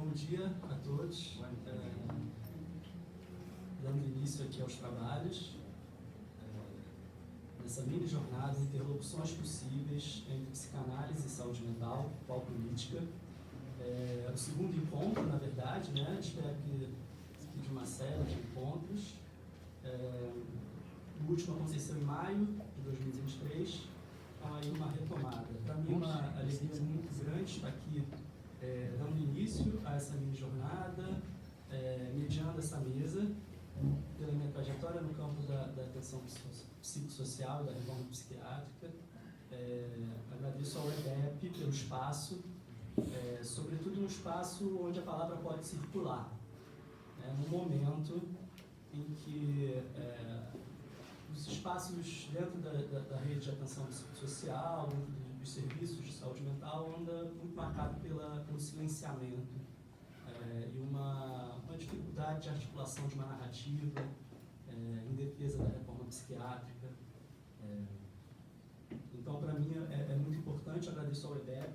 Bom dia a todos. Dando início aqui aos trabalhos dessa mini jornada Interlocuções Possíveis entre Psicanálise e Saúde Mental, qual política. O segundo encontro, na verdade, né? Espero que de uma série de encontros. O último aconteceu em maio de 2023, então aí uma retomada. Para mim, uma alegria muito grande estar aqui dando início a essa mini jornada, mediando essa mesa, pela minha trajetória no campo da atenção psicossocial e da reforma psiquiátrica. Agradeço ao EDEP pelo espaço, sobretudo um espaço onde a palavra pode circular, num momento em que os espaços dentro da rede de atenção psicossocial, dos serviços de saúde mental, anda muito marcado pelo silenciamento e uma dificuldade de articulação de uma narrativa em defesa da reforma psiquiátrica. Então, para mim, é muito importante. Agradeço ao EDEP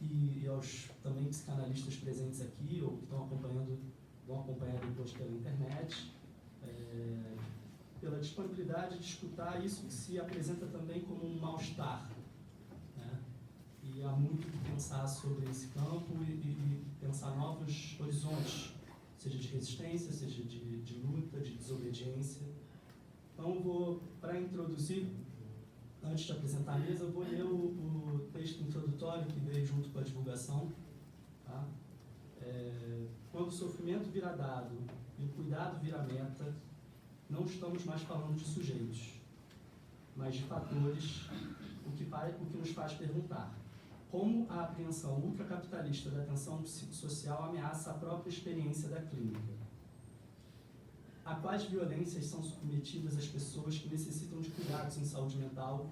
e aos também psicanalistas presentes aqui, ou que vão acompanhar depois pela internet, pela disponibilidade de escutar isso que se apresenta também como um mal-estar. E há muito que pensar sobre esse campo e pensar novos horizontes, seja de resistência, seja de luta, de desobediência. Então, para introduzir, antes de apresentar a mesa, eu vou ler o texto introdutório que veio junto com a divulgação. Tá? Quando o sofrimento vira dado e o cuidado vira meta, não estamos mais falando de sujeitos, mas de fatores, o que nos faz perguntar: como a apreensão ultracapitalista da atenção psicossocial ameaça a própria experiência da clínica? A quais violências são submetidas as pessoas que necessitam de cuidados em saúde mental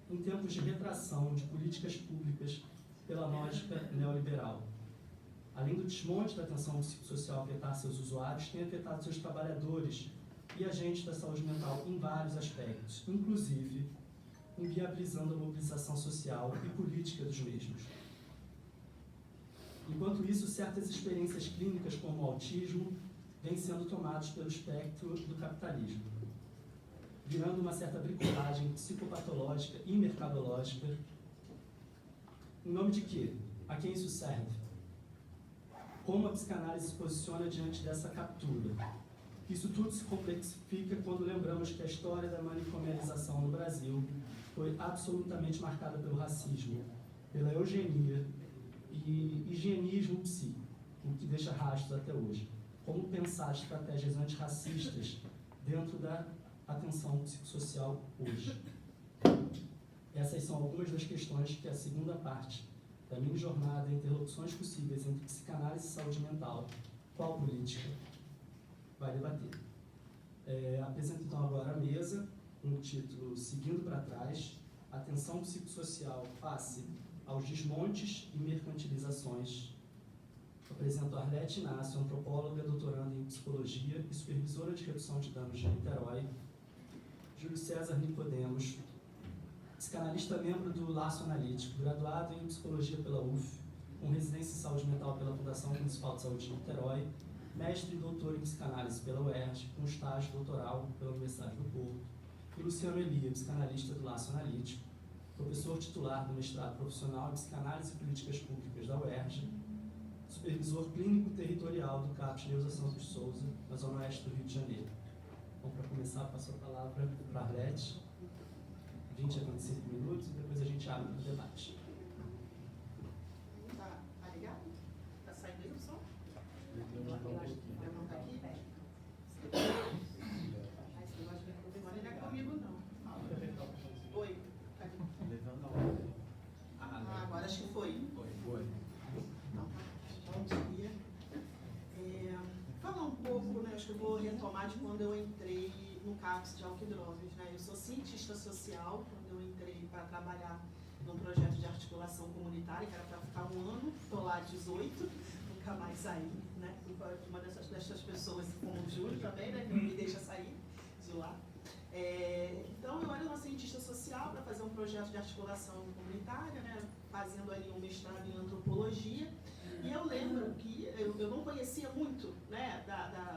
em tempos de retração de políticas públicas pela lógica neoliberal? Além do desmonte da atenção psicossocial afetar seus usuários, tem afetado seus trabalhadores e agentes da saúde mental em vários aspectos, inclusive inviabilizando a mobilização social e política dos mesmos. Enquanto isso, certas experiências clínicas como o autismo vêm sendo tomadas pelo espectro do capitalismo, virando uma certa bricolagem psicopatológica e mercadológica. Em nome de quê? A quem isso serve? Como a psicanálise se posiciona diante dessa captura? Isso tudo se complexifica quando lembramos que a história da manicomialização no Brasil foi absolutamente marcada pelo racismo, pela eugenia e higienismo psíquico, o que deixa rastros até hoje. Como pensar estratégias antirracistas dentro da atenção psicossocial hoje? Essas são algumas das questões que a segunda parte da minha jornada Interlocuções Possíveis entre Psicanálise e Saúde Mental, qual política, vai debater. Apresento então agora a mesa, com o título Seguindo para Trás, Atenção Psicossocial face aos desmontes e mercantilizações. Apresento a Arlete Inácio, antropóloga, doutoranda em psicologia e supervisora de redução de danos de Niterói. Júlio César Nicodemos, psicanalista membro do Laço Analítico, graduado em psicologia pela UF, com residência em saúde mental pela Fundação Municipal de Saúde de Niterói, mestre e doutor em psicanálise pela UERJ, com estágio doutoral pela Universidade do Porto. E Luciano Elia, psicanalista do Laço Analítico, professor titular do mestrado profissional em psicanálise e políticas públicas da UERJ, supervisor clínico territorial do CAPS Neuza Santos de Souza, na zona oeste do Rio de Janeiro. Bom, para começar, passo a palavra para a Arlete, 20 a 25 minutos, e depois a gente abre o debate. Tá ligado? Tá saindo aí o som? Levantar um pouquinho. Levantar aqui? Esse negócio de microfone não é comigo, não. Oi. Levanta um. Agora acho que foi. Foi. Então, bom dia. Falar um pouco, né? Acho que eu vou retomar de quando eu entrei no CAPS de álcool e drogas, né? Eu sou cientista social, quando eu entrei para trabalhar num projeto de articulação comunitária, que era para ficar um ano, estou lá 18, nunca mais saí, né? Uma dessas pessoas, como o Júlio também, né? Que não me deixa sair de lá. Então, eu era uma cientista social para fazer um projeto de articulação comunitária, né? Fazendo ali um mestrado em antropologia. E eu lembro que eu eu não conhecia muito, né,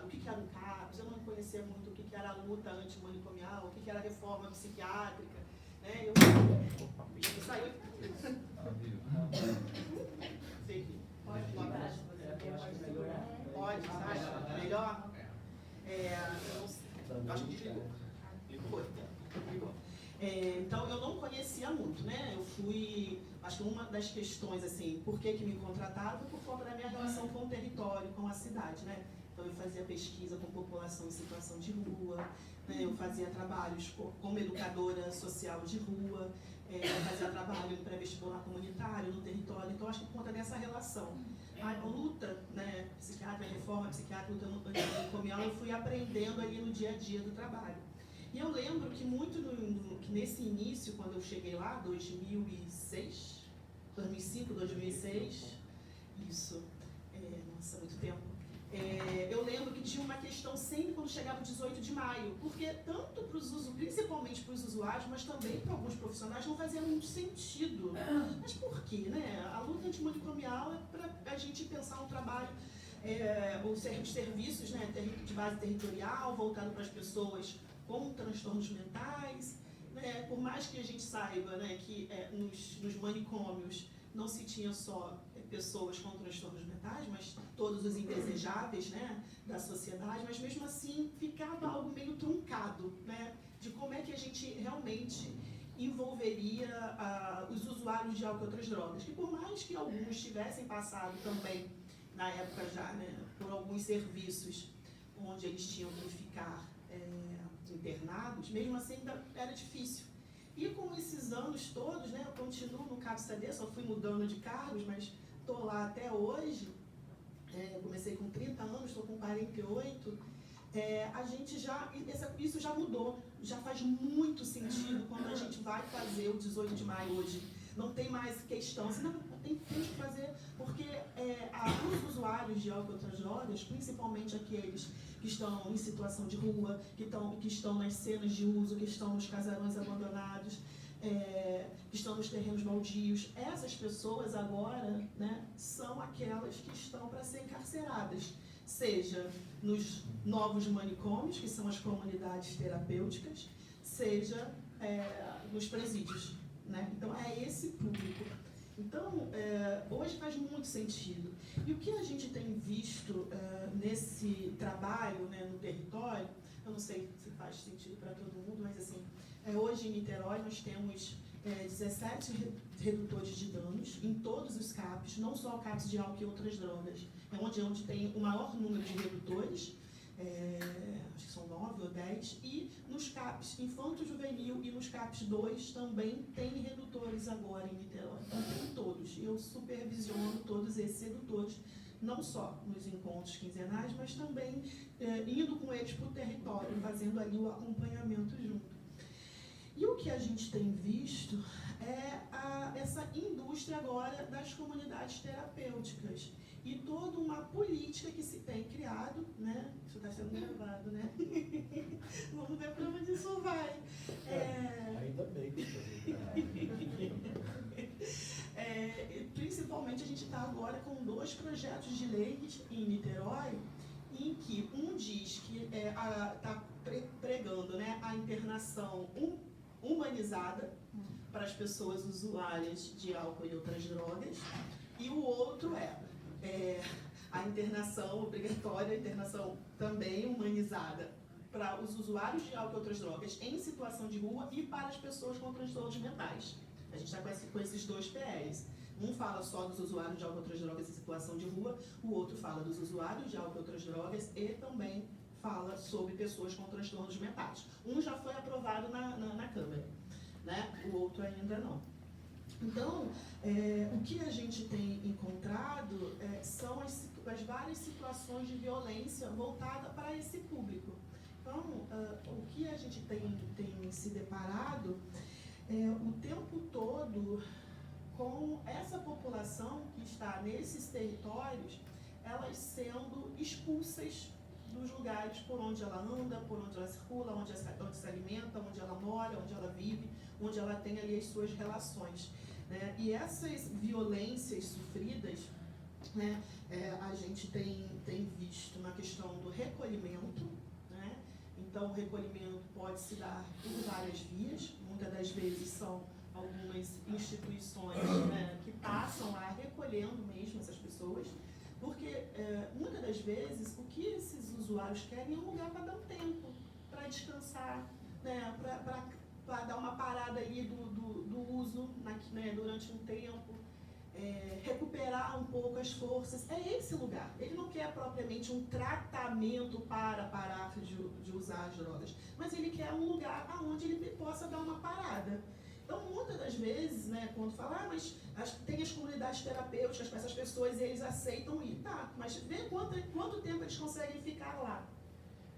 o que era o CAPS, eu não conhecia muito o que era a luta antimanicomial, o que era a reforma psiquiátrica, né, eu saí. Pode, você acha melhor? Eu acho que desligou. Ligou. Então, eu não conhecia muito, né? Eu fui, acho que uma das questões, assim, por que me contrataram foi por conta da minha relação com o território, com a cidade, né? Então, eu fazia pesquisa com população em situação de rua, né? Eu fazia trabalhos como educadora social de rua, eu fazia trabalho em pré-vestibular comunitário no território, então, acho que por conta dessa relação. A luta, né, psiquiátrica, reforma psiquiátrica, luta antimanicomial, eu fui aprendendo ali no dia a dia do trabalho. E eu lembro que que nesse início, quando eu cheguei lá, 2006, 2005, 2006, isso, nossa, muito tempo. Eu lembro que tinha uma questão sempre quando chegava o 18 de maio, porque tanto para os usuários, principalmente para os usuários, mas também para alguns profissionais, não fazia muito sentido. Mas por quê, né? A luta antimanicomial é para a gente pensar um trabalho, os serviços, né, de base territorial, voltado para as pessoas com transtornos mentais, né? Por mais que a gente saiba, né, que nos manicômios não se tinha só pessoas com transtornos mentais, mas todos os indesejáveis, né, da sociedade, mas mesmo assim ficava algo meio truncado, né, de como é que a gente realmente envolveria os usuários de álcool e outras drogas, que por mais que alguns tivessem passado também, na época já, né, por alguns serviços onde eles tinham que ficar internados, mesmo assim ainda era difícil. E com esses anos todos, né, eu continuo no CAPS-AD, só fui mudando de cargos, mas estou lá até hoje, comecei com 30 anos, estou com 48, a gente isso já mudou, já faz muito sentido quando a gente vai fazer o 18 de maio hoje. Não tem mais questão, senão tem que fazer, porque os usuários de álcool e outras drogas, principalmente aqueles que estão em situação de rua, que estão nas cenas de uso, que estão nos casarões abandonados, que estão nos terrenos baldios, essas pessoas agora, né, são aquelas que estão para ser encarceradas, seja nos novos manicômios, que são as comunidades terapêuticas, seja nos presídios, né? Então é esse público. Então, hoje faz muito sentido. E o que a gente tem visto nesse trabalho, né, no território, eu não sei se faz sentido para todo mundo, mas assim, hoje em Niterói nós temos 17 redutores de danos em todos os CAPs, não só o CAPs de álcool e outras drogas, onde tem o maior número de redutores, acho que são 9 ou 10, e nos CAPs infanto-juvenil e nos CAPs 2 também tem redutores agora em Niterói. Então tem todos, eu supervisiono todos esses redutores, não só nos encontros quinzenais, mas também indo com eles para o território, fazendo ali o acompanhamento junto. E o que a gente tem visto é essa indústria agora das comunidades terapêuticas e toda uma política que se tem criado, né? Isso está sendo gravado, né? Vamos ver para onde isso vai. Ainda bem que principalmente a gente está agora com 2 projetos de lei em Niterói, em que um diz que está pregando, né, a internação humanizada para as pessoas usuárias de álcool e outras drogas, e o outro a internação obrigatória, a internação também humanizada para os usuários de álcool e outras drogas em situação de rua e para as pessoas com transtornos mentais. A gente está com esses 2 PLs. Um fala só dos usuários de álcool e outras drogas em situação de rua, o outro fala dos usuários de álcool e outras drogas e também fala sobre pessoas com transtornos mentais. Um já foi aprovado na Câmara, né? O outro ainda não. Então, o que a gente tem encontrado são as várias situações de violência voltada para esse público. Então, o que a gente tem se deparado o tempo todo com essa população que está nesses territórios, elas sendo expulsas dos lugares por onde ela anda, por onde ela circula, onde se alimenta, onde ela mora, onde ela vive, onde ela tem ali as suas relações, né? E essas violências sofridas né? A gente tem visto na questão do recolhimento, né? Então, o recolhimento pode se dar por várias vias. Muitas das vezes são algumas instituições, né, que passam lá recolhendo mesmo essas pessoas, porque muitas das vezes o que esses usuários querem é um lugar para dar um tempo, para descansar, né, para dar uma parada ali do uso né, durante um tempo, recuperar um pouco as forças. É esse lugar. Ele não quer propriamente um tratamento para parar de usar as drogas, mas ele quer um lugar onde ele possa dar uma parada. Então, muitas das vezes, né, quando fala, mas tem as comunidades terapêuticas para essas pessoas e eles aceitam ir, tá, mas vê quanto tempo eles conseguem ficar lá,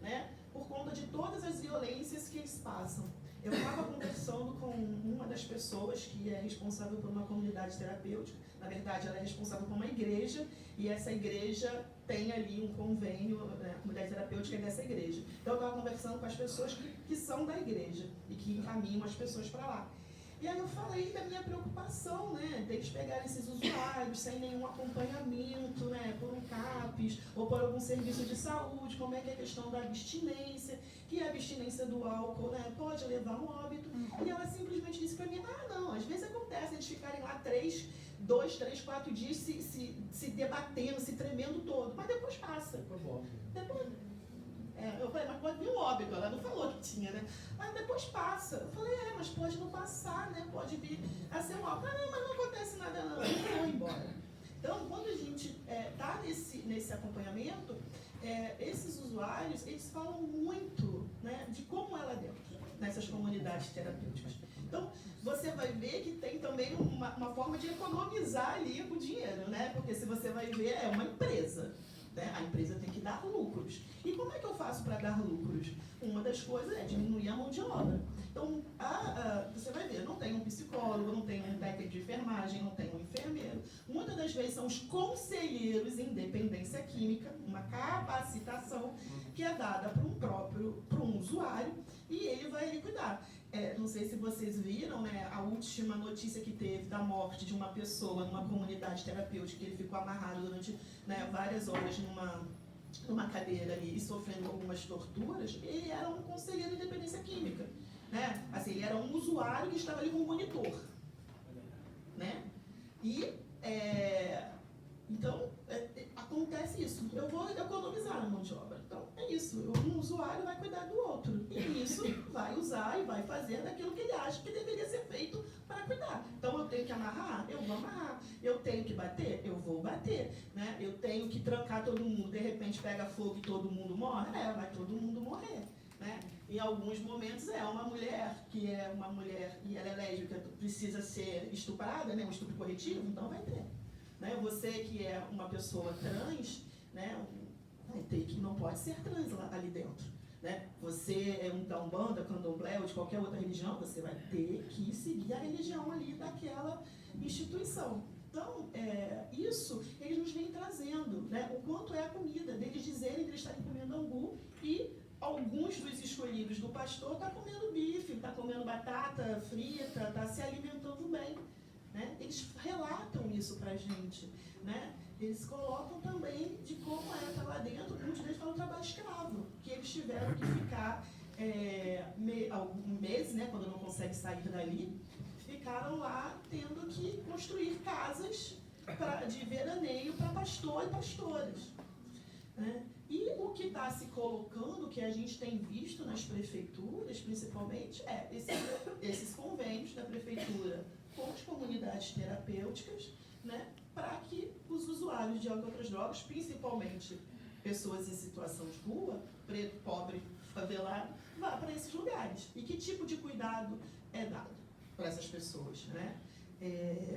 né, por conta de todas as violências que eles passam. Eu estava conversando com uma das pessoas que é responsável por uma comunidade terapêutica. Na verdade, ela é responsável por uma igreja, e essa igreja tem ali um convênio, né, a comunidade terapêutica é dessa igreja. Então, eu estava conversando com as pessoas que são da igreja e que encaminham as pessoas para lá. E aí eu falei da minha preocupação, né, deles pegarem esses usuários sem nenhum acompanhamento, né, por um CAPES ou por algum serviço de saúde, como é que é a questão da abstinência, que a abstinência do álcool, né, pode levar a um óbito. E ela simplesmente disse para mim, não, às vezes acontece eles ficarem lá 2, 3, 4 dias se debatendo, se tremendo todo, mas depois passa. Depois... eu falei, mas pode vir um óbito, ela não falou que tinha, né? Mas depois passa. Eu falei, mas pode não passar, né? Pode vir a ser um óbito. Não, mas não acontece nada não, eu vou embora. Então, quando a gente está nesse acompanhamento, esses usuários, eles falam muito, né, de como é lá dentro, nessas comunidades terapêuticas. Então, você vai ver que tem também uma forma de economizar ali o dinheiro, né? Porque se você vai ver, é uma empresa. A empresa tem que dar lucros. E como é que eu faço para dar lucros? Uma das coisas é diminuir a mão de obra. Então, você vai ver, não tem um psicólogo, não tem um técnico de enfermagem, não tem um enfermeiro. Muitas das vezes são os conselheiros em dependência química, uma capacitação que é dada para um usuário, e ele vai lhe cuidar. Não sei se vocês viram, né, a última notícia que teve da morte de uma pessoa numa comunidade terapêutica, que ele ficou amarrado durante, né, várias horas numa cadeira ali e sofrendo algumas torturas. Ele era um conselheiro de dependência química, né? Assim, ele era um usuário que estava ali com um monitor, né? E então acontece isso. Eu vou economizar a mão de obra. Então é isso. Um usuário vai cuidar do outro e isso vai usar e vai fazer daquilo que ele acha que deveria ser feito para cuidar. Então eu tenho que amarrar, eu vou amarrar. Eu tenho que bater, eu vou bater, né? Eu tenho que trancar todo mundo. De repente pega fogo e todo mundo morre, vai todo mundo morrer, né? Em alguns momentos uma mulher que é uma mulher e ela é lésbica, precisa ser estuprada, né? Um estupro corretivo, então vai ter. Né? Você que é uma pessoa trans, né, vai ter que não pode ser trans ali dentro. Né? Você é da Umbanda, Candomblé ou de qualquer outra religião, você vai ter que seguir a religião ali daquela instituição. Então, isso eles nos vêm trazendo, né? O quanto é a comida, deles dizerem que eles estarem comendo angu e alguns dos escolhidos do pastor estão comendo bife, está comendo batata frita, está se alimentando bem. Né? Eles relatam isso pra gente, né? Eles colocam também de como estar lá dentro. Muitos deles falam trabalho escravo, que eles tiveram que ficar alguns meses, né, quando não conseguem sair dali, ficaram lá tendo que construir casas de veraneio para pastor e pastoras. Né? E o que está se colocando, que a gente tem visto nas prefeituras, principalmente, esses convênios da prefeitura com as comunidades terapêuticas, né, para que os usuários de outras drogas, principalmente pessoas em situação de rua, preto, pobre, favelado, vá para esses lugares. E que tipo de cuidado é dado para essas pessoas? Né?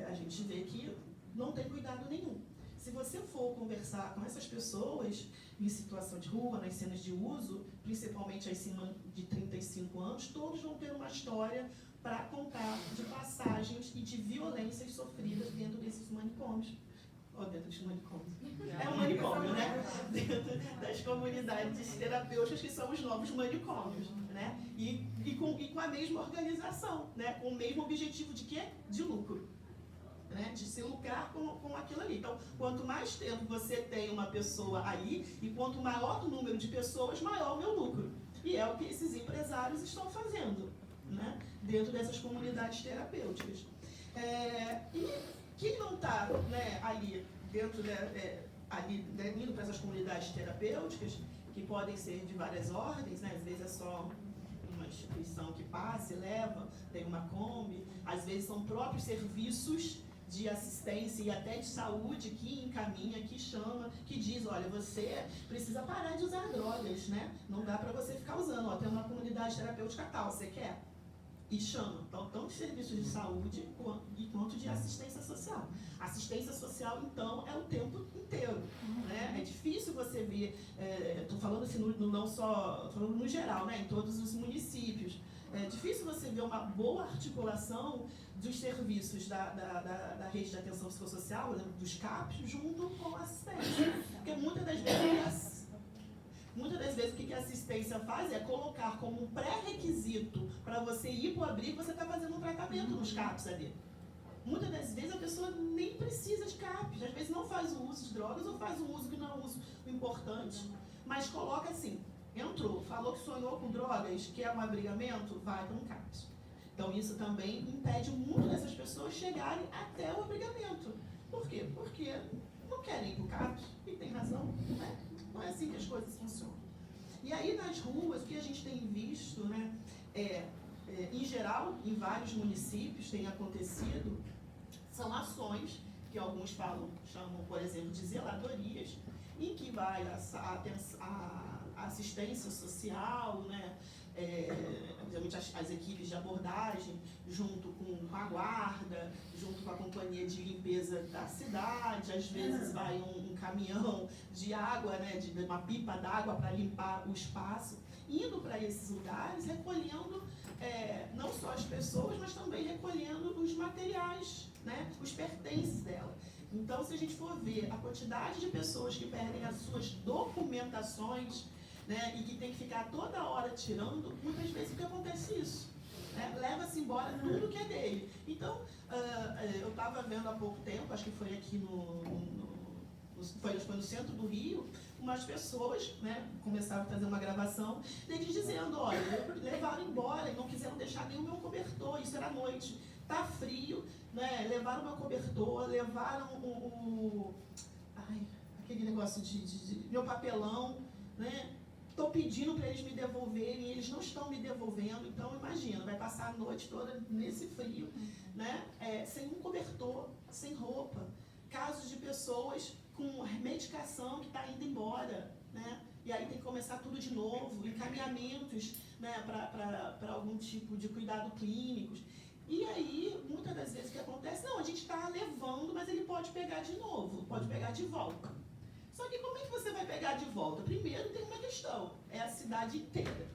A gente vê que não tem cuidado nenhum. Se você for conversar com essas pessoas em situação de rua, nas cenas de uso, principalmente acima de 35 anos, todos vão ter uma história para contar de passagens e de violências sofridas dentro desses manicômios. Ou dentro dos manicômios. É um manicômio, né? Dentro das comunidades terapêuticas, que são os novos manicômios, né? E com a mesma organização, né? Com o mesmo objetivo de quê? De lucro. né, de se lucrar com aquilo ali. Então, quanto mais tempo você tem uma pessoa aí, e quanto maior o número de pessoas, maior o meu lucro. E é o que esses empresários estão fazendo, né, dentro dessas comunidades terapêuticas. E quem não está, né, ali dentro indo para essas comunidades terapêuticas, que podem ser de várias ordens, né, às vezes é só uma instituição que passa e leva, tem uma Kombi, às vezes são próprios serviços de assistência e até de saúde que encaminha, que chama, que diz, olha, você precisa parar de usar drogas, né? Não dá para você ficar usando, ó, tem uma comunidade terapêutica tal, você quer? E chama. Então, tanto de serviços de saúde quanto de assistência social. Assistência social, então, é o tempo inteiro, né? É difícil você ver, estou falando assim, não só, falando no geral, né? Em todos os municípios. É difícil você ver uma boa articulação dos serviços da rede de atenção psicossocial, dos CAPs, junto com a assistência. Porque muitas das vezes o que a assistência faz é colocar como um pré-requisito para você ir para o abrigo, você está fazendo um tratamento nos CAPs ali. Muitas das vezes a pessoa nem precisa de CAPs, às vezes não faz o uso de drogas ou faz um uso que não é um uso importante, mas coloca assim, entrou, falou que sonhou com drogas, quer um abrigamento, vai para um CAPs. Então isso também impede muito dessas pessoas chegarem até o abrigamento. Por quê? Porque não querem ir para o CAPs, e tem razão, né? Não é assim que as coisas funcionam. E aí nas ruas, o que a gente tem visto, né, em geral, em vários municípios tem acontecido, são ações que alguns chamam, por exemplo, de zeladorias, em que vai a assistência social, né, obviamente as equipes de abordagem, junto com a guarda, junto com a companhia de limpeza da cidade, às vezes vai um caminhão de água, né, de uma pipa d'água para limpar o espaço, indo para esses lugares, recolhendo não só as pessoas, mas também recolhendo os materiais, né, os pertences dela. Então, se a gente for ver a quantidade de pessoas que perdem as suas documentações, né, e que tem que ficar toda hora tirando, muitas vezes o que acontece isso, né, leva-se embora tudo que é dele. Então, eu estava vendo há pouco tempo, acho que foi aqui foi no centro do Rio, umas pessoas, né, começaram a fazer uma gravação deles dizendo, olha, levaram embora e não quiseram deixar nem o meu cobertor, isso era à noite, tá frio, né, levaram o meu cobertor, levaram aquele negócio de meu papelão, né, estou pedindo para eles me devolverem, eles não estão me devolvendo, então imagina, vai passar a noite toda nesse frio, né, sem um cobertor, sem roupa, casos de pessoas com medicação que está indo embora, né, e aí tem que começar tudo de novo, encaminhamentos, né, para algum tipo de cuidado clínicos. E aí, muitas das vezes o que acontece, não, a gente está levando, mas ele pode pegar de novo, pode pegar de volta. Só que como é que você vai pegar de volta? Primeiro tem uma questão, é a cidade inteira.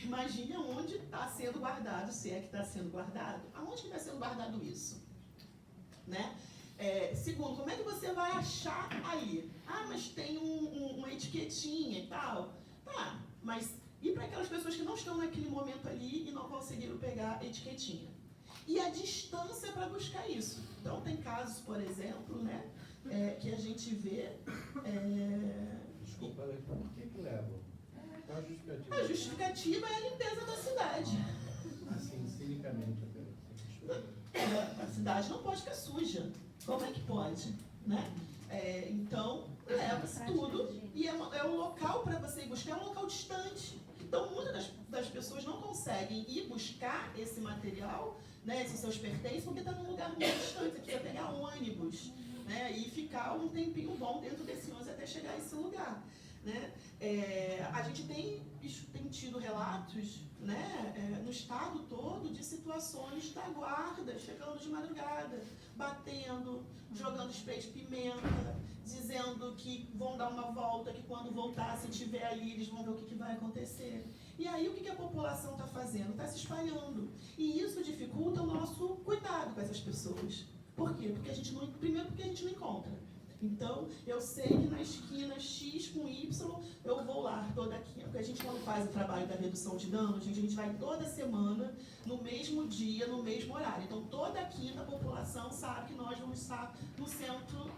Imagine onde está sendo guardado, se é que está sendo guardado. Aonde que está sendo guardado isso? Né? Segundo, como é que você vai achar aí? Ah, mas tem uma etiquetinha e tal. Tá, mas e para aquelas pessoas que não estão naquele momento ali e não conseguiram pegar a etiquetinha? E a distância para buscar isso. Então, tem casos, por exemplo, né, que a gente vê... Desculpa, por que levam? Qual a justificativa? A justificativa é a limpeza da cidade. Assim, cinicamente. A cidade não pode ficar suja. Como é que pode? Né? Então, leva-se tudo e é um local para você ir buscar, é um local distante. Então, muitas das pessoas não conseguem ir buscar esse material, né, esses seus pertences, porque está num lugar muito distante. Você precisa pegar ônibus, né, e ficar um tempinho bom dentro desse ônibus até chegar a esse lugar. Né? A gente tem tido relatos, né, no estado todo de situações da guarda chegando de madrugada, batendo, jogando spray de pimenta, dizendo que vão dar uma volta, que quando voltar, se tiver ali, eles vão ver o que vai acontecer. E aí o que a população está fazendo? Está se espalhando. E isso dificulta o nosso cuidado com essas pessoas. Por quê? Primeiro porque a gente não encontra. Então, eu sei que na esquina X com Y, eu vou lá toda quinta, porque a gente quando faz o trabalho da redução de danos, a gente vai toda semana, no mesmo dia, no mesmo horário. Então, toda quinta a população sabe que nós vamos estar no centro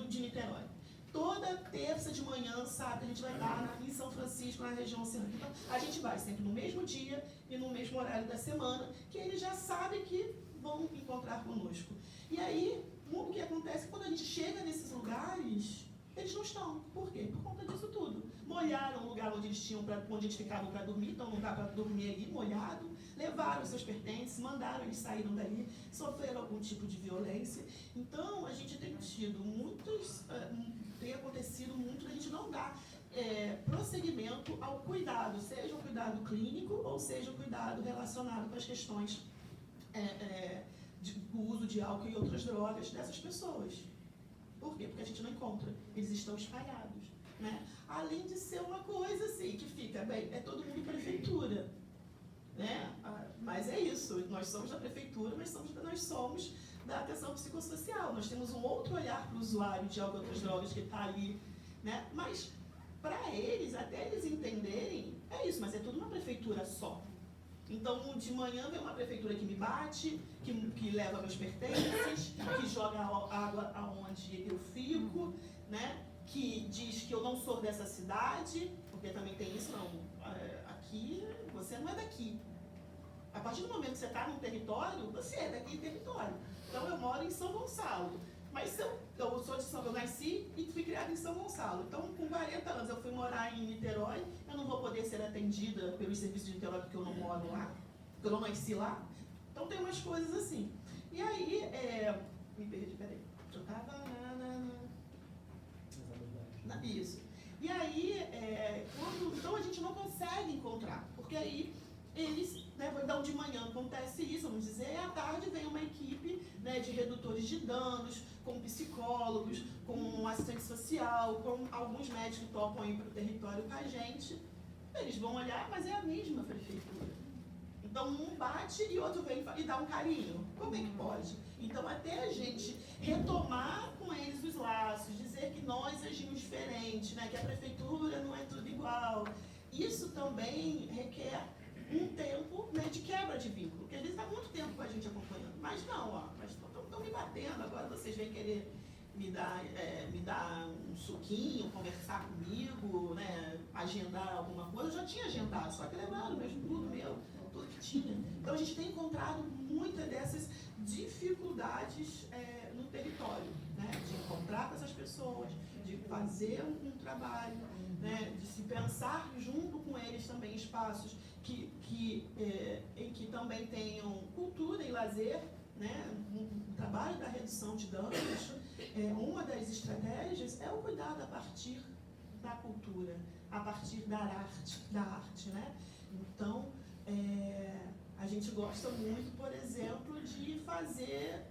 de Niterói. Toda terça de manhã, sabe, que a gente vai estar em São Francisco, na região central. Então, a gente vai sempre no mesmo dia e no mesmo horário da semana, que eles já sabem que vão encontrar conosco. E aí, o que acontece quando a gente chega nesses lugares, eles não estão. Por quê? Por conta disso tudo. Molharam o lugar onde eles ficavam para dormir, então não dá para dormir ali, molhado. Levaram os seus pertences, mandaram, eles saíram dali, sofreram algum tipo de violência. Então, a gente tem tido tem acontecido muito, a gente não dá prosseguimento ao cuidado, seja o cuidado clínico ou seja o cuidado relacionado com as questões do uso de álcool e outras drogas dessas pessoas. Por quê? Porque a gente não encontra, eles estão espalhados, né? Além de ser uma coisa assim, que fica, bem, é todo mundo prefeitura, né? Mas é isso, nós somos da prefeitura, mas nós somos da atenção psicossocial, nós temos um outro olhar para o usuário de álcool e outras drogas que está ali, né? Mas para eles, até eles entenderem, é isso, mas é tudo uma prefeitura só. Então, de manhã vem uma prefeitura que me bate, que leva meus pertences, que joga água aonde eu fico, né? Que diz que eu não sou dessa cidade, porque também tem isso, não, aqui você não é daqui. A partir do momento que você está num território, você é daquele território. Então, eu moro em São Gonçalo, mas eu sou de eu nasci e fui criada em São Gonçalo. Então, com 40 anos, eu fui morar em Niterói, eu não vou poder ser atendida pelos serviços de Niterói porque eu não moro lá, porque eu não nasci lá. Então, tem umas coisas assim. E aí, me perdi, peraí, eu estava isso. E aí, então a gente não consegue encontrar, porque aí eles, né, então de manhã acontece isso, vamos dizer, e à tarde vem uma equipe, né, de redutores de danos, com psicólogos, com assistente social, com alguns médicos que topam ir para o território com a gente. Eles vão olhar, mas é a mesma prefeitura. Então um bate e outro vem e dá um carinho. Como é que pode? Então até a gente retomar com eles os laços, dizer que nós agimos diferente, né, que a prefeitura não é tudo igual, isso também requer um tempo, né, de quebra de vínculo, porque eles estão há muito tempo com a gente acompanhando, mas não, mas estão me batendo, agora vocês vêm querer me dar um suquinho, conversar comigo, né, agendar alguma coisa. Eu já tinha agendado, só que levaram mesmo tudo que tinha. Então a gente tem encontrado muitas dessas dificuldades no território, né, de encontrar com essas pessoas, de fazer um trabalho, né, de se pensar junto com eles também espaços em que também tenham cultura e lazer, né, o trabalho da redução de danos. Uma das estratégias é o cuidado a partir da cultura, a partir da arte, né? Então, a gente gosta muito, por exemplo, de fazer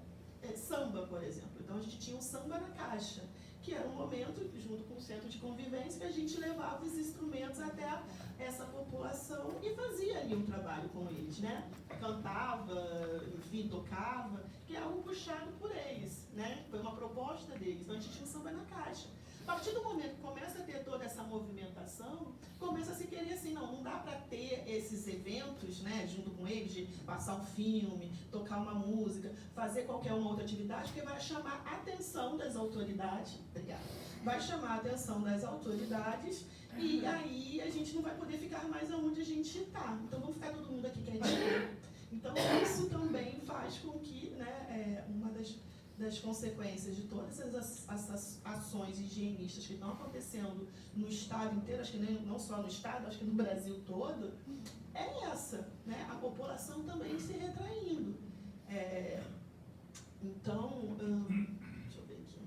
samba, por exemplo. Então, a gente tinha um samba na caixa, que era um momento, junto com o centro de convivência, que a gente levava os instrumentos até essa população e fazia ali um trabalho com eles, né? Cantava, enfim, tocava, que é algo puxado por eles, né? Foi uma proposta deles. Então a gente tinha um samba na caixa. A partir do momento que começa a ter toda essa movimentação, começa a se querer assim, não dá para ter esses eventos, né, junto com eles, de passar um filme, tocar uma música, fazer qualquer uma outra atividade, porque vai chamar a atenção das autoridades. Obrigada. Vai chamar a atenção das autoridades e aí a gente não vai poder ficar mais aonde a gente está. Então vamos ficar todo mundo aqui quietinho. Então isso também faz com que, né, uma das consequências de todas essas ações higienistas que estão acontecendo no estado inteiro, acho que não só no estado, acho que no Brasil todo, é essa, né? A população também se retraindo. Então, deixa eu ver aqui.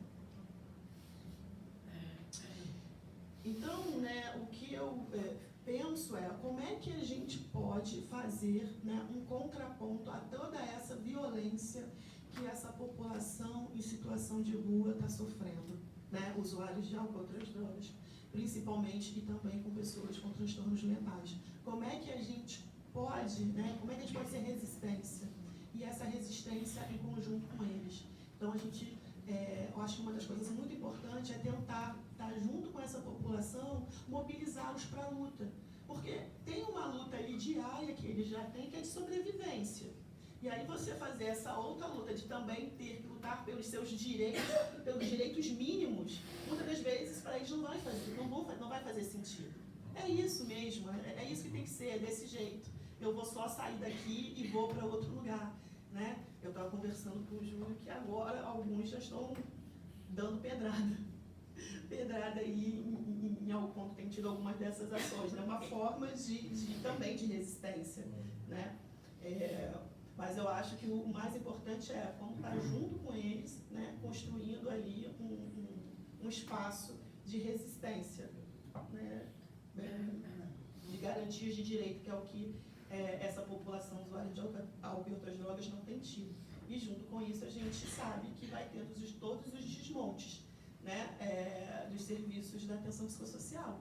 Então, né, o que eu penso como é que a gente pode fazer, né, um contraponto a toda essa violência que essa população em situação de rua está sofrendo, né? Usuários de álcool e outras drogas, principalmente, e também com pessoas com transtornos mentais. Como é que a gente pode, né? Como é que a gente pode ser resistência? E essa resistência em conjunto com eles. Então a gente eu acho que uma das coisas muito importantes é tentar estar junto com essa população, mobilizá-los para a luta. Porque tem uma luta ali diária que eles já têm, que é de sobrevivência. E aí você fazer essa outra luta de também ter que lutar pelos seus direitos, pelos direitos mínimos, muitas das vezes para eles não vai fazer sentido. É isso mesmo, é isso que tem que ser, é desse jeito. Eu vou só sair daqui e vou para outro lugar, né? Eu estava conversando com o Júlio que agora alguns já estão dando pedrada aí em algum ponto, tem tido algumas dessas ações, né? Uma forma também de resistência, né? Mas eu acho que o mais importante é como estar junto com eles, né? Construindo ali um espaço de resistência, né? De garantias de direito, que é o que essa população usuária de álcool e outras drogas não tem tido. E junto com isso a gente sabe que vai ter todos os desmontes, né, dos serviços da atenção psicossocial.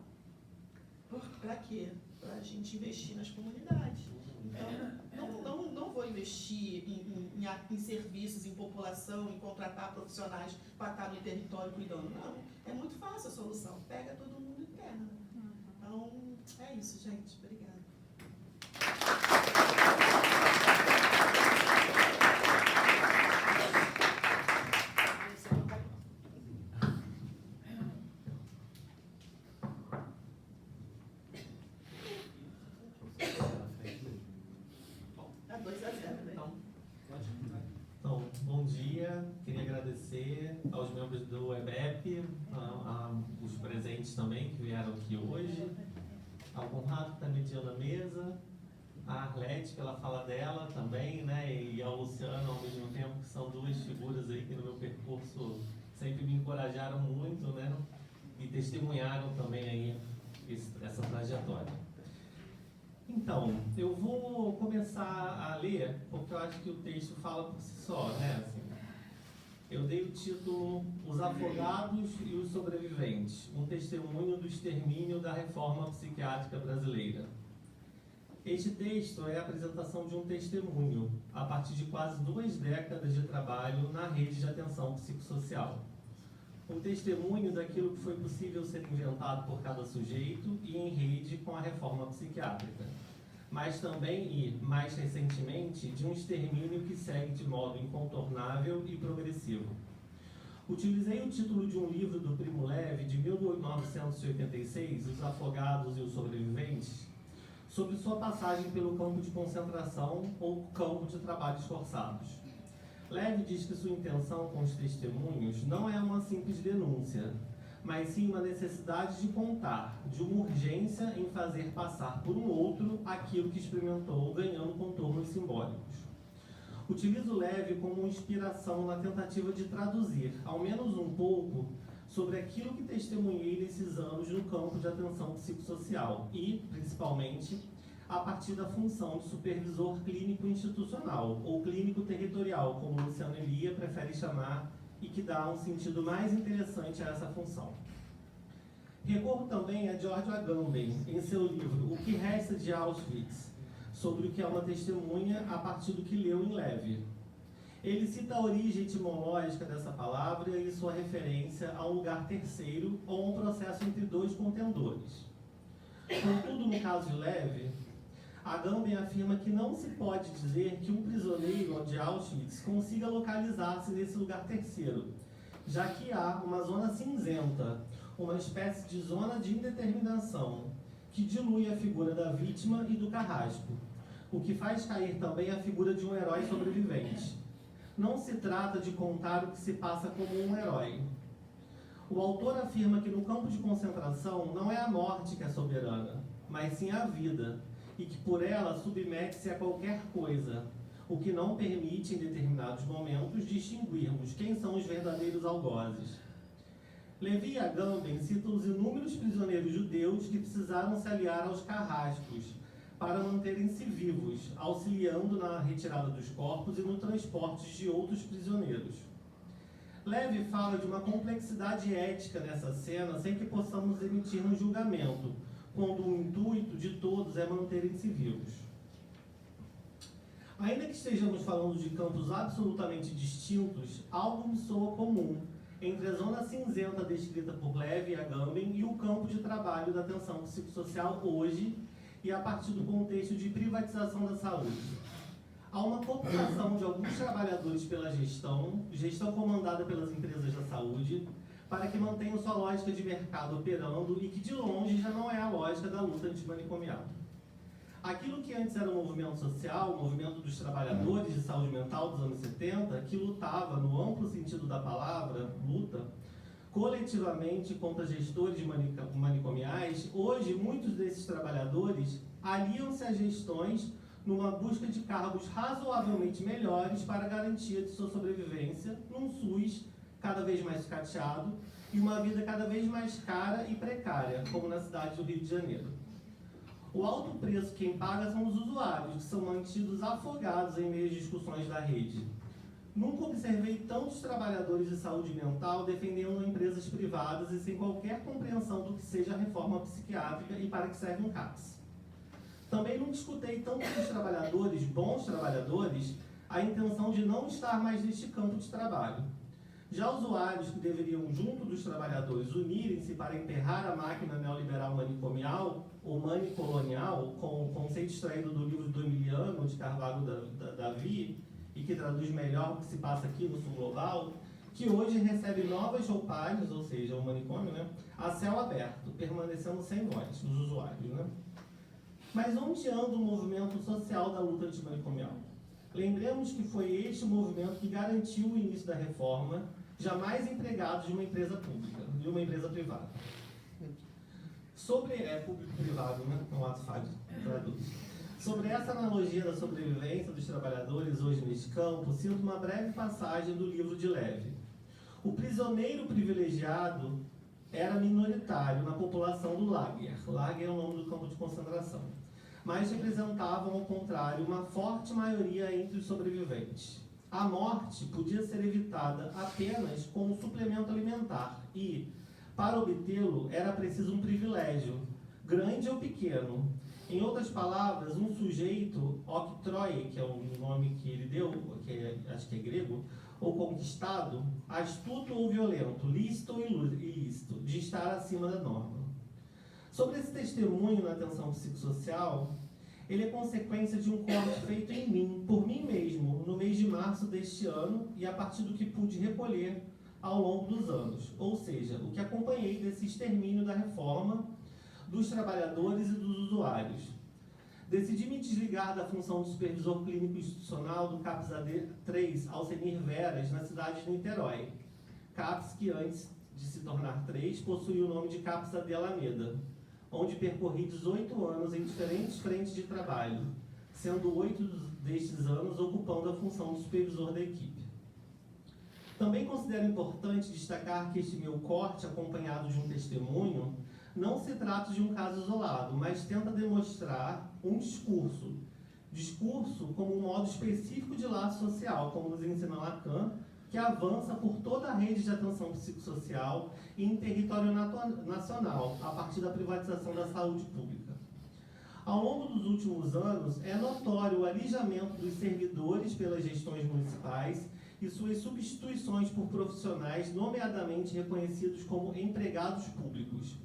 Para quê? Para a gente investir nas comunidades. Então, não vou investir em serviços, em população, em contratar profissionais para estar no território cuidando. Não, é muito fácil a solução. Pega todo mundo e interna. Então, é isso, gente. Obrigada. Então, bom dia. Queria agradecer aos membros do EBEP, os presentes também que vieram aqui hoje, ao Conrado que está mediando a mesa, a Arlete pela fala dela também, né, e ao Luciano ao mesmo tempo, que são duas figuras aí que no meu percurso sempre me encorajaram muito, né, e testemunharam também aí essa trajetória. Então, eu vou começar a ler, porque eu acho que o texto fala por si só, né? Assim, eu dei o título Os Afogados e os Sobreviventes, um testemunho do extermínio da reforma psiquiátrica brasileira. Este texto é a apresentação de um testemunho, a partir de quase 2 décadas de trabalho na rede de atenção psicossocial. Um testemunho daquilo que foi possível ser inventado por cada sujeito e em rede com a reforma psiquiátrica, mas também e, mais recentemente, de um extermínio que segue de modo incontornável e progressivo. Utilizei o título de um livro do Primo Levi, de 1986, Os Afogados e os Sobreviventes, sobre sua passagem pelo campo de concentração ou campo de trabalhos forçados. Levi diz que sua intenção com os testemunhos não é uma simples denúncia, mas sim uma necessidade de contar, de uma urgência em fazer passar por um outro aquilo que experimentou, ganhando contornos simbólicos. Utilizo Levi como inspiração na tentativa de traduzir, ao menos um pouco, sobre aquilo que testemunhei nesses anos no campo de atenção psicossocial e, principalmente, a partir da função de supervisor clínico institucional, ou clínico territorial, como Luciano Elia prefere chamar, e que dá um sentido mais interessante a essa função. Recorro também a George Agamben, em seu livro O que Resta de Auschwitz, sobre o que é uma testemunha a partir do que leu em Levi. Ele cita a origem etimológica dessa palavra e sua referência a um lugar terceiro ou um processo entre 2 contendores. Contudo, no caso de Levi, Agamben afirma que não se pode dizer que um prisioneiro de Auschwitz consiga localizar-se nesse lugar terceiro, já que há uma zona cinzenta, uma espécie de zona de indeterminação, que dilui a figura da vítima e do carrasco, o que faz cair também a figura de um herói sobrevivente. Não se trata de contar o que se passa como um herói. O autor afirma que no campo de concentração não é a morte que é soberana, mas sim a vida, e que por ela submete-se a qualquer coisa, o que não permite, em determinados momentos, distinguirmos quem são os verdadeiros algozes. Levi e Agamben citam os inúmeros prisioneiros judeus que precisaram se aliar aos carrascos para manterem-se vivos, auxiliando na retirada dos corpos e no transporte de outros prisioneiros. Levi fala de uma complexidade ética nessa cena sem que possamos emitir um julgamento, quando o intuito de todos é manterem-se vivos. Ainda que estejamos falando de campos absolutamente distintos, algo me soa comum entre a zona cinzenta descrita por Levy e Agamben e o campo de trabalho da atenção psicossocial hoje e a partir do contexto de privatização da saúde. Há uma cooptação de alguns trabalhadores pela gestão comandada pelas empresas da saúde, para que mantenham sua lógica de mercado operando e que de longe já não é a lógica da luta antimanicomial. Aquilo que antes era um movimento social, o movimento dos trabalhadores de saúde mental dos anos 70, que lutava, no amplo sentido da palavra, luta, coletivamente contra gestores manicomiais, hoje muitos desses trabalhadores aliam-se a gestões numa busca de cargos razoavelmente melhores para a garantia de sua sobrevivência num SUS cada vez mais sucateado e uma vida cada vez mais cara e precária, como na cidade do Rio de Janeiro. O alto preço quem paga são os usuários, que são mantidos afogados em meio às discussões da rede. Nunca observei tantos trabalhadores de saúde mental defendendo empresas privadas e sem qualquer compreensão do que seja a reforma psiquiátrica e para que serve um CAPS. Também não escutei tantos dos trabalhadores, bons trabalhadores, a intenção de não estar mais neste campo de trabalho. Já usuários que deveriam, junto dos trabalhadores, unirem-se para enterrar a máquina neoliberal manicomial ou manicolonial, com o conceito extraído do livro do Emiliano, de Carvalho Davi, e que traduz melhor o que se passa aqui no sul global, que hoje recebe novas roupagens, ou seja, o manicômio, né, a céu aberto, permanecendo sem voz, os usuários. Né? Mas onde anda o movimento social da luta antimanicomial? Lembremos que foi este o movimento que garantiu o início da reforma, jamais empregados de uma empresa pública, de uma empresa privada. Público-privado, né? Um ato falho, traduz. Sobre essa analogia da sobrevivência dos trabalhadores hoje neste campo, sinto uma breve passagem do livro de Levy. O prisioneiro privilegiado era minoritário na população do Lager. Lager é o nome do campo de concentração. Mas representavam, ao contrário, uma forte maioria entre os sobreviventes. A morte podia ser evitada apenas com um suplemento alimentar e, para obtê-lo, era preciso um privilégio, grande ou pequeno. Em outras palavras, um sujeito, octroi, que é o nome que ele deu, acho que é grego, ou conquistado, astuto ou violento, lícito ou ilícito, de estar acima da norma. Sobre esse testemunho na atenção psicossocial, ele é consequência de um corte feito em mim, por mim mesmo, no mês de março deste ano e a partir do que pude recolher ao longo dos anos, ou seja, o que acompanhei desse extermínio da reforma dos trabalhadores e dos usuários. Decidi me desligar da função de supervisor clínico institucional do CAPS AD3 Alcenir Veras, na cidade de Niterói. CAPS que antes de se tornar 3, possuía o nome de CAPS AD Alameda, onde percorri 18 anos em diferentes frentes de trabalho, sendo 8 destes anos ocupando a função de supervisor da equipe. Também considero importante destacar que este meu corte, acompanhado de um testemunho, não se trata de um caso isolado, mas tenta demonstrar um discurso como um modo específico de laço social, como nos ensina Lacan, que avança por toda a rede de atenção psicossocial e em território nacional, a partir da privatização da saúde pública. Ao longo dos últimos anos, é notório o alijamento dos servidores pelas gestões municipais e suas substituições por profissionais nomeadamente reconhecidos como empregados públicos,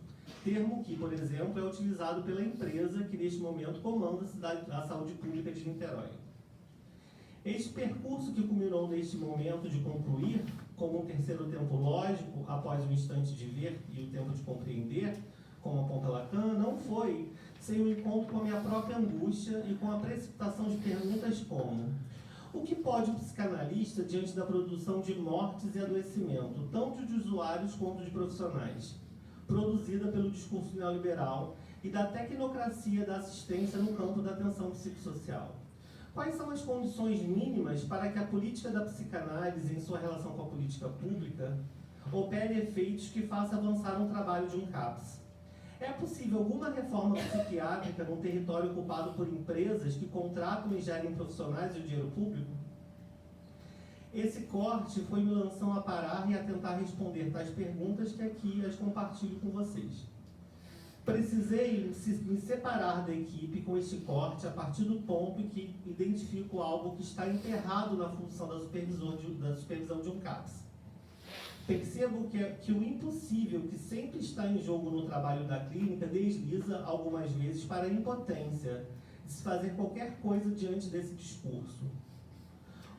termo que, por exemplo, é utilizado pela empresa que neste momento comanda a saúde pública de Niterói. Este percurso que culminou neste momento de concluir, como um terceiro tempo lógico, após o instante de ver e o tempo de compreender, como aponta Lacan, não foi sem o encontro com a minha própria angústia e com a precipitação de perguntas como: o que pode um psicanalista diante da produção de mortes e adoecimento, tanto de usuários quanto de profissionais, produzida pelo discurso neoliberal e da tecnocracia da assistência no campo da atenção psicossocial? Quais são as condições mínimas para que a política da psicanálise, em sua relação com a política pública, opere efeitos que façam avançar um trabalho de um CAPS? É possível alguma reforma psiquiátrica num território ocupado por empresas que contratam e gerem profissionais de dinheiro público? Esse corte foi me lançando a parar e a tentar responder tais perguntas que aqui as compartilho com vocês. Precisei me separar da equipe com este corte a partir do ponto em que identifico algo que está enterrado na função da supervisão de um CAPS. Percebo que o impossível que sempre está em jogo no trabalho da clínica desliza algumas vezes para a impotência de se fazer qualquer coisa diante desse discurso.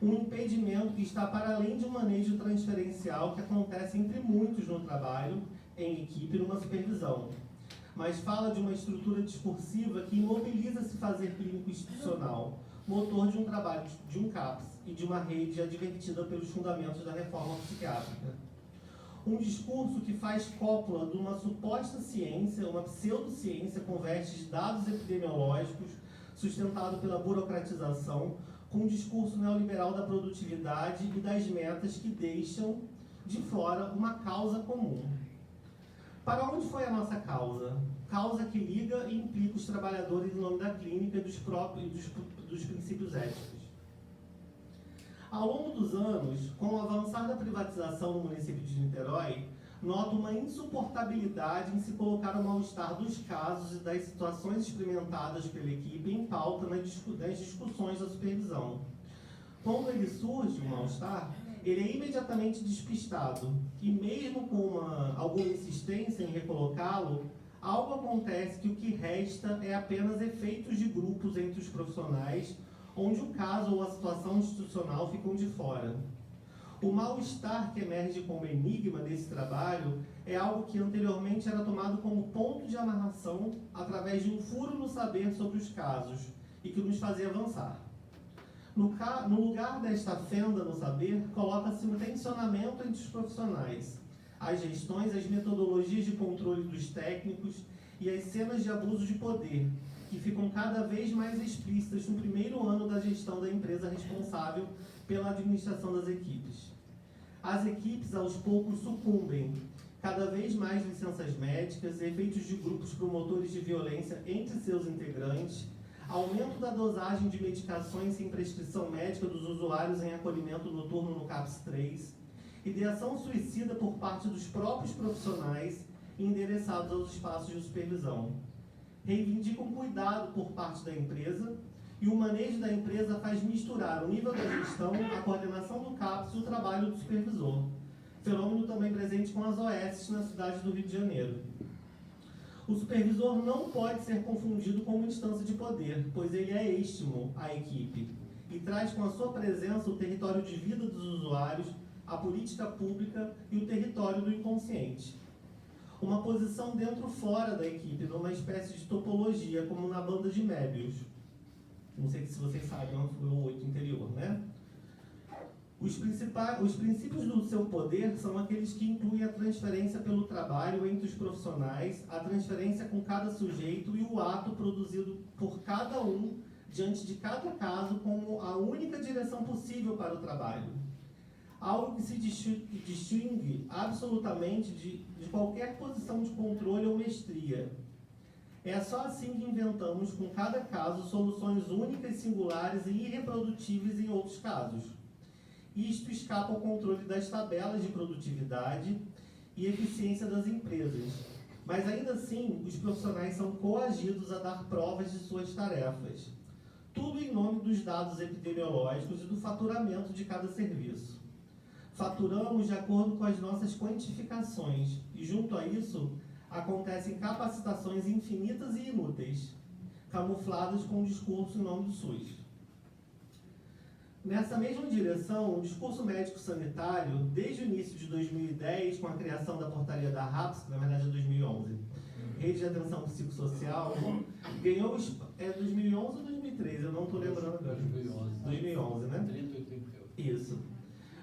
Um impedimento que está para além de um manejo transferencial que acontece entre muitos no trabalho, em equipe, numa supervisão, mas fala de uma estrutura discursiva que imobiliza se fazer clínico institucional, motor de um trabalho de um CAPS e de uma rede advertida pelos fundamentos da reforma psiquiátrica. Um discurso que faz cópula de uma suposta ciência, uma pseudociência com vestes de dados epidemiológicos, sustentado pela burocratização, com um discurso neoliberal da produtividade e das metas que deixam de fora uma causa comum. Para onde foi a nossa causa? Causa que liga e implica os trabalhadores em nome da clínica e dos princípios éticos. Ao longo dos anos, com o avançar da privatização no município de Niterói, noto uma insuportabilidade em se colocar o mal-estar dos casos e das situações experimentadas pela equipe em pauta nas discussões da supervisão. Quando ele surge, o mal-estar, ele é imediatamente despistado e mesmo com alguma insistência em recolocá-lo, algo acontece que o que resta é apenas efeitos de grupos entre os profissionais, onde o caso ou a situação institucional ficam de fora. O mal-estar que emerge como enigma desse trabalho é algo que anteriormente era tomado como ponto de amarração através de um furo no saber sobre os casos e que nos fazia avançar. No lugar desta fenda no saber, coloca-se um tensionamento entre os profissionais, as gestões, as metodologias de controle dos técnicos e as cenas de abuso de poder, que ficam cada vez mais explícitas no primeiro ano da gestão da empresa responsável pela administração das equipes. As equipes, aos poucos, sucumbem, cada vez mais licenças médicas, efeitos de grupos promotores de violência entre seus integrantes, aumento da dosagem de medicações sem prescrição médica dos usuários em acolhimento noturno no CAPS 3, ideação suicida por parte dos próprios profissionais endereçados aos espaços de supervisão. Reivindicam cuidado por parte da empresa e o manejo da empresa faz misturar o nível da gestão, a coordenação do CAPS e o trabalho do supervisor. Fenômeno também presente com as OS na cidade do Rio de Janeiro. O supervisor não pode ser confundido com uma instância de poder, pois ele é êxtimo à equipe e traz com a sua presença o território de vida dos usuários, a política pública e o território do inconsciente. Uma posição dentro-fora da equipe, numa espécie de topologia, como na banda de Mébius. Não sei se vocês sabem, é o 8 interior, né? Os princípios do seu poder são aqueles que incluem a transferência pelo trabalho entre os profissionais, a transferência com cada sujeito e o ato produzido por cada um diante de cada caso como a única direção possível para o trabalho. Algo que se distingue absolutamente de qualquer posição de controle ou mestria. É só assim que inventamos, com cada caso, soluções únicas, singulares e irreprodutíveis em outros casos. Isto escapa ao controle das tabelas de produtividade e eficiência das empresas. Mas ainda assim, os profissionais são coagidos a dar provas de suas tarefas. Tudo em nome dos dados epidemiológicos e do faturamento de cada serviço. Faturamos de acordo com as nossas quantificações e, junto a isso, acontecem capacitações infinitas e inúteis, camufladas com o discurso em nome do SUS. Nessa mesma direção, o discurso médico-sanitário, desde o início de 2010, com a criação da portaria da RAPS, que na verdade é 2011, Rede de Atenção Psicossocial, ganhou... É 2011 ou 2013? Eu não estou lembrando agora. 2011, né? 38 Isso.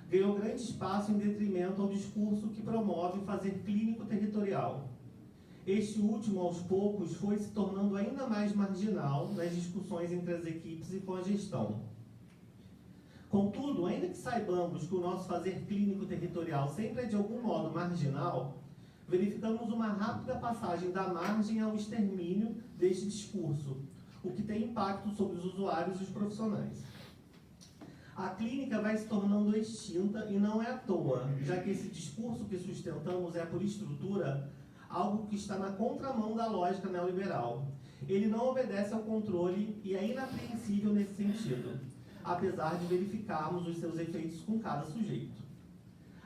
Ganhou grande espaço em detrimento ao discurso que promove fazer clínico territorial. Este último, aos poucos, foi se tornando ainda mais marginal nas discussões entre as equipes e com a gestão. Contudo, ainda que saibamos que o nosso fazer clínico territorial sempre é de algum modo marginal, verificamos uma rápida passagem da margem ao extermínio deste discurso, o que tem impacto sobre os usuários e os profissionais. A clínica vai se tornando extinta e não é à toa, já que esse discurso que sustentamos é, por estrutura, algo que está na contramão da lógica neoliberal. Ele não obedece ao controle e é inapreensível nesse sentido, apesar de verificarmos os seus efeitos com cada sujeito.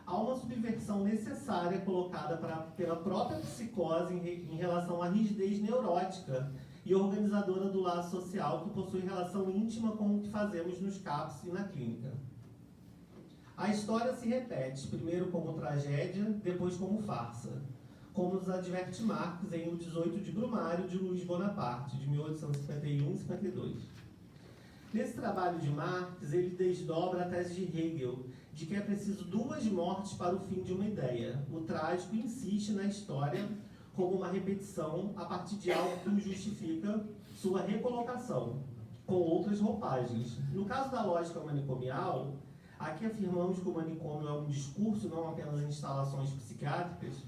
Há uma subversão necessária colocada pela própria psicose em relação à rigidez neurótica e organizadora do laço social que possui relação íntima com o que fazemos nos CAPs e na clínica. A história se repete, primeiro como tragédia, depois como farsa, como nos adverte Marx em O 18 de Brumário, de Luiz Bonaparte, de 1851 e 52. Nesse trabalho de Marx, ele desdobra a tese de Hegel, de que é preciso 2 mortes para o fim de uma ideia. O trágico insiste na história como uma repetição a partir de algo que o justifica sua recolocação, com outras roupagens. No caso da lógica manicomial, aqui afirmamos que o manicômio é um discurso, não apenas instalações psiquiátricas.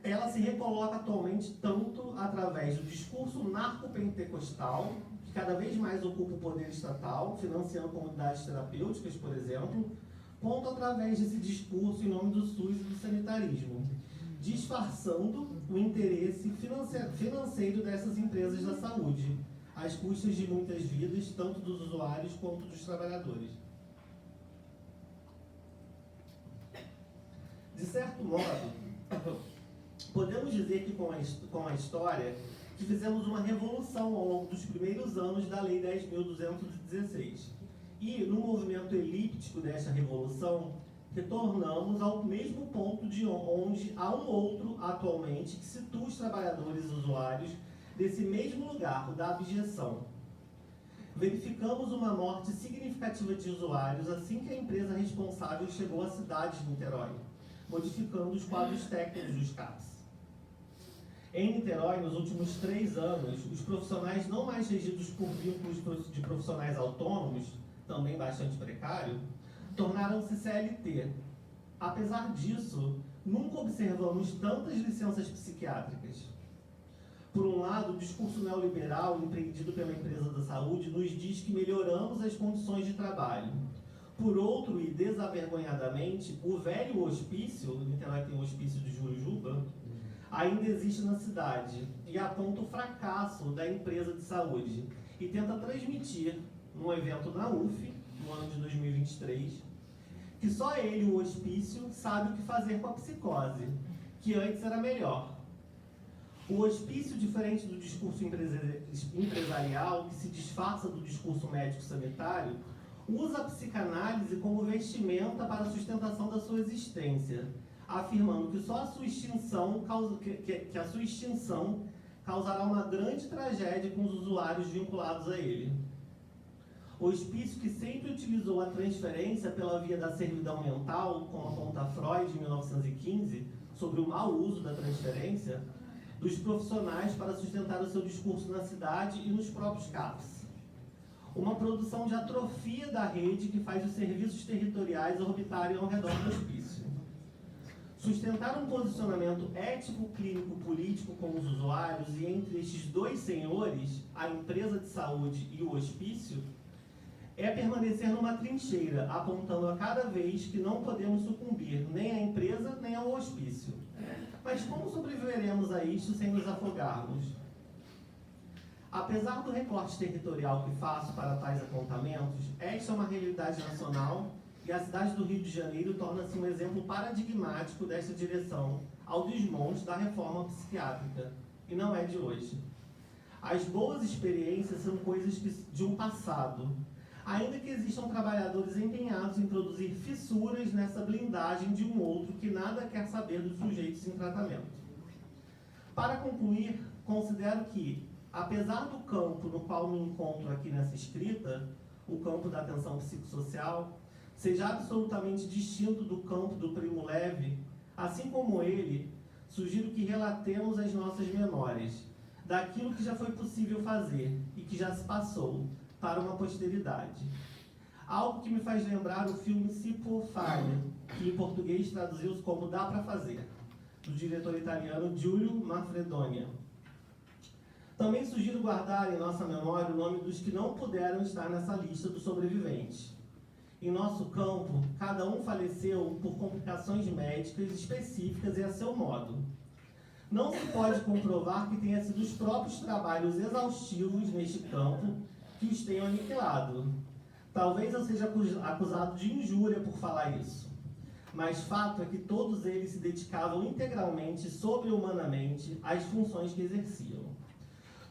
Ela se recoloca atualmente tanto através do discurso narcopentecostal, que cada vez mais ocupa o poder estatal, financiando comunidades terapêuticas, por exemplo, quanto através desse discurso em nome do SUS e do sanitarismo, disfarçando o interesse financeiro dessas empresas da saúde, às custas de muitas vidas, tanto dos usuários quanto dos trabalhadores. De certo modo, podemos dizer que com a história que fizemos uma revolução ao longo dos primeiros anos da Lei 10.216. E, no movimento elíptico desta revolução, retornamos ao mesmo ponto de onde há um outro, atualmente, que situa os trabalhadores e usuários desse mesmo lugar, o da abjeção. Verificamos uma morte significativa de usuários assim que a empresa responsável chegou à cidade de Niterói, modificando os quadros técnicos dos CAPs. Em Niterói, nos últimos 3 anos, os profissionais não mais regidos por vínculos de profissionais autônomos, também bastante precário, tornaram-se CLT. Apesar disso, nunca observamos tantas licenças psiquiátricas. Por um lado, o discurso neoliberal empreendido pela empresa da saúde nos diz que melhoramos as condições de trabalho. Por outro, e desavergonhadamente, o velho hospício, no Niterói tem o hospício de Jurujuba, ainda existe na cidade e aponta o fracasso da empresa de saúde e tenta transmitir, num evento na UF, no ano de 2023, que só ele, o hospício, sabe o que fazer com a psicose, que antes era melhor. O hospício, diferente do discurso empresarial, que se disfarça do discurso médico-sanitário, usa a psicanálise como vestimenta para a sustentação da sua existência, afirmando que só a sua extinção causará uma grande tragédia com os usuários vinculados a ele. O hospício, que sempre utilizou a transferência pela via da servidão mental, como aponta Freud em 1915, sobre o mau uso da transferência, dos profissionais para sustentar o seu discurso na cidade e nos próprios CAPs. Uma produção de atrofia da rede que faz os serviços territoriais orbitarem ao redor do hospício. Sustentar um posicionamento ético, clínico, político com os usuários e entre estes 2 senhores, a empresa de saúde e o hospício, é permanecer numa trincheira, apontando a cada vez que não podemos sucumbir nem à empresa nem ao hospício. Mas como sobreviveremos a isto sem nos afogarmos? Apesar do recorte territorial que faço para tais apontamentos, esta é uma realidade nacional e a cidade do Rio de Janeiro torna-se um exemplo paradigmático desta direção ao desmonte da reforma psiquiátrica, e não é de hoje. As boas experiências são coisas de um passado, ainda que existam trabalhadores empenhados em produzir fissuras nessa blindagem de um outro que nada quer saber dos sujeitos em tratamento. Para concluir, considero que, apesar do campo no qual me encontro aqui nessa escrita, o campo da atenção psicossocial, seja absolutamente distinto do campo do Primo Levi, assim como ele, sugiro que relatemos as nossas memórias, daquilo que já foi possível fazer e que já se passou, para uma posteridade. Algo que me faz lembrar o filme Si Può Fare, que em português traduziu-se como Dá Pra Fazer, do diretor italiano Giulio Manfredonia. Também sugiro guardar em nossa memória o nome dos que não puderam estar nessa lista dos sobreviventes. Em nosso campo, cada um faleceu por complicações médicas específicas e a seu modo. não se pode comprovar que tenha sido os próprios trabalhos exaustivos neste campo que os tenham aniquilado. Talvez eu seja acusado de injúria por falar isso, mas fato é que todos eles se dedicavam integralmente, sobre-humanamente, às funções que exerciam.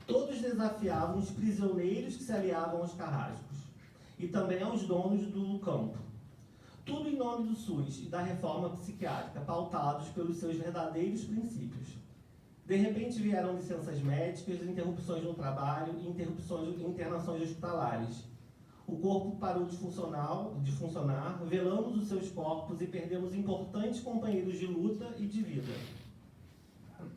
Todos desafiavam os prisioneiros que se aliavam aos carrascos, e também aos donos do campo. Tudo em nome do SUS e da reforma psiquiátrica, pautados pelos seus verdadeiros princípios. De repente vieram licenças médicas, interrupções no trabalho e internações hospitalares. O corpo parou de funcionar, velamos os seus corpos e perdemos importantes companheiros de luta e de vida.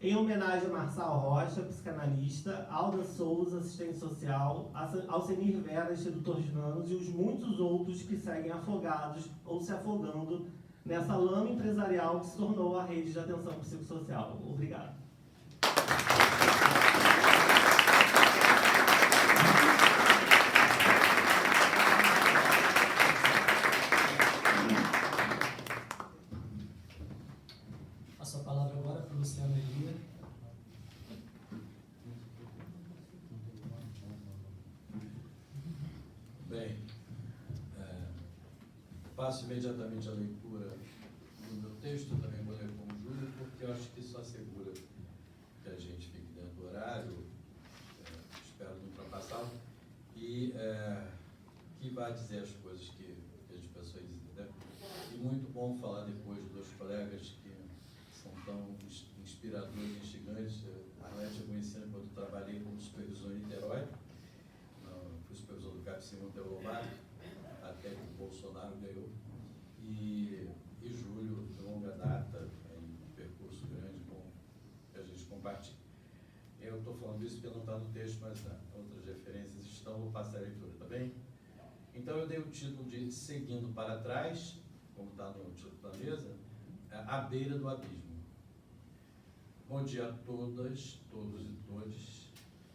Em homenagem a Marçal Rocha, psicanalista, Alda Souza, assistente social, Alcenir Vera, sedutor de nanos, e os muitos outros que seguem afogados ou se afogando nessa lama empresarial que se tornou a rede de atenção psicossocial. Obrigado. Passo a palavra agora para o Luciano Elia. Bem, passo imediatamente a leitura do meu texto, também vou ler com o Júlio, porque eu acho que isso assegura que a gente fique dentro do horário, espero não ultrapassá-lo, e que vai dizer as coisas que as pessoas dizem, né? E muito bom falar depois dos colegas que são tão inspiradores e instigantes. A Arlete eu conheci quando trabalhei como supervisor em Niterói, fui supervisor do CAP Simão Lobato, até que o Bolsonaro ganhou, e Júlio, de longa data, um percurso grande, bom, que a gente compartilha. Eu estou falando isso porque não está no texto, mas outras referências estão, vou passar a leitura, tá bem? Então eu dei o título de Seguindo para Trás, como está no título da mesa, à beira do abismo. Bom dia a todas, todos e todes.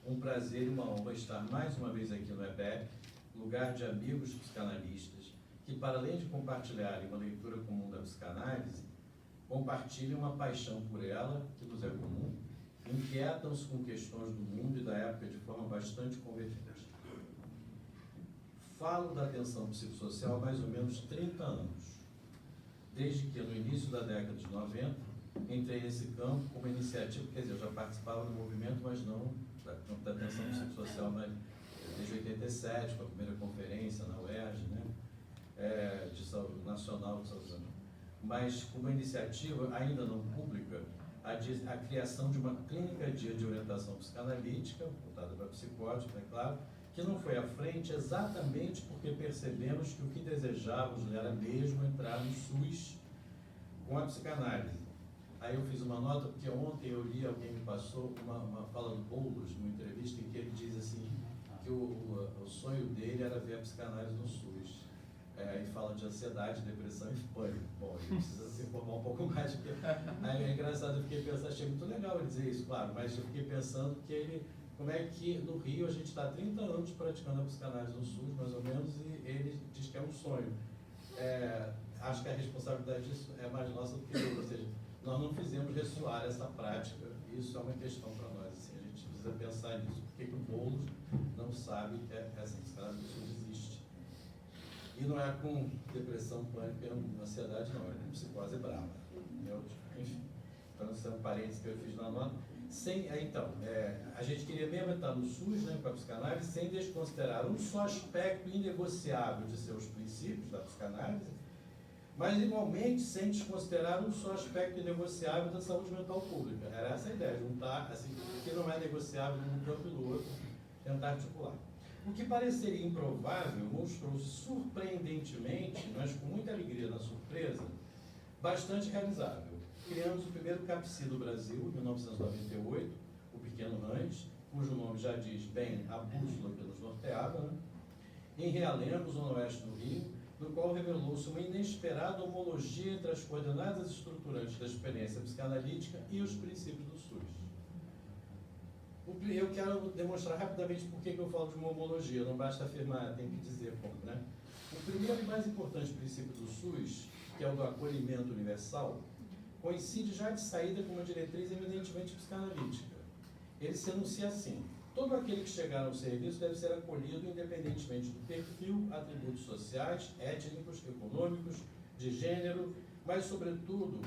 Um prazer e uma honra estar mais uma vez aqui no EBEP, lugar de amigos psicanalistas, que para além de compartilharem uma leitura comum da psicanálise, compartilham uma paixão por ela, que nos é comum, inquietam-se com questões do mundo e da época de forma bastante convergente. Falo da atenção psicossocial há mais ou menos 30 anos, desde que no início da década de 90 entrei nesse campo como iniciativa, quer dizer, eu já participava do movimento, mas não da atenção psicossocial, mas desde 87, com a primeira conferência na UERJ, né, de saúde, nacional de saúde, mas como iniciativa ainda não pública, a criação de uma clínica de orientação psicanalítica, voltada para psicótica, é claro, que não foi à frente exatamente porque percebemos que o que desejávamos era mesmo entrar no SUS com a psicanálise. Aí eu fiz uma nota, porque ontem eu li, alguém me passou uma fala do Boulos, numa entrevista, em que ele diz assim, que o sonho dele era ver a psicanálise no SUS. E fala de ansiedade, depressão e pânico. Bom, ele precisa se informar um pouco mais, porque aí é engraçado, eu fiquei pensando, achei muito legal ele dizer isso, claro, mas eu fiquei pensando que ele, como é que no Rio a gente está há 30 anos praticando a psicanálise no SUS, mais ou menos, e ele diz que é um sonho. Acho que a responsabilidade disso é mais nossa do que ele, ou seja, nós não fizemos ressoar essa prática, isso é uma questão para nós, assim, a gente precisa pensar nisso, porque o Boulos não sabe que essa psicanálise no SUS existe. E não é com depressão, pânico e ansiedade, não, é com psicose brava. Enfim, então, esse é um parênteses que eu fiz na nota. A gente queria mesmo estar no SUS, né, com a psicanálise, sem desconsiderar um só aspecto inegociável de seus princípios da psicanálise, mas igualmente sem desconsiderar um só aspecto inegociável da saúde mental pública. Era essa a ideia, juntar assim, o que não é negociável num campo e no outro, tentar articular. O que pareceria improvável mostrou-se surpreendentemente, mas com muita alegria na surpresa, bastante realizável. Criamos o primeiro CAPSI do Brasil, em 1998, o Pequeno Ranch, cujo nome já diz bem a bússola que nos norteava, né? Em Realengo, zona oeste do Rio, no qual revelou-se uma inesperada homologia entre as coordenadas estruturantes da experiência psicanalítica e os princípios do SUS. Eu quero demonstrar rapidamente por que eu falo de uma homologia, não basta afirmar, tem que dizer como, né? O primeiro e mais importante princípio do SUS, que é o do acolhimento universal, coincide já de saída com uma diretriz eminentemente psicanalítica. Ele se enuncia assim: todo aquele que chegar ao serviço deve ser acolhido independentemente do perfil, atributos sociais, étnicos, econômicos, de gênero, mas, sobretudo,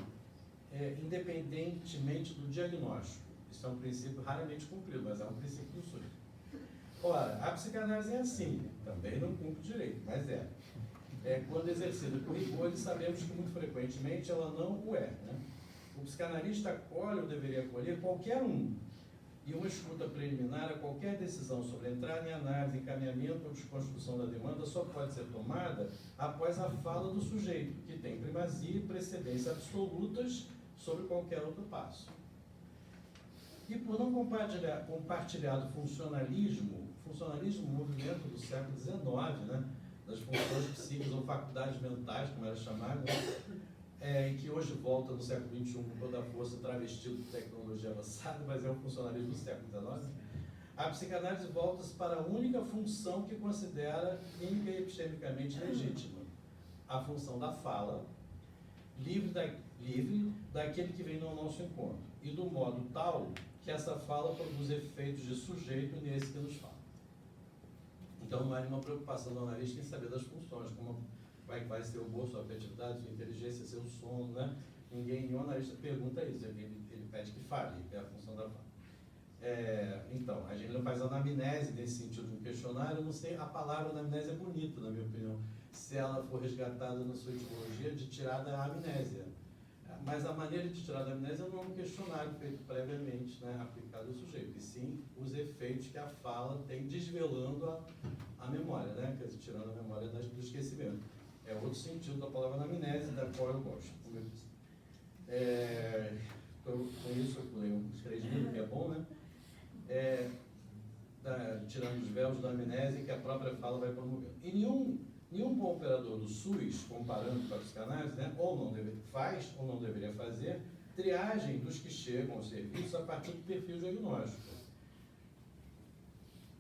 independentemente do diagnóstico. Isso é um princípio raramente cumprido, mas é um princípio do SUS. Ora, a psicanálise é assim, também não cumpre direito, mas é. Quando exercida com rigor, sabemos que muito frequentemente ela não o é. Né? O psicanalista acolhe ou deveria acolher qualquer um, e uma escuta preliminar a qualquer decisão sobre entrada em análise, encaminhamento ou desconstrução da demanda só pode ser tomada após a fala do sujeito, que tem primazia e precedência absolutas sobre qualquer outro passo. E por não compartilhado funcionalismo, movimento do século XIX, né, das funções psíquicas ou faculdades mentais, como era chamado, e que hoje volta no século XXI com toda a força travestido de tecnologia avançada, mas é um funcionalismo do século XIX, a psicanálise volta-se para a única função que considera clínica e epistemicamente legítima, a função da fala, livre daquele que vem no nosso encontro, e do modo tal que essa fala produz efeitos de sujeito nesse que nos fala. Então não há nenhuma preocupação do analista em saber das funções, como vai ser o humor, sua afetividade, sua inteligência, seu sono, né? Nenhum analista pergunta isso, ele pede que fale, é a função da fala. Então, a gente não faz anamnese nesse sentido de um questionário, eu não sei, a palavra anamnese é bonita, na minha opinião, se ela for resgatada na sua etimologia de tirar da amnésia. Mas a maneira de tirar da amnésia não é um questionário feito previamente, né, aplicado ao sujeito, e sim os efeitos que a fala tem desvelando a memória, né, quer dizer, tirando a memória do esquecimento. É outro sentido da palavra anamnese, da qual eu gosto, como eu disse. Com isso eu pulei uns 3 livros, que é bom, né? Tirando os véus da amnésia que a própria fala vai promover. E nenhum bom operador do SUS, comparando com a psicanálise, né, faz ou não deveria fazer triagem dos que chegam ao serviço a partir do perfil diagnóstico.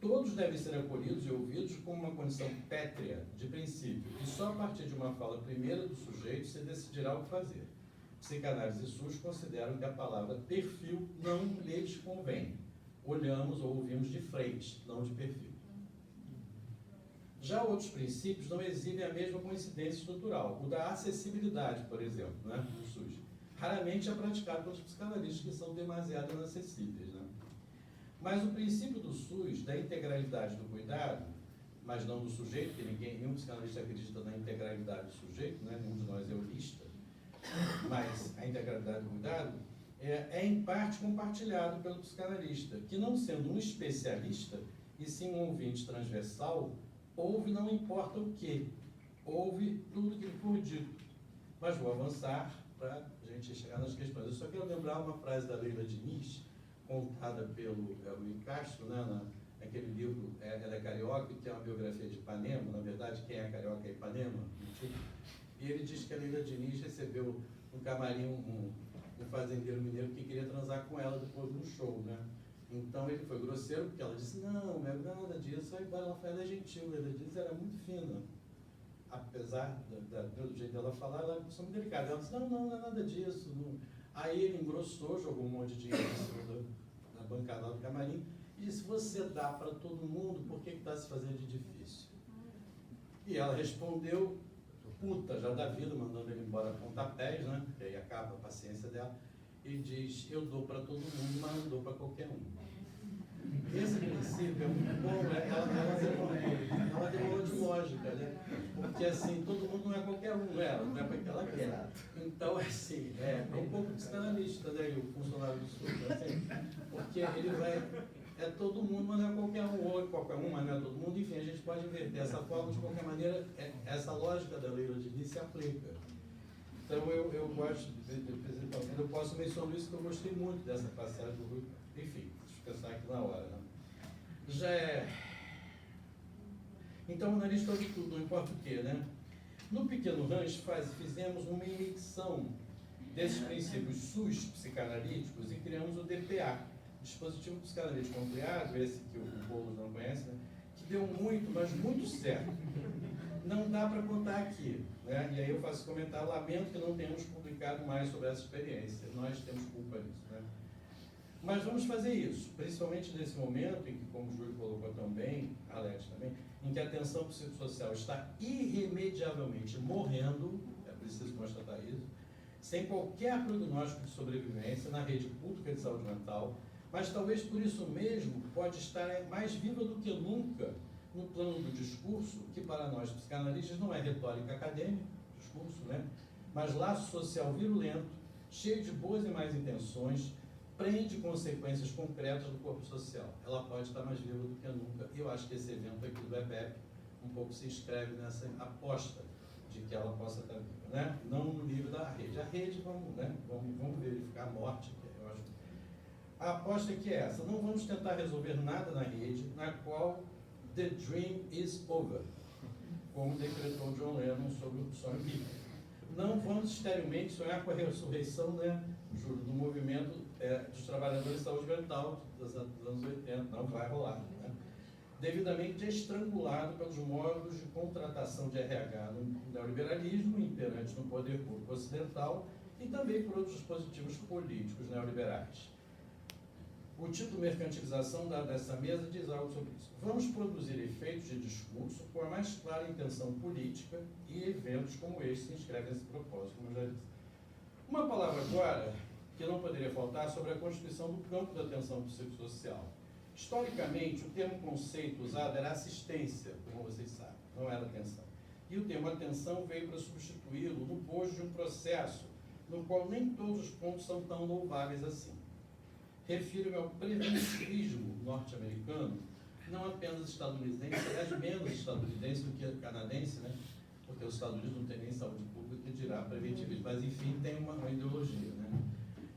Todos devem ser acolhidos e ouvidos como uma condição pétrea, de princípio, e só a partir de uma fala primeira do sujeito se decidirá o que fazer. Psicanálise e SUS consideram que a palavra perfil não lhes convém. Olhamos ou ouvimos de frente, não de perfil. Já outros princípios não exibem a mesma coincidência estrutural. O da acessibilidade, por exemplo, né, do SUS, raramente é praticado pelos psicanalistas que são demasiado inacessíveis. Né? Mas o princípio do SUS, da integralidade do cuidado, mas não do sujeito, porque nenhum psicanalista acredita na integralidade do sujeito, né, nenhum de nós é holista, mas a integralidade do cuidado é em parte compartilhado pelo psicanalista, que não sendo um especialista, e sim um ouvinte transversal, ouve não importa o que, ouve tudo que lhe for dito. Mas vou avançar para a gente chegar nas questões. Eu só quero lembrar uma frase da Leila Diniz, contada pelo Rui Castro, né, naquele livro Ela é Carioca, que é uma biografia de Ipanema, na verdade quem é carioca é Ipanema, e ele diz que a Leila Diniz recebeu no camarim um fazendeiro mineiro que queria transar com ela depois de um show, né? Então ele foi grosseiro porque ela disse, não é nada disso, aí ela é gentil, ela disse, era muito fina. Apesar do jeito dela falar, ela é uma pessoa muito delicada. Ela disse, não é nada disso. Não. Aí ele engrossou, jogou um monte de dinheiro em cima da bancada do camarim e disse, você dá para todo mundo, por que está se fazendo de difícil? E ela respondeu, puta já da vida, mandando ele embora a pontapés, né? Que aí acaba a paciência dela, e diz, eu dou para todo mundo, mas não dou para qualquer um. Esse princípio é muito bom, né? Ela tem uma de lógica, né? Porque assim, todo mundo não é qualquer um, não é porque ela quer. Então, assim, é um pouco psicanalista, né? E o funcionário do SUS, assim, porque ele vai, todo mundo, mas não é qualquer um, ou qualquer um, mas não é todo mundo, enfim, a gente pode inverter essa forma, de qualquer maneira, essa lógica da Leila Diniz se aplica. Então, eu gosto, eu posso mencionar isso, que eu gostei muito dessa passagem do Rui, enfim, deixa eu pensar aqui na hora, né? Então, o analista ouve tudo, não importa o que, né? No Pequeno Rancho, fizemos uma imersão desses princípios SUS psicanalíticos e criamos o DPA, Dispositivo Psicanalítico Ampliado, esse que o Boulos não conhece, né? que deu muito, mas muito certo. Não dá para contar aqui, né? E aí eu faço comentário, lamento que não tenhamos publicado mais sobre essa experiência, nós temos culpa nisso, né? Mas vamos fazer isso, principalmente nesse momento em que, como o Júlio colocou também, Alex também, em que a atenção psicossocial está irremediavelmente morrendo, é preciso constatar isso, sem qualquer prognóstico de sobrevivência na rede pública de saúde mental, mas talvez por isso mesmo pode estar mais viva do que nunca no plano do discurso, que para nós psicanalistas não é retórica acadêmica, discurso, né? Mas laço social virulento, cheio de boas e más intenções, prende consequências concretas do corpo social. Ela pode estar mais viva do que nunca. E eu acho que esse evento aqui do EBEP um pouco se inscreve nessa aposta de que ela possa estar viva, né? Não no nível da rede. A rede, vamos verificar a morte, que eu acho. A aposta é que é essa. Não vamos tentar resolver nada na rede na qual the dream is over, como decretou John Lennon sobre o sonho bíblico. Não vamos esterilmente sonhar com a ressurreição, né, Júlio, do movimento dos trabalhadores de saúde mental dos anos 80, não vai rolar, né? Devidamente estrangulado pelos modos de contratação de RH no neoliberalismo, imperantes no poder público ocidental, e também por outros dispositivos políticos neoliberais. O título Mercantilização dessa mesa diz algo sobre isso. Vamos produzir efeitos de discurso com a mais clara intenção política, e eventos como este se inscrevem nesse propósito, como eu já disse. Uma palavra agora que não poderia faltar sobre a constituição do campo da atenção psicossocial. Historicamente, o termo conceito usado era assistência, como vocês sabem, não era atenção. E o termo atenção veio para substituí-lo no bojo de um processo no qual nem todos os pontos são tão louváveis assim. Refiro-me ao preventivismo norte-americano, não apenas estadunidense, aliás, menos estadunidense do que canadense, né? Porque os Estados Unidos não têm nem saúde pública, que dirá preventivismo, mas enfim, tem uma ideologia, né?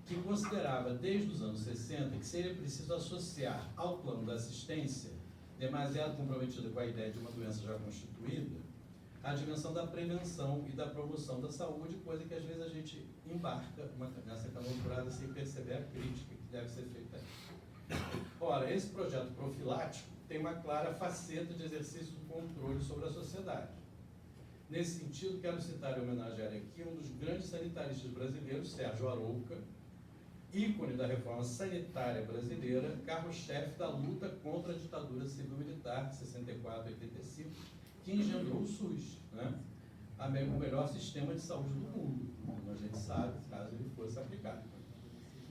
Que considerava desde os anos 60 que seria preciso associar ao plano da assistência, demasiado comprometido com a ideia de uma doença já constituída, a dimensão da prevenção e da promoção da saúde, coisa que às vezes a gente embarca nessa canourada sem perceber a crítica que deve ser feita aí. Ora, esse projeto profilático tem uma clara faceta de exercício do controle sobre a sociedade. Nesse sentido, quero citar e homenagear aqui um dos grandes sanitaristas brasileiros, Sérgio Arouca, ícone da reforma sanitária brasileira, carro-chefe da luta contra a ditadura civil-militar de 64 a 85, que engendrou o SUS, né? O melhor sistema de saúde do mundo, como a gente sabe, caso ele fosse aplicado.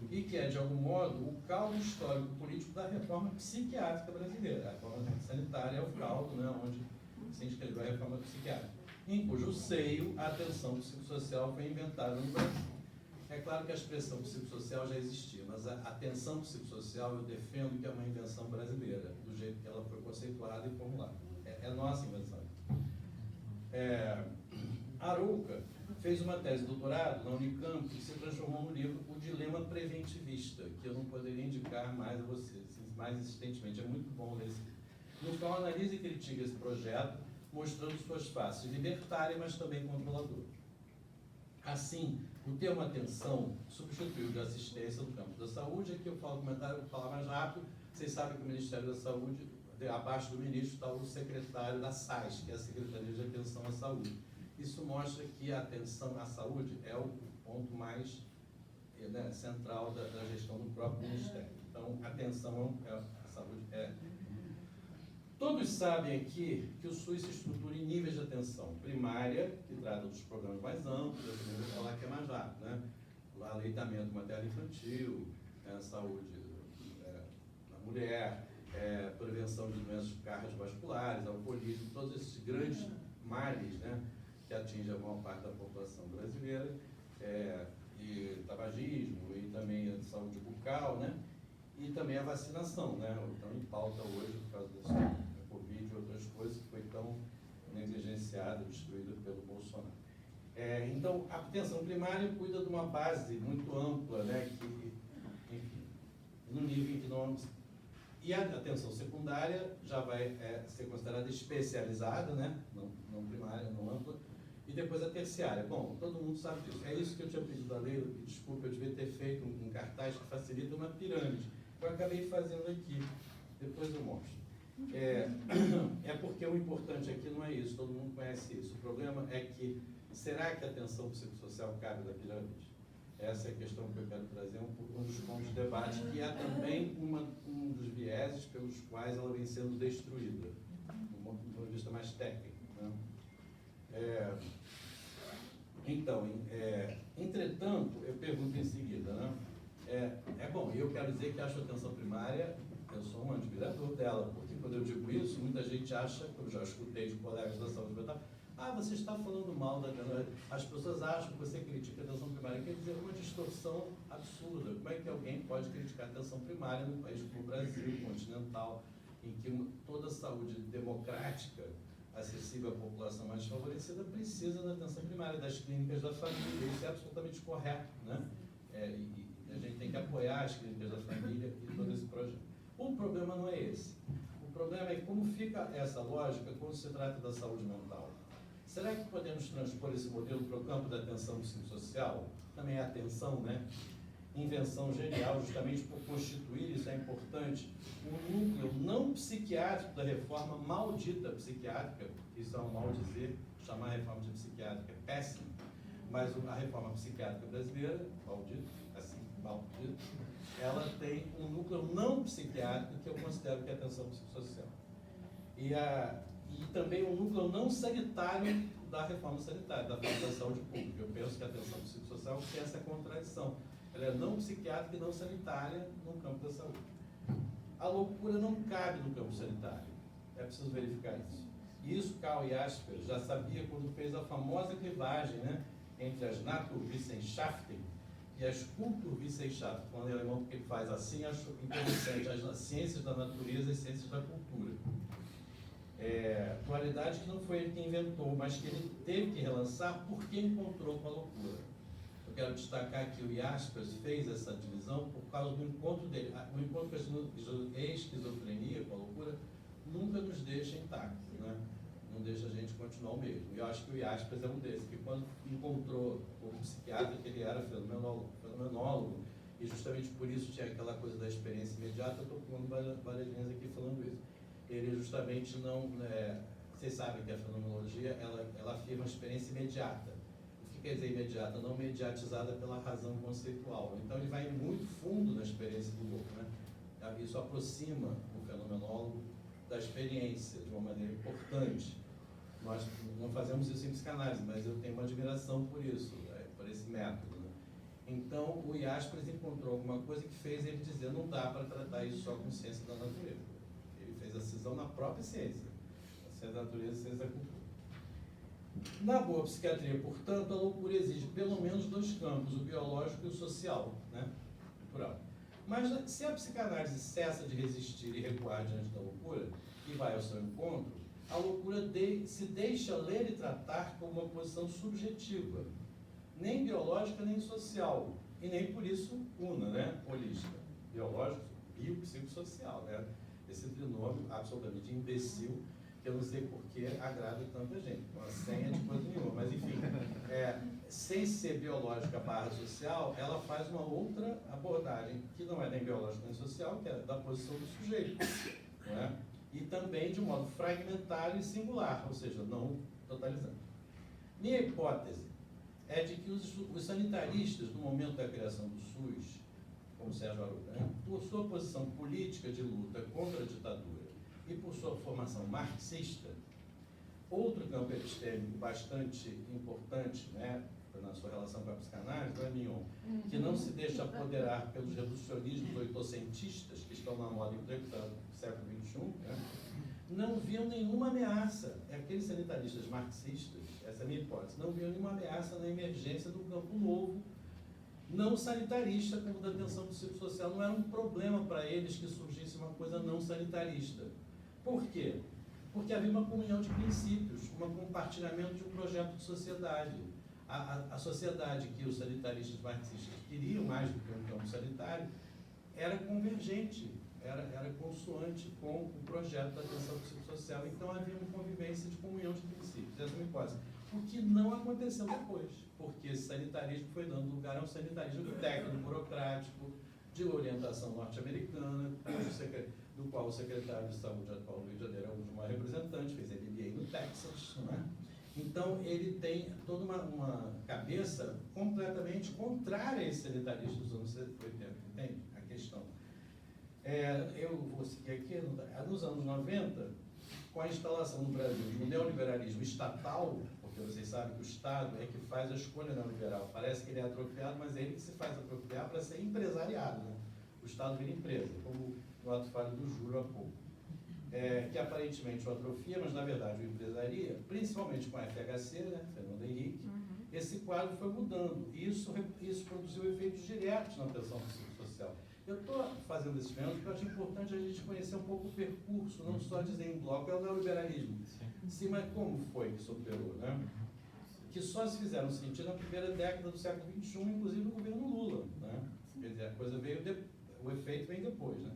E que é, de algum modo, o caldo histórico político da reforma psiquiátrica brasileira. A reforma sanitária é o caldo, né, onde se inscreveu a reforma psiquiátrica, em cujo seio a atenção psicossocial foi inventada no Brasil. É claro que a expressão psicossocial já existia, mas a atenção psicossocial eu defendo que é uma invenção brasileira, do jeito que ela foi conceituada e formulada. É nossa invenção. Arouca fez uma tese de doutorado na Unicamp que se transformou no livro O Dilema Preventivista, que eu não poderia indicar mais a vocês, mais insistentemente. É muito bom ler esse livro. No qual analisa e critica esse projeto, mostrando suas faces libertárias, mas também controladoras. Assim, o termo atenção substituiu de assistência no campo da saúde. Aqui eu falo comentário, vou falar mais rápido. Vocês sabem que o Ministério da Saúde, abaixo do ministro, está o secretário da SAS, que é a Secretaria de Atenção à Saúde. Isso mostra que a atenção à saúde é o ponto mais central da gestão do próprio Ministério. Então, a atenção à saúde é... Todos sabem aqui que o SUS se estrutura em níveis de atenção primária, que trata dos programas mais amplos, eu também vou falar que é mais rápido, né? O aleitamento materno-infantil, saúde da mulher, prevenção de doenças cardiovasculares, alcoolismo, todos esses grandes males, né, que atingem a maior parte da população brasileira, e tabagismo, e também a saúde bucal, né? E também a vacinação, né? Então, em pauta hoje, por causa da Covid e outras coisas, que foi tão negligenciada, destruída pelo Bolsonaro. Então, a atenção primária cuida de uma base muito ampla, né? Que, enfim, no nível em que nós... E a atenção secundária já vai ser considerada especializada, né? Não primária, não ampla. E depois a terciária. Bom, todo mundo sabe disso. É isso que eu tinha pedido a Leila, e desculpa, eu devia ter feito um cartaz que facilita uma pirâmide. Eu acabei fazendo aqui, depois eu mostro. É porque o importante aqui não é isso, todo mundo conhece isso. O problema é que, será que a atenção psicossocial cabe na pirâmide? Essa é a questão que eu quero trazer, um dos pontos de debate, que é também um dos vieses pelos quais ela vem sendo destruída, do ponto de vista mais técnico, né? Então, entretanto, eu pergunto em seguida, né? Bom, eu quero dizer que acho a atenção primária, eu sou um admirador dela, porque quando eu digo isso, muita gente acha, eu já escutei de colegas da saúde mental, você está falando mal da... As pessoas acham que você critica a atenção primária, quer dizer, uma distorção absurda. Como é que alguém pode criticar a atenção primária num país como o Brasil, continental, em que toda a saúde democrática, acessível à população mais favorecida, precisa da atenção primária, das clínicas da família? Isso é absolutamente correto, né? E a gente tem que apoiar as clínicas da família e todo esse projeto. O problema não é esse. O problema é como fica essa lógica quando se trata da saúde mental. Será que podemos transpor esse modelo para o campo da atenção psicossocial? Também a atenção, né? Invenção genial, justamente por constituir, isso é importante, um núcleo não psiquiátrico da reforma maldita psiquiátrica, isso é um mal dizer, chamar a reforma de psiquiátrica é péssimo, mas a reforma psiquiátrica brasileira, maldita, assim, maldita, ela tem um núcleo não psiquiátrico que eu considero que é a atenção psicossocial. E também um núcleo não sanitário da reforma sanitária, da saúde pública. Eu penso que a atenção psicossocial tem essa contradição. Ela é não psiquiátrica e não sanitária no campo da saúde. A loucura não cabe no campo sanitário. É preciso verificar isso. E isso Karl Jaspers já sabia quando fez a famosa clivagem, né, entre as Naturwissenschaften e as Kulturwissenschaften, falando em alemão porque ele faz assim, acho interessante, as ciências da natureza e as ciências da cultura. Dualidade que não foi ele que inventou, mas que ele teve que relançar porque encontrou com a loucura. Eu quero destacar que o Jaspers fez essa divisão por causa do encontro dele. O encontro com a esquizofrenia, com a loucura, nunca nos deixa intactos, né? Não deixa a gente continuar o mesmo. E eu acho que o Jaspers é um desses, que quando encontrou o psiquiatra, que ele era fenomenólogo, e justamente por isso tinha aquela coisa da experiência imediata, eu estou pondo várias linhas aqui falando isso. Ele justamente não... vocês sabem que a fenomenologia, ela afirma a experiência imediata. O que quer dizer imediata? Não mediatizada pela razão conceitual. Então ele vai muito fundo na experiência do louco, né? Isso aproxima o fenomenólogo da experiência de uma maneira importante. Nós não fazemos isso em psicanálise, mas eu tenho uma admiração por isso, por esse método, né? Então o Jaspers encontrou alguma coisa que fez ele dizer não dá para tratar isso só com ciência da natureza. Fez a cisão na própria ciência, a ciência da natureza e a ciência da cultura. Na boa psiquiatria, portanto, a loucura exige pelo menos dois campos, o biológico e o social, né? Cultural. Mas se a psicanálise cessa de resistir e recuar diante da loucura e vai ao seu encontro, a loucura se deixa ler e tratar como uma posição subjetiva, nem biológica nem social, e nem por isso una, né? Holística, biológico, biopsicossocial, né? Esse trinômio absolutamente imbecil, que eu não sei por que agrada tanta gente, uma senha de coisa nenhuma, mas enfim, sem ser biológica barra social, ela faz uma outra abordagem, que não é nem biológica nem social, que é da posição do sujeito, não é? E também de um modo fragmentário e singular, ou seja, não totalizante. Minha hipótese é de que os sanitaristas, no momento da criação do SUS, como Sérgio Arouca, né, por sua posição política de luta contra a ditadura e por sua formação marxista, outro campo epistêmico bastante importante, né, na sua relação com a psicanálise, não é Mignon, que não se deixa apoderar pelos reducionismos oitocentistas que estão na moda entretanto no século XXI, né, não viam nenhuma ameaça. Aqueles sanitaristas marxistas, essa é a minha hipótese, não viam nenhuma ameaça na emergência do campo novo, não sanitarista, como da atenção psicossocial. Não era um problema para eles que surgisse uma coisa não sanitarista. Por quê? Porque havia uma comunhão de princípios, um compartilhamento de um projeto de sociedade. A sociedade que os sanitaristas marxistas queriam mais do que um campo sanitário era convergente, era consoante com o projeto da atenção psicossocial. Então havia uma convivência de comunhão de princípios. Essa é uma hipótese. O que não aconteceu depois, porque esse sanitarismo foi dando lugar a um sanitarismo técnico, burocrático, de orientação norte-americana, do qual o secretário de Saúde atual do Rio de Janeiro é um dos maiores representantes, fez MBA no Texas, não é? Então, ele tem toda uma cabeça completamente contrária a esse sanitarista dos anos 80, entende? A questão. Eu vou seguir aqui, nos anos 90, com a instalação no Brasil de um neoliberalismo estatal, porque vocês sabem que o Estado é que faz a escolha neoliberal. Parece que ele é atrofiado, mas é ele que se faz atrofiar para ser empresariado, né? O Estado vira empresa, como no ato falho do Júlio há pouco. Que aparentemente o atrofia, mas na verdade o empresaria, principalmente com a FHC, né, Fernando Henrique, esse quadro foi mudando. E isso produziu efeitos diretos na atenção psicossocial. Eu estou fazendo esse evento porque eu acho importante a gente conhecer um pouco o percurso, não só dizer em bloco, é o neoliberalismo. Sim, mas como foi que superou, né? Que só se fizeram sentido na primeira década do século XXI, inclusive no governo Lula, né? Quer dizer, a coisa veio, o efeito vem depois, né?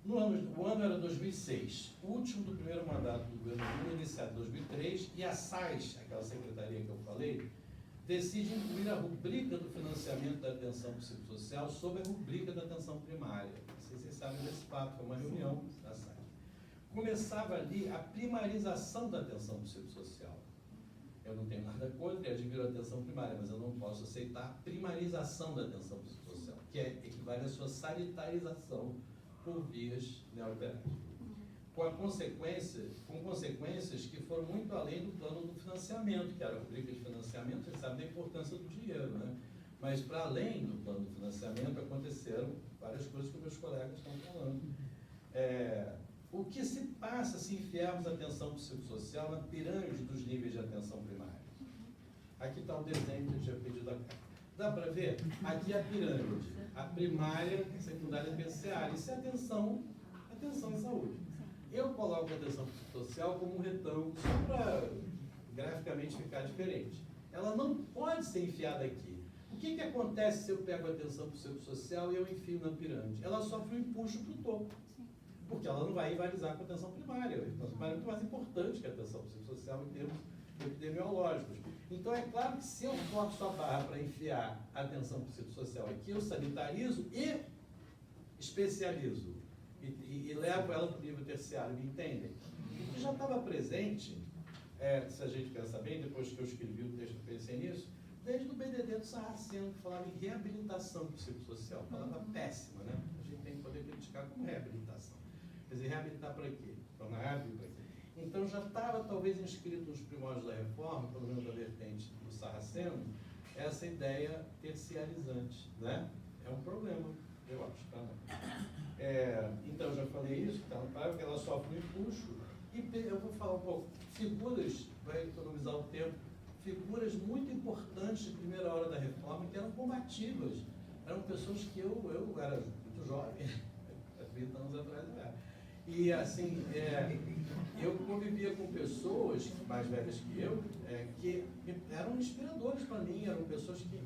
O ano era 2006, o último do primeiro mandato do governo Lula, iniciado em 2003, e a SAIS, aquela secretaria que eu falei, decide incluir a rubrica do financiamento da atenção psicossocial sob a rubrica da atenção primária. Não sei se vocês sabem desse fato, foi uma reunião da SAIS. Começava ali a primarização da atenção psicossocial. Eu não tenho nada contra e admiro a atenção primária, mas eu não posso aceitar a primarização da atenção psicossocial, que equivale à sua sanitarização por vias neoliberais. Com consequências que foram muito além do plano do financiamento, que era a rubrica de financiamento, vocês sabem da importância do dinheiro, né? Mas, para além do plano do financiamento, aconteceram várias coisas que meus colegas estão falando. O que se passa se enfiarmos a atenção psicossocial na pirâmide dos níveis de atenção primária? Aqui está o desenho que eu tinha pedido a cá. Dá para ver? Aqui é a pirâmide. A primária, secundária e terciária. Isso é atenção em saúde. Eu coloco a atenção psicossocial como um retângulo, só para graficamente ficar diferente. Ela não pode ser enfiada aqui. O que acontece se eu pego a atenção psicossocial e eu enfio na pirâmide? Ela sofre um empuxo para o topo. Porque ela não vai rivalizar com a atenção primária. A atenção primária é muito mais importante que a atenção psicossocial em termos epidemiológicos. Então, é claro que se eu forço a barra para enfiar a atenção psicossocial aqui, eu sanitarizo e especializo. E levo ela para o nível terciário, me entendem? O que já estava presente, se a gente pensar bem, depois que eu escrevi o texto, eu pensei nisso, desde o BDD do Sarraceno, que falava em reabilitação psicossocial. Palavra péssima, né? A gente tem que poder criticar como reabilitação. Quer dizer, reabilitar para quê? Para para quê? Então já estava talvez inscrito nos primórdios da reforma, pelo menos da vertente do Sarraceno, essa ideia terciarizante, né? É um problema, eu acho, tá? Então já falei isso, tá? Porque ela sofre um empuxo, e eu vou falar um pouco, figuras, vai economizar o tempo, figuras muito importantes de primeira hora da reforma, que eram combativas, eram pessoas que eu era muito jovem, 30 anos atrás eu era. E assim, eu convivia com pessoas mais velhas que eu, que eram inspiradores para mim, eram pessoas que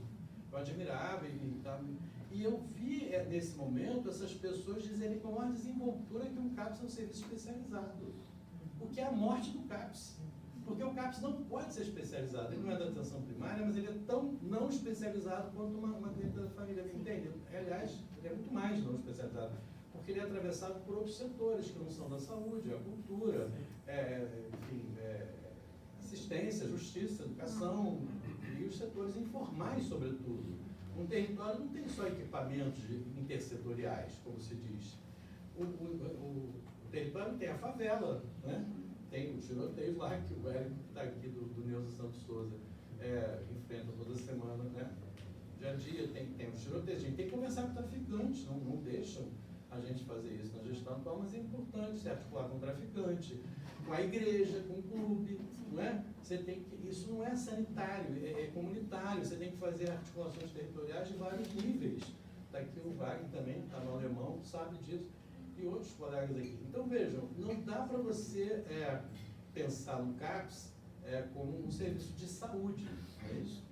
eu admirava e eu vi nesse momento essas pessoas dizerem com maior desenvoltura que um CAPS é um serviço especializado, o que é a morte do CAPS. Porque o CAPS não pode ser especializado, ele não é da atenção primária, mas ele é tão não especializado quanto uma clínica da família, me entende? Aliás, ele é muito mais não especializado, porque ele é atravessado por outros setores que não são da saúde, a cultura, assistência, justiça, educação e os setores informais, sobretudo. Um território não tem só equipamentos intersetoriais, como se diz. O território tem a favela, né? Tem os tiroteios lá, que o Érico que está aqui do Neuza Santos Souza enfrenta toda semana, né? Dia a dia tem os tiroteios, a gente tem que conversar com traficantes, não deixam a gente fazer isso na gestão atual, mas é importante se articular com o traficante, com a igreja, com o clube, não é? Isso não é sanitário, é comunitário, você tem que fazer articulações territoriais de vários níveis. Daqui o Wagner também, está no alemão, sabe disso, e outros colegas aqui. Então vejam, não dá para você pensar no CAPS como um serviço de saúde, não é isso?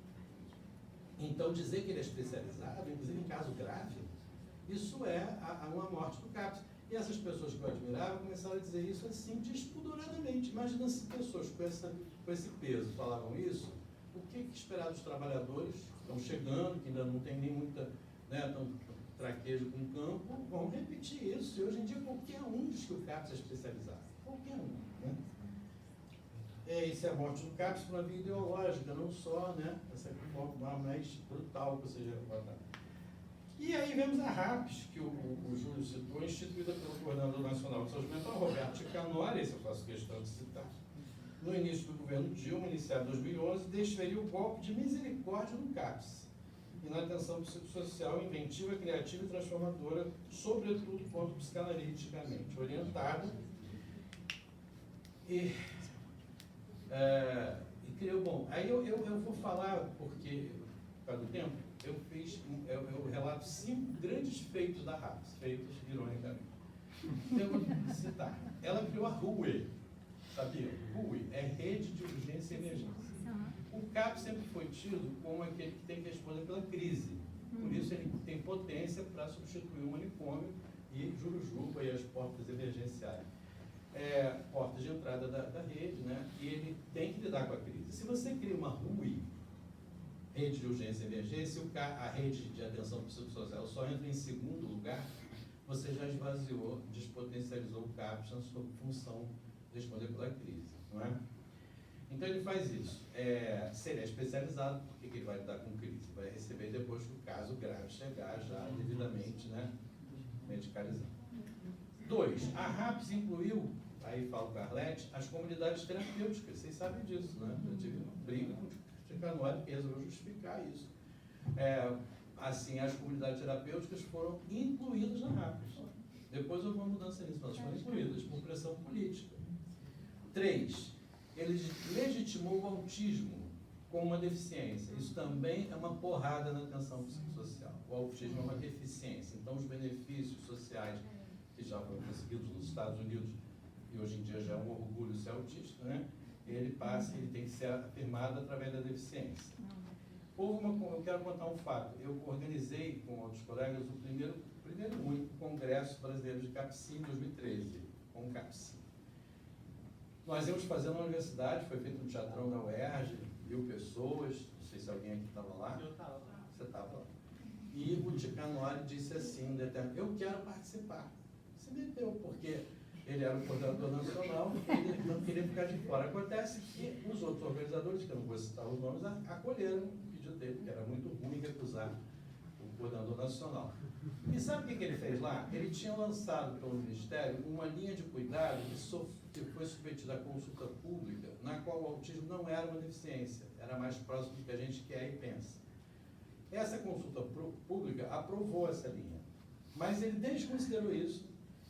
Então dizer que ele é especializado, inclusive em caso grave, isso é uma morte do CAPS. E essas pessoas que eu admirava começaram a dizer isso assim, despudoradamente. Imagina se pessoas com esse peso falavam isso, o que esperar dos trabalhadores que estão chegando, que ainda não tem nem muita, né, estão traquejo com campo, vão repetir isso. E hoje em dia qualquer um diz que o CAPS é especializado. Qualquer um. Né? Isso é a morte do CAPS por uma via ideológica, não só, né, essa forma mais brutal que você já botar. E aí vemos a RAPS, que o Júlio citou, instituída pelo Coordenador Nacional de Saúde Mental, Roberto Chicanori, esse eu faço questão de citar. No início do governo Dilma, iniciado em 2011, desferiu o golpe de misericórdia no CAPS e na atenção psicossocial inventiva, criativa e transformadora, sobretudo quanto psicanaliticamente orientada. E criou, bom, aí eu vou falar, porque, por causa do tempo, eu relato 5 grandes feitos da RAPS, feitos ironicamente. Então, eu vou citar. Ela criou a RUE, sabia? RUE é Rede de Urgência e Emergência. O CAPS sempre foi tido como aquele que tem que responder pela crise. Por isso ele tem potência para substituir o manicômio e Jurujuba e as portas emergenciais. Portas de entrada da rede, né? E ele tem que lidar com a crise. Se você cria uma RUE, Rede de Urgência e Emergência, a rede de atenção psicossocial só entra em segundo lugar, você já esvaziou, despotencializou o CAPS na sua função de responder pela crise, não é? Então ele faz isso. Se ele é especializado, por que ele vai lidar com crise? Vai receber depois que o caso grave chegar já devidamente, né, medicalizado. 2. A RAPS incluiu, aí fala o Carlete, as comunidades terapêuticas. Vocês sabem disso, né? Eu tive uma briga com o Chicanori que resolveu justificar isso. Assim, as comunidades terapêuticas foram incluídas na RAPS. Depois houve uma mudança nisso, mas foram incluídas por pressão política. 3. Ele legitimou o autismo como uma deficiência. Isso também é uma porrada na atenção psicossocial. O autismo é uma deficiência. Então, os benefícios sociais que já foram conseguidos nos Estados Unidos, e hoje em dia já é um orgulho ser autista, né? Ele tem que ser afirmado através da deficiência. Eu quero contar um fato. Eu organizei com outros colegas o primeiro e único Congresso Brasileiro de CAPSI em 2013, com o CAPSI. Nós íamos fazer na universidade, foi feito um teatrão na UERJ, 1000 pessoas, não sei se alguém aqui estava lá. Eu estava. Você estava lá. E o Chicanori disse assim, eu quero participar. Se meteu, porque ele era o coordenador nacional e ele não queria ficar de fora. Acontece que os outros organizadores, que eu não vou citar os nomes, acolheram o pedido dele, porque era muito ruim recusar o coordenador nacional. E sabe o que ele fez lá? Ele tinha lançado pelo Ministério uma linha de cuidado que foi submetida à consulta pública, na qual o autismo não era uma deficiência, era mais próximo do que a gente quer e pensa. Essa consulta pública aprovou essa linha, mas ele desconsiderou isso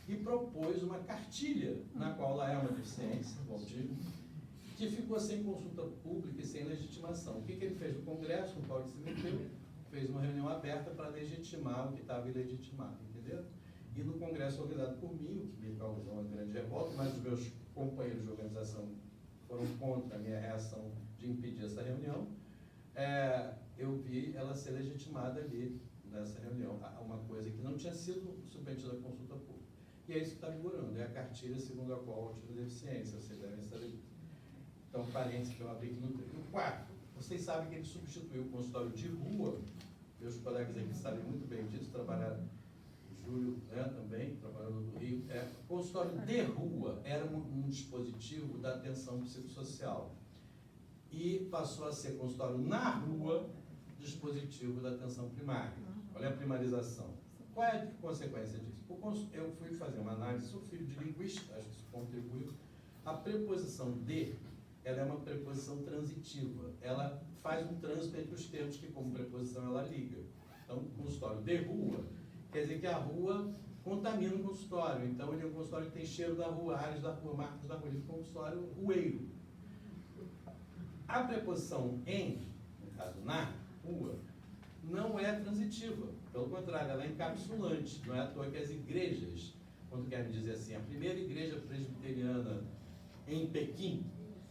e propôs uma cartilha, na qual lá é uma deficiência, o autismo, que ficou sem consulta pública e sem legitimação. O que ele fez no Congresso, no qual ele se meteu? Fez uma reunião aberta para legitimar o que estava ilegitimado, entendeu? E no Congresso organizado por mim, o que me causou uma grande revolta, mas os meus companheiros de organização foram contra a minha reação de impedir essa reunião, eu vi ela ser legitimada ali, nessa reunião, uma coisa que não tinha sido submetida à consulta pública. E é isso que está vigorando, é a cartilha segundo a qual o autismo é deficiência, vocês devem saber disso. Então, parênteses que eu abri aqui no 3. No 4, vocês sabem que ele substituiu o consultório de rua, meus colegas aqui sabem muito bem disso, trabalharam, o Júlio, né, também, trabalhando no Rio. O consultório de rua era um dispositivo da atenção psicossocial e passou a ser consultório na rua, dispositivo da atenção primária. Olha a primarização. Qual é a consequência disso? Eu fui fazer uma análise, sou filho de linguista, acho que isso contribuiu. A preposição de, ela é uma preposição transitiva. Ela faz um trânsito entre os termos que, como preposição, ela liga. Então, consultório de rua, quer dizer que a rua contamina o consultório. Então, ele é um consultório que tem cheiro da rua, áreas da rua, marcas da rua. Ele é um consultório rueiro. A preposição em, no caso, na rua, não é transitiva. Pelo contrário, ela é encapsulante. Não é à toa que as igrejas, quando querem dizer assim, a primeira igreja presbiteriana em Pequim,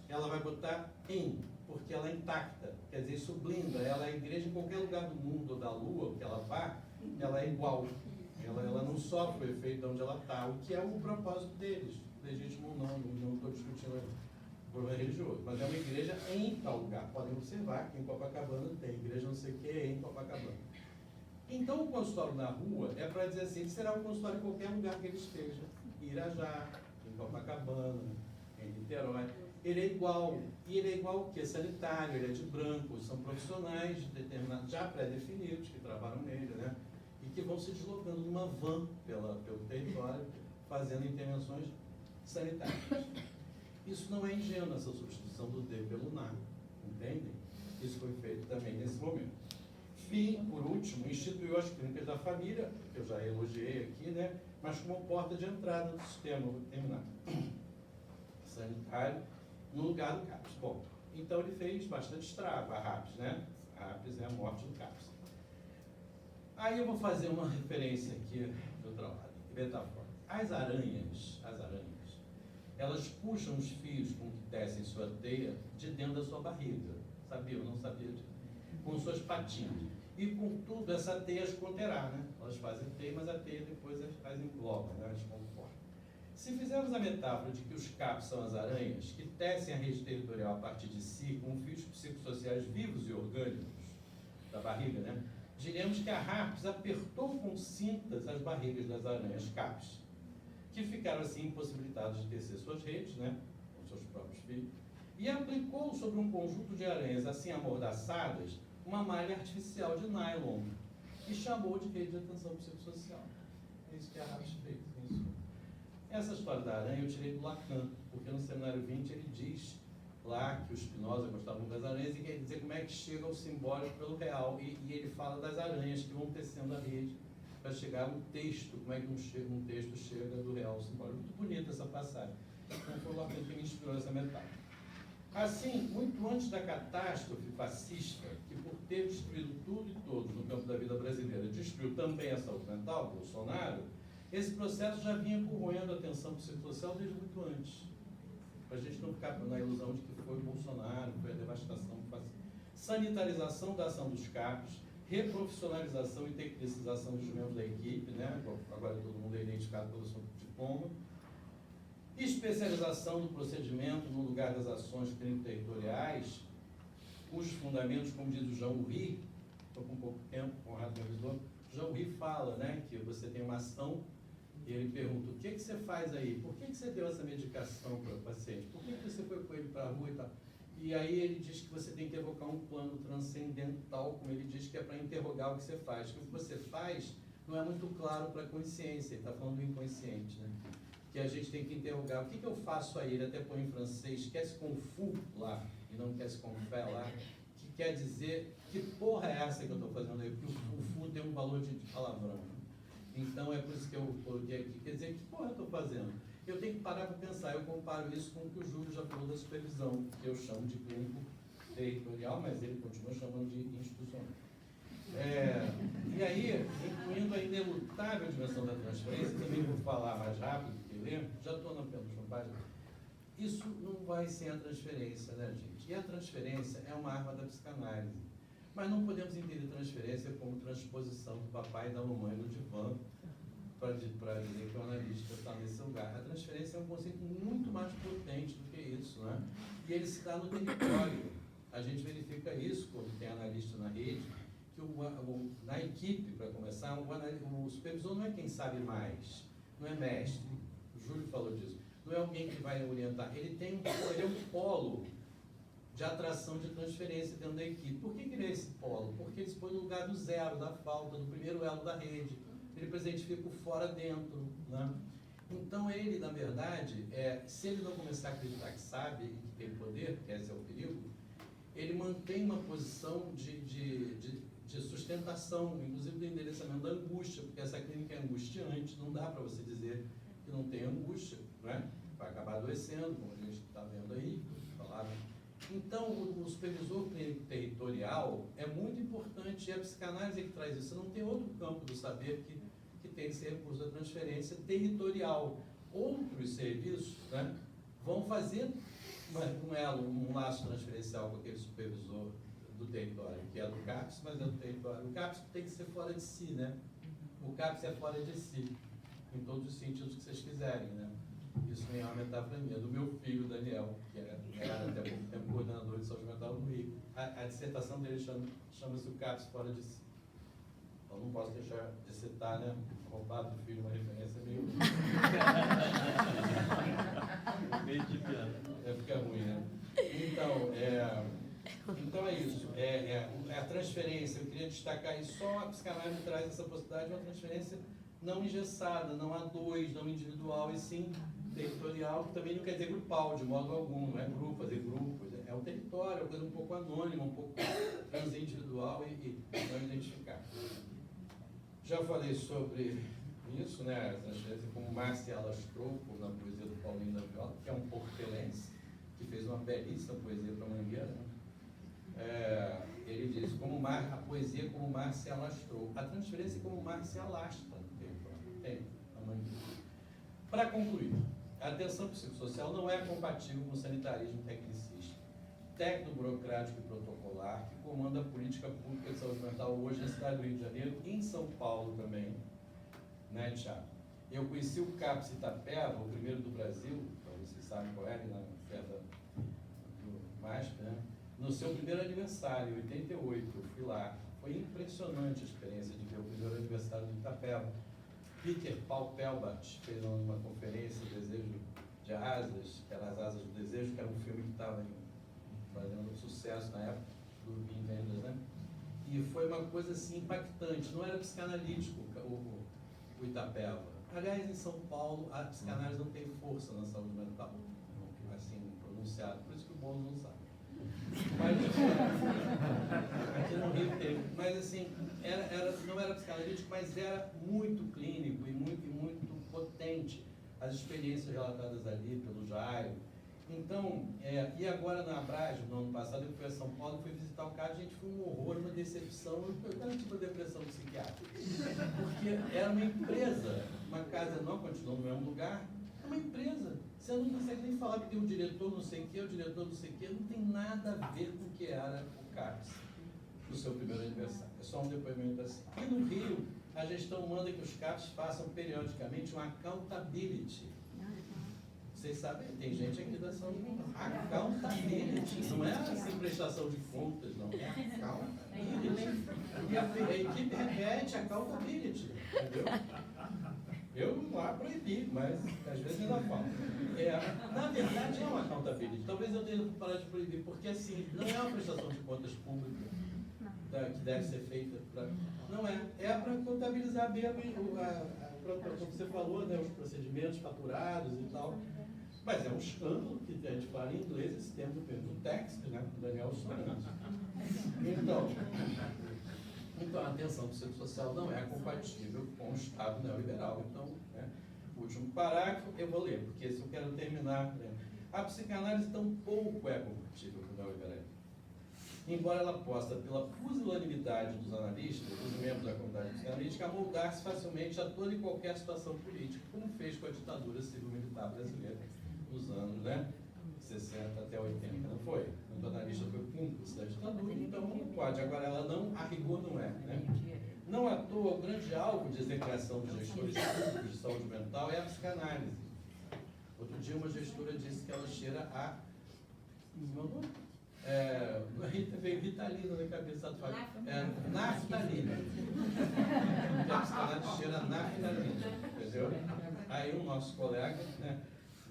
ela vai botar em, porque ela é intacta. Quer dizer, isso blinda. Ela é igreja em qualquer lugar do mundo ou da lua que ela vá, ela é igual. Ela não sofre o efeito de onde ela está, o que é o propósito deles. Legítimo ou não estou discutindo o problema religioso. Mas é uma igreja em tal lugar. Podem observar que em Copacabana tem igreja não sei o que em Copacabana. Então, o consultório na rua é para dizer assim, ele será um consultório em qualquer lugar que ele esteja. Em Irajá, em Copacabana, em Niterói. Ele é igual. E ele é igual o quê? Sanitário, ele é de branco, são profissionais determinados, já pré-definidos, que trabalham nele, né? E que vão se deslocando numa van pelo território, fazendo intervenções sanitárias. Isso não é ingênuo, essa substituição do D pelo NA, entendem? Isso foi feito também nesse momento. FII, por último, instituiu as clínicas da família, que eu já elogiei aqui, né? Mas como porta de entrada do sistema, vou terminar, sanitário, no lugar do CAPS. Bom, então ele fez bastante estrago, a RAPS, né? A RAPS é a morte do CAPS. Aí eu vou fazer uma referência aqui do trabalho, metafórica. As aranhas, elas puxam os fios com que tecem sua teia de dentro da sua barriga. Sabia? Eu não sabia disso. Com suas patinhas. E, contudo, essa teia as conterá, né? Elas fazem teia, mas a teia depois as engloba, né? As conforma. Se fizermos a metáfora de que os CAPs são as aranhas, que tecem a rede territorial a partir de si, com fios psicossociais vivos e orgânicos da barriga, né? Diremos que a RAPS apertou com cintas as barrigas das aranhas CAPs, que ficaram assim impossibilitadas de tecer suas redes, né? Com seus próprios fios, e aplicou sobre um conjunto de aranhas assim amordaçadas uma malha artificial de nylon, e chamou de rede de atenção psicossocial. É isso que a RAPS fez. Isso. Essa história da aranha eu tirei do Lacan, porque no seminário 20 ele diz lá que o Spinoza gostava muito das aranhas e quer dizer como é que chega o simbólico pelo real. E ele fala das aranhas que vão tecendo a rede para chegar no texto, como é que um texto chega do real ao simbólico. Muito bonita essa passagem. Então foi o Lacan que me inspirou essa metáfora. Assim, muito antes da catástrofe fascista, que por ter destruído tudo e todos no campo da vida brasileira, destruiu também a saúde mental, Bolsonaro, esse processo já vinha corroendo a atenção psicossocial desde muito antes. Para a gente não ficar na ilusão de que foi o Bolsonaro, foi a devastação fascista. Sanitarização da ação dos CAPs, reprofissionalização e tecnicização dos membros da equipe, né? Agora todo mundo é identificado pelo seu diploma. Especialização do procedimento no lugar das ações clínico-territoriais, cujos fundamentos, como diz o Jean Houry, estou com pouco tempo, Conrado me avisou, Jean Houry fala, né, que você tem uma ação e ele pergunta, o que você faz aí? Por que você deu essa medicação para o paciente? Por que você foi com ele para a rua e tal? E aí ele diz que você tem que evocar um plano transcendental, como ele diz, que é para interrogar o que você faz. Que o que você faz não é muito claro para a consciência, ele está falando do inconsciente, né? Que a gente tem que interrogar, o que eu faço aí? Ele até põe em francês, quer se com fu lá, e não quer se com fé lá, que quer dizer, que porra é essa que eu estou fazendo aí? Porque o fu tem um valor de palavrão. Né? Então é por isso que eu coloquei aqui, quer dizer, que porra eu estou fazendo? Eu tenho que parar para pensar, eu comparo isso com o que o Júlio já falou da supervisão, que eu chamo de clínico territorial, mas ele continua chamando de institucional. E aí, incluindo a inelutável dimensão da transferência, também vou falar mais rápido, porque lembro, já estou na penúltima página, isso não vai sem a transferência, né, gente? E a transferência é uma arma da psicanálise. Mas não podemos entender transferência como transposição do papai e da mamãe no divã, para dizer que o analista está nesse lugar. A transferência é um conceito muito mais potente do que isso, né? E ele se dá no território. A gente verifica isso quando tem analista na rede, que na equipe, para começar, o supervisor não é quem sabe mais, não é mestre, o Júlio falou disso, não é alguém que vai orientar, ele é um polo de atração de transferência dentro da equipe. Por que ele é esse polo? Porque ele se põe no lugar do zero, da falta, do primeiro elo da rede, ele presentifica o fora dentro, né? Então ele, na verdade, se ele não começar a acreditar que sabe e que tem poder, que esse é o perigo, ele mantém uma posição de sustentação, inclusive do endereçamento da angústia, porque essa clínica é angustiante, não dá para você dizer que não tem angústia, né? Vai acabar adoecendo, como a gente está vendo aí, falaram. Então, o supervisor clínico territorial é muito importante, e a psicanálise é que traz isso. Você não tem outro campo do saber que tem esse recurso da transferência territorial. Outros serviços, né, vão fazer com ela um laço transferencial com aquele supervisor do território, que é do CAPS, mas é do território. O CAPS tem que ser fora de si, né? O CAPS é fora de si, em todos os sentidos que vocês quiserem, né? Isso nem é uma metáfora minha, do meu filho, Daniel, que era até pouco tempo coordenador de saúde mental no Rio. A dissertação dele chama-se o CAPS fora de si. Eu não posso deixar de citar, né? Roubado do filho, uma referência meio... Meio de piano. Fica ruim, né? Então é isso. A transferência, eu queria destacar isso, só a psicanálise traz essa possibilidade de uma transferência não engessada, não a dois, não individual, e sim territorial, que também não quer dizer grupal, de modo algum, não é grupo, fazer grupos, é um território, é uma coisa um pouco anônima, um pouco transindividual e não identificada. Já falei sobre isso, né, a transferência como Marcial Astropo, na poesia do Paulinho da Viola, que é um portelense, que fez uma belíssima poesia para Mangueira, né? Ele diz, a poesia como mar se alastrou, a transferência como mar se alastra no tempo, a Mangueira. Para concluir, a atenção psicossocial não é compatível com o sanitarismo tecnicista, tecno-burocrático e protocolar, que comanda a política pública de saúde mental hoje na cidade do Rio de Janeiro e em São Paulo também, né, Thiago? Eu conheci o CAPS Itapeva, o primeiro do Brasil, então vocês sabem qual é, na oferta do MASP, né? No seu primeiro aniversário, em 88, eu fui lá. Foi impressionante a experiência de ver o primeiro aniversário do Itapeva. Peter Paul Pelbart fez uma conferência, O Desejo de Asas, que era As Asas do Desejo, que era um filme que estava fazendo sucesso na época em vendas, né? E foi uma coisa assim impactante. Não era psicanalítico o Itapeva. Aliás, em São Paulo, a psicanálise não tem força na saúde mental, assim, pronunciado. Por isso que o Bolo não sabe. Mas, aqui no Rio teve. Mas assim, não era psicanalítico, mas era muito clínico e muito potente as experiências relatadas ali pelo Jairo. Então, e agora na Abrage, no ano passado, eu fui a São Paulo e fui visitar o caso, gente, foi um horror, uma decepção, eu quase tive uma depressão psiquiátrica. Porque era uma empresa, uma casa não continuou no mesmo lugar, é uma empresa. Você não consegue nem falar que tem um diretor não sei o que, o diretor não sei o que, não tem nada a ver com o que era o CAPS no seu primeiro aniversário. É só um depoimento assim. E no Rio, a gestão manda que os CAPS façam periodicamente uma accountability. Vocês sabem, tem gente aqui da saúde mental. Accountability, não é assim prestação de contas, não. É accountability. E a equipe repete accountability, entendeu? Eu lá proibi, mas às vezes ainda falta. Na verdade, é uma accountability. Talvez eu tenha que parar de proibir, porque assim, não é uma prestação de contas pública que deve ser feita para... Não é. É para contabilizar bem como você falou, né, os procedimentos faturados e tal. Mas é um escândalo que a gente fala em inglês esse termo do text, né, do Daniel Soares. Então, a atenção psicossocial não é compatível com o Estado neoliberal. Então, né, o último parágrafo eu vou ler, porque se eu quero terminar... Né, a psicanálise tampouco é compatível com o neoliberalismo. Embora ela possa, pela pusilanimidade dos analistas, dos membros da comunidade psicanalítica, moldar-se facilmente a toda e qualquer situação política, como fez com a ditadura civil-militar brasileira nos anos, né, 60 até 80, não foi? O analista foi cúmplice da ditadura, então não pode. Agora, ela não, a rigor não é, né? Não à toa, o grande alvo de execração dos gestores públicos de saúde mental é a psicanálise. Outro dia, uma gestora disse que ela cheira a... veio Ritalina na cabeça do Fábio. Naftalina. A psicanálise cheira a naftalina, entendeu? Aí o nosso colega, né,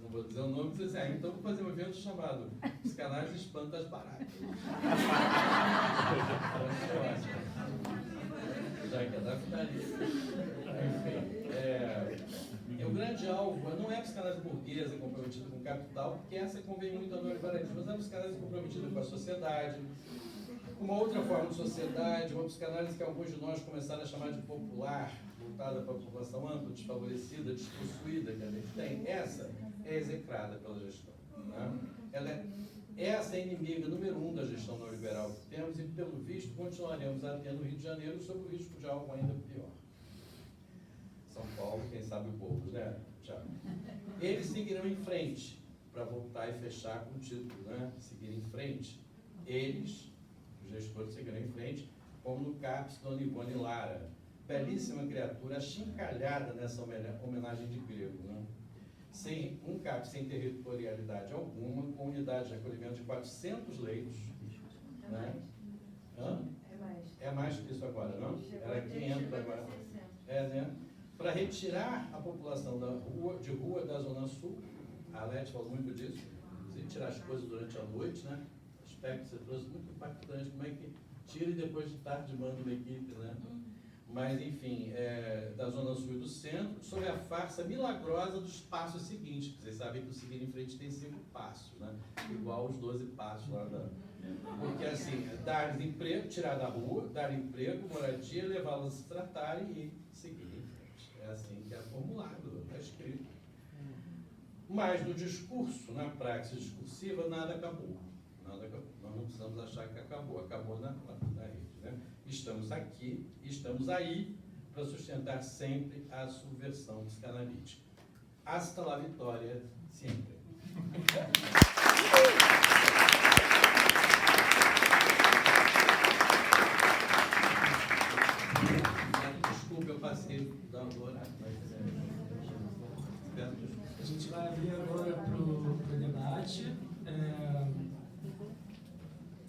não vou dizer o nome, disse assim, então vou fazer um evento chamado Psicanálise Espanta as Baratas. Já que é naftalina. Enfim, o grande alvo não é a psicanálise burguesa comprometida com o capital, porque essa convém muito ao neoliberalismo, mas é a psicanálise comprometida com a sociedade, uma outra forma de sociedade, uma psicanálise que alguns de nós começaram a chamar de popular, voltada para a população ampla, desfavorecida, despossuída que a gente tem. Essa é execrada pela gestão. Né? Essa é a inimiga número 1 da gestão neoliberal que temos e, pelo visto, continuaremos a ter no Rio de Janeiro sob o risco de algo ainda pior. São Paulo, quem sabe o Boulos, né, Thiago? Eles seguirão em frente, para voltar e fechar com o título, né? Seguir em frente. Eles, os gestores, seguirão em frente, como no CAPS, Dona Ivone Lara. Belíssima criatura, achincalhada nessa homenagem de grego, né? Sem um CAPS sem territorialidade alguma, com unidade de acolhimento de 400 leitos. Né? É mais que isso agora, não? Era 500 agora. É, né? Para retirar a população de rua da Zona Sul, a Alete falou muito disso, inclusive tirar as coisas durante a noite, né? Aspecto que você trouxe muito impactante, como é que tira e depois de tarde manda uma equipe, né? Mas, enfim, da Zona Sul e do Centro, sob a farsa milagrosa dos passos seguintes. Vocês sabem que o seguir em frente tem 5 passos, né? Igual os 12 passos lá da... Porque, assim, dar emprego, tirar da rua, dar emprego, moradia, levá-los a se tratarem e seguir em frente. É assim que é formulado, está escrito. Mas no discurso, na praxis discursiva, nada acabou. Nada acabou. Nós não precisamos achar que acabou. Acabou na rede, né? Estamos aqui, estamos aí para sustentar sempre a subversão psicanalítica. Hasta la vitória, sempre. Desculpa, eu passei da horário, mas A gente vai abrir agora para o debate.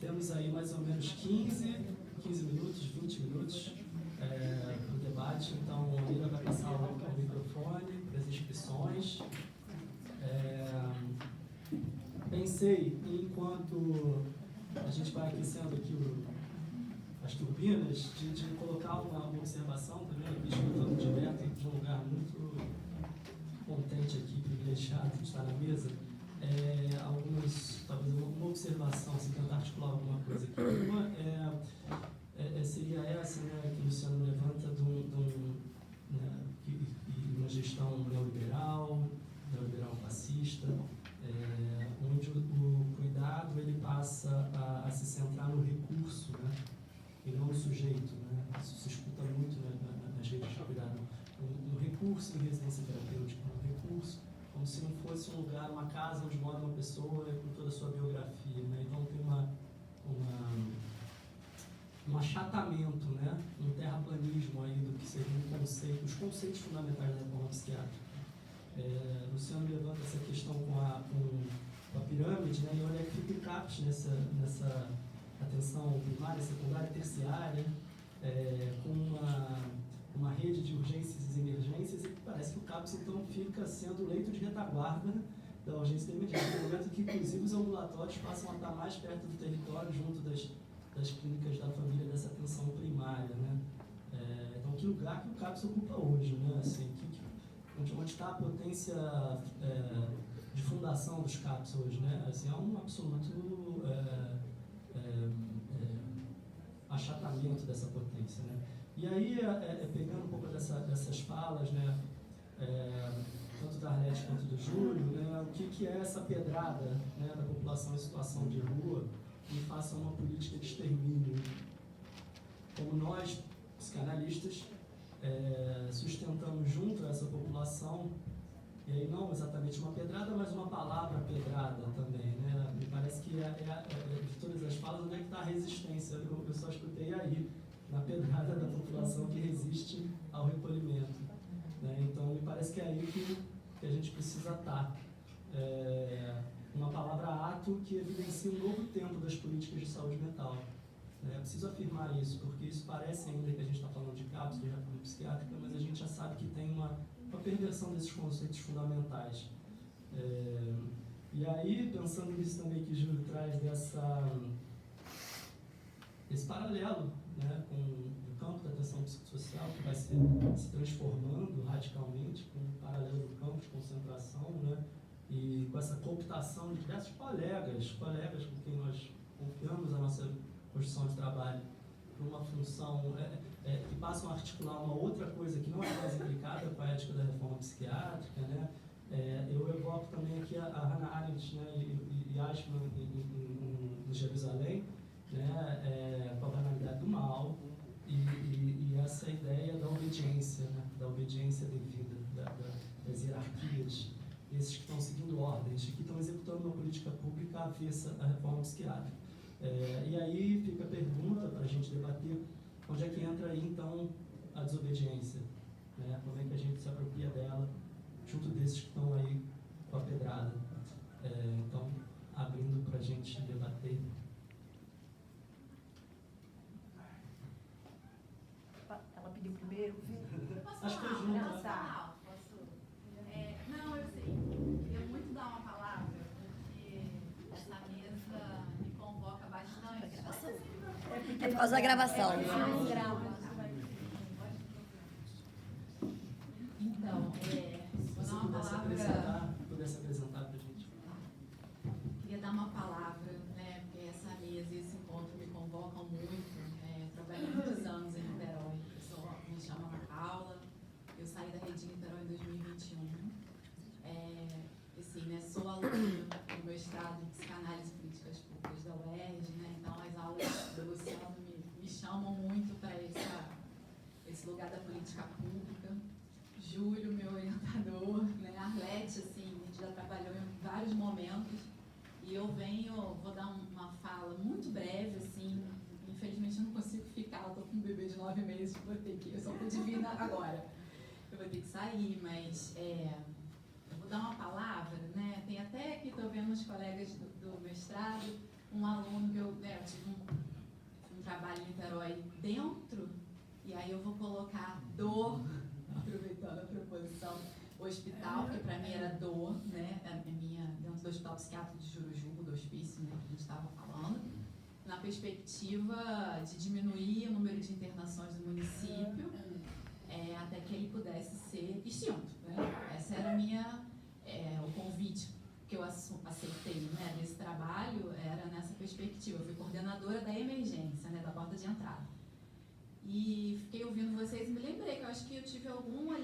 Temos aí mais ou menos 15 minutos, 20 minutos para o debate. Então, a Lina vai passar o microfone para as inscrições. Pensei, enquanto a gente vai aquecendo aqui as turbinas, de colocar uma observação também, aqui escutando direto de um lugar muito contente aqui, privilegiado de estar na mesa. Talvez uma observação, se tentar articular alguma coisa aqui. Uma seria essa, né, que o Luciano levanta uma gestão neoliberal fascista, onde o cuidado ele passa a se centrar no recurso, né, e não no sujeito. Né? Isso se escuta muito, né, nas redes de cuidado. No recurso em residência terapêutica, no recurso, como se não fosse um lugar, uma casa onde mora uma pessoa com toda a sua biografia. Né? Então tem um achatamento, né? Um terraplanismo aí do que seria os conceitos fundamentais da reforma psiquiátrica. Luciano levanta essa questão com a pirâmide, né? E olha que fica o CAPS nessa atenção primária, secundária e terciária, com uma rede de urgências e emergências, e parece que o CAPS então fica sendo o leito de retaguarda da urgência imediata, no momento que inclusive os ambulatórios passam a estar mais perto do território, junto das clínicas da família, dessa atenção primária, né? Então, que lugar que o CAPS ocupa hoje, né? Assim, onde está a potência de fundação dos CAPS hoje, né? Assim, há um absoluto achatamento dessa potência, né? E aí, pegando um pouco dessas falas, né? Tanto da Arlete quanto do Júlio, né? O que é essa pedrada, né, da população em situação de rua em face a uma política de extermínio? Como nós, psicanalistas, sustentamos junto a essa população, e aí não exatamente uma pedrada, mas uma palavra pedrada também, né? Me parece que de todas as falas, onde é que está a resistência? Eu só escutei aí, na pedrada da população que resiste ao recolhimento, né? Então, me parece que é aí que a gente precisa estar. Uma palavra ato que evidencia um novo tempo das políticas de saúde mental. É preciso afirmar isso, porque isso parece ainda que a gente está falando de CAPS, de reforma psiquiátrica, mas a gente já sabe que tem uma perversão desses conceitos fundamentais. E aí, pensando nisso também que o Júlio traz desse paralelo, né, com o campo da atenção psicossocial, que vai se transformando radicalmente, com o paralelo do campo de concentração, né, e com essa cooptação de diversos colegas com quem nós confiamos a nossa construção de trabalho para uma função que passam a articular uma outra coisa que não é mais implicada com a ética da reforma psiquiátrica, né? Eu evoco também aqui a Hannah Arendt, né, e Eichmann em Jerusalém, né, com a banalidade do mal e essa ideia da obediência, né, da obediência devida, das hierarquias, esses que estão seguindo ordens, que estão executando uma política pública avessa à reforma psiquiátrica. E aí fica a pergunta para a gente debater, onde é que entra aí então a desobediência, né? Como é que a gente se apropria dela junto desses que estão aí com a pedrada. Então, abrindo para a gente debater. Acho que foi falar, junto, posso né? falar? Não, eu sei. Queria muito dar uma palavra, porque essa mesa me convoca bastante. É por causa da gravação. Então, vou Se dar você uma palavra. pudesse apresentar pra gente. Queria dar uma palavra, né? Porque essa mesa e esse encontro me convocam muito. Trabalhei muitos anos em Niterói. Me chamo Ana Paula. Eu saí da Rede Niterói em 2021. Assim, né, sou aluna do mestrado em Psicanálise e Políticas Públicas da UERJ, né? Então as aulas do Luciano me chamam muito para esse lugar da política pública. Júlio, meu orientador, né? Arlete, assim, a gente já trabalhou em vários momentos. E eu vou dar uma fala muito breve, assim. Infelizmente eu não consigo ficar, eu tô com um bebê de 9 meses, eu só pude vir agora. Eu vou ter que sair, mas eu vou dar uma palavra, né? Tem até aqui, estou vendo os colegas do mestrado, um aluno que eu tive um trabalho em Niterói dentro, e aí eu vou colocar aproveitando a proposição, hospital, porque para mim era né? A minha, dentro do Hospital Psiquiátrico de Jurujuba, do hospício, né, que a gente estava falando, na perspectiva de diminuir o número de internações do município, até que ele pudesse ser extinto, né? Essa era o convite que eu aceitei, né, desse trabalho, era nessa perspectiva. Eu fui coordenadora da emergência, né, da porta de entrada. E fiquei ouvindo vocês e me lembrei que eu acho que eu tive alguma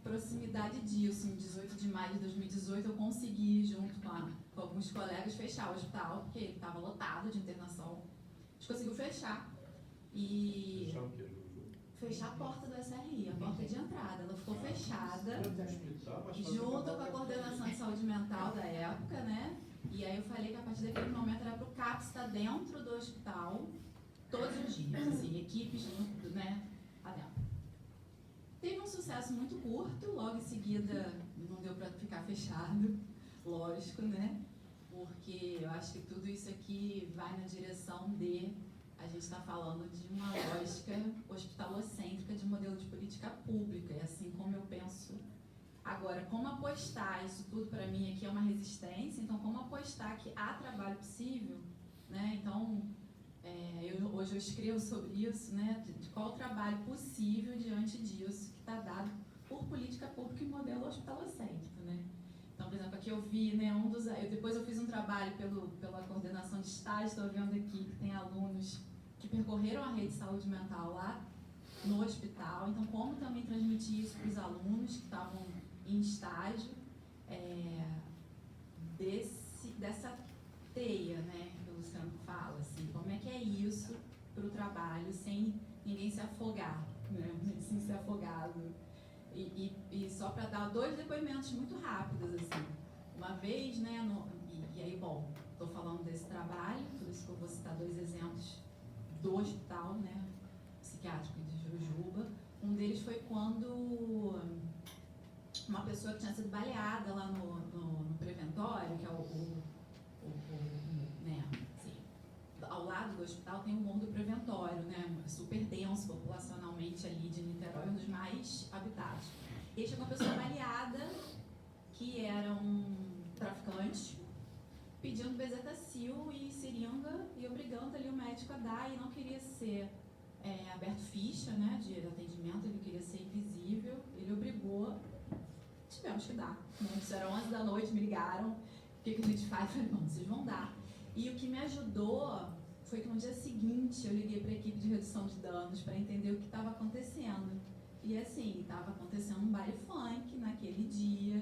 proximidade disso. Em 18 de maio de 2018 eu consegui, junto com alguns colegas, fechar o hospital, porque ele estava lotado de internação. A gente conseguiu fechar. E Fechar o quê? fechar a porta do SRI, a porta de entrada. Ela ficou fechada, Hospital, mas junto com a coordenação de saúde mental da época, né? E aí eu falei que a partir daquele momento era para o CAPS estar dentro do hospital todos os dias, assim, equipes, né, adentro. Teve um sucesso muito curto, logo em seguida não deu para ficar fechado, lógico, né? Porque eu acho que tudo isso aqui vai na direção a gente está falando de uma lógica hospitalocêntrica de modelo de política pública, é assim como eu penso. Agora, como apostar, isso tudo para mim aqui é uma resistência, então como apostar que há trabalho possível, né? Então, hoje eu escrevo sobre isso, né? De qual o trabalho possível diante disso que está dado por política pública e modelo hospitalocêntrico, né? Então, por exemplo, aqui eu vi, né, depois eu fiz um trabalho pela coordenação de estágio, estou vendo aqui que tem alunos que percorreram a rede de saúde mental lá no hospital, então como também transmitir isso para os alunos que estavam em estágio, dessa teia, né, que o Luciano fala, assim, como é que é isso para o trabalho sem ninguém se afogar, né, sem ser afogado. E só para dar 2 depoimentos muito rápidos, assim. Uma vez, né, e aí, bom, estou falando desse trabalho, por isso que eu vou citar 2 exemplos do hospital, né, psiquiátrico de Jurujuba. Um deles foi quando uma pessoa que tinha sido baleada lá no preventório, que é né, assim, ao lado do hospital tem um morro do preventório, né, super denso populacionalmente ali de Niterói, um dos mais habitados. E chegou uma pessoa baleada, que era um traficante, pedindo bezetacil e seringa e obrigando ali o médico a dar, e não queria ser aberto ficha, né, de atendimento, ele queria ser invisível, ele obrigou, tivemos que dar. Né? Isso era 11 da noite, me ligaram, o que a gente faz? Eu falei, não, vocês vão dar. E o que me ajudou foi que no dia seguinte eu liguei para a equipe de redução de danos para entender o que estava acontecendo. E assim, estava acontecendo um baile funk naquele dia,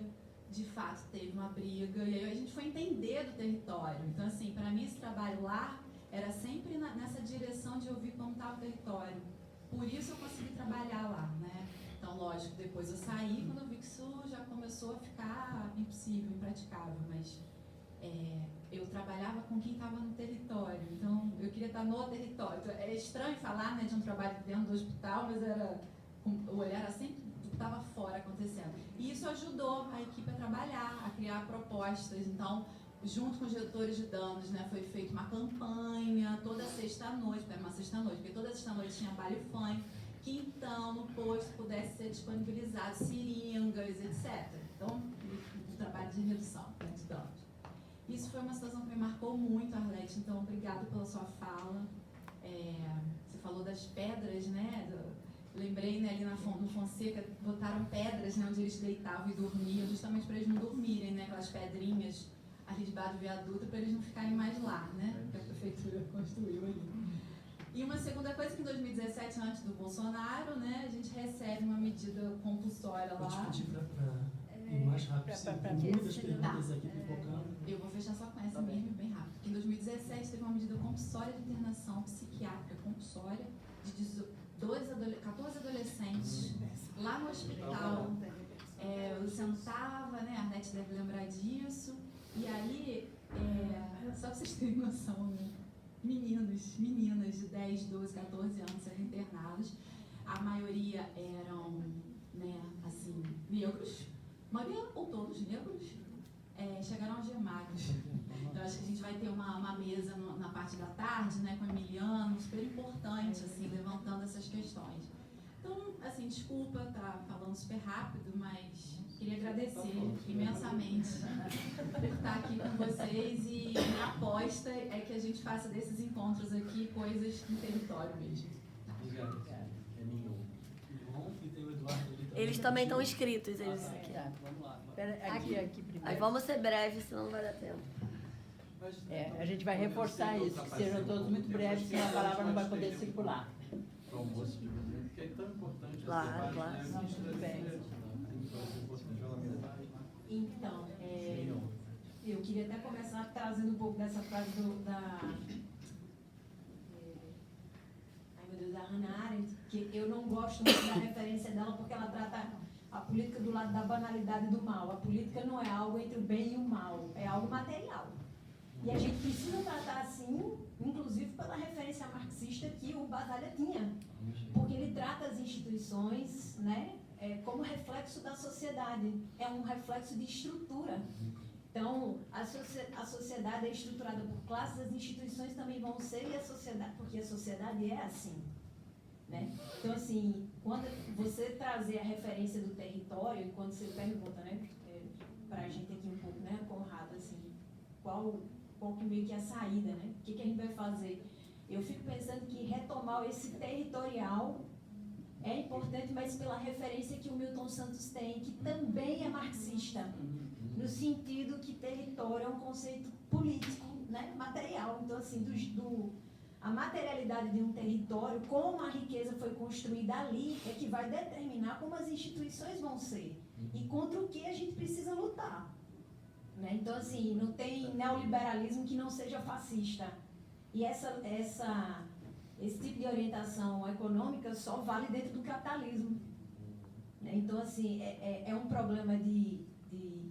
de fato teve uma briga, e aí a gente foi entender do território. Então assim, para mim esse trabalho lá era sempre nessa direção de ouvir como estava o território. Por isso eu consegui trabalhar lá, né? Então, lógico, depois eu saí quando eu vi que isso já começou a ficar impossível, impraticável, mas eu trabalhava com quem estava no território, então eu queria estar no território. Então, é estranho falar, né, de um trabalho dentro do hospital, mas o olhar era sempre do que estava fora acontecendo. E isso ajudou a equipe a trabalhar, a criar propostas. Então, junto com os diretores de danos, né, foi feita uma campanha toda sexta-noite, porque era uma sexta-noite, porque toda sexta-noite tinha baile funk. que então no posto pudesse ser disponibilizado seringas, etc. Então, o trabalho de redução, né, de danos. Isso foi uma situação que me marcou muito, Arlete, então obrigado pela sua fala. Você falou das pedras, né? Lembrei, né, ali no Fonseca, botaram pedras, né, onde eles deitavam e dormiam, justamente para eles não dormirem, né? Aquelas pedrinhas ali debaixo do viaduto, para eles não ficarem mais lá, né? Que a prefeitura construiu ali. E uma segunda coisa que em 2017, antes do Bolsonaro, né, a gente recebe uma medida compulsória Vou te lá. pedir para ir mais rápido possível. Tem muitas perguntas aqui pipocando. Eu vou fechar só com essa mesmo, bem rápido. Porque em 2017 teve uma medida compulsória de internação psiquiátrica compulsória de 14 adolescentes lá no hospital. O Luciano estava, né? A Arlete deve lembrar disso. E aí, só para vocês terem noção, né? Meninas de 10, 12, 14 anos sendo internados. A maioria eram, né, assim, negros. Maioria ou todos negros. Chegaram algemados. Então, acho que a gente vai ter uma mesa na parte da tarde, né, com o Emiliano, super importante, assim, levantando essas questões. Então, assim, desculpa estar falando super rápido, mas queria agradecer imensamente por estar aqui com vocês e a aposta é que a gente faça desses encontros aqui coisas no território mesmo. Obrigado. É nenhum. Bom, e tem o Eduardo ali também. Eles também estão inscritos, eles aqui. Tá, Vamos lá. aqui primeiro. Mas vamos ser breves, senão não vai dar tempo. A gente vai reforçar isso, que sejam todos muito breves, senão a palavra não vai poder circular. Para o almoço de manhã, porque é tão importante esse Claro, debate, claro. né? Não, tudo bem. Então, eu queria até começar trazendo um pouco dessa frase da Hannah Arendt, que eu não gosto muito da referência dela porque ela trata a política do lado da banalidade do mal. A política não é algo entre o bem e o mal, é algo material. E a gente precisa tratar assim, inclusive pela referência marxista que o Batalha tinha, porque ele trata as instituições, né, como reflexo da sociedade, é um reflexo de estrutura. Então, a sociedade é estruturada por classes, as instituições também vão ser, e a sociedade, porque a sociedade é assim, né? Então, assim, quando você trazer a referência do território, e quando você pergunta, né, para a gente aqui um pouco, né, Conrado, assim, qual que meio que é a saída, né? O que a gente vai fazer? Eu fico pensando que retomar esse territorial é importante, mas pela referência que o Milton Santos tem, que também é marxista, no sentido que território é um conceito político, né, material. Então, assim, a materialidade de um território, como a riqueza foi construída ali, é que vai determinar como as instituições vão ser e contra o que a gente precisa lutar. Né? Então, assim, não tem neoliberalismo que não seja fascista. E esse tipo de orientação econômica só vale dentro do capitalismo. Né? Então, assim, é um problema de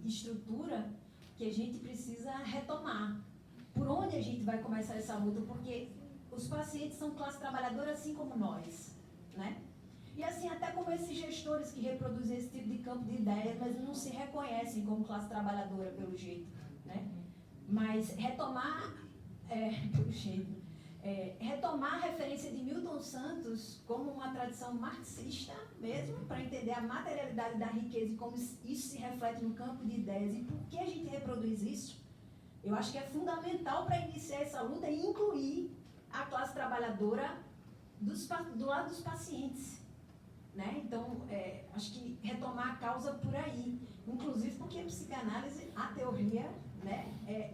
estrutura que a gente precisa retomar. Por onde a gente vai começar essa luta? Porque os pacientes são classe trabalhadora assim como nós, né? E assim, até como esses gestores que reproduzem esse tipo de campo de ideias, mas não se reconhecem como classe trabalhadora pelo jeito, né? Mas retomar, retomar a referência de Milton Santos como uma tradição marxista mesmo, para entender a materialidade da riqueza e como isso se reflete no campo de ideias e por que a gente reproduz isso, eu acho que é fundamental para iniciar essa luta e incluir a classe trabalhadora do lado dos pacientes. Né? Então, acho que retomar a causa por aí, inclusive porque a psicanálise, a teoria, né,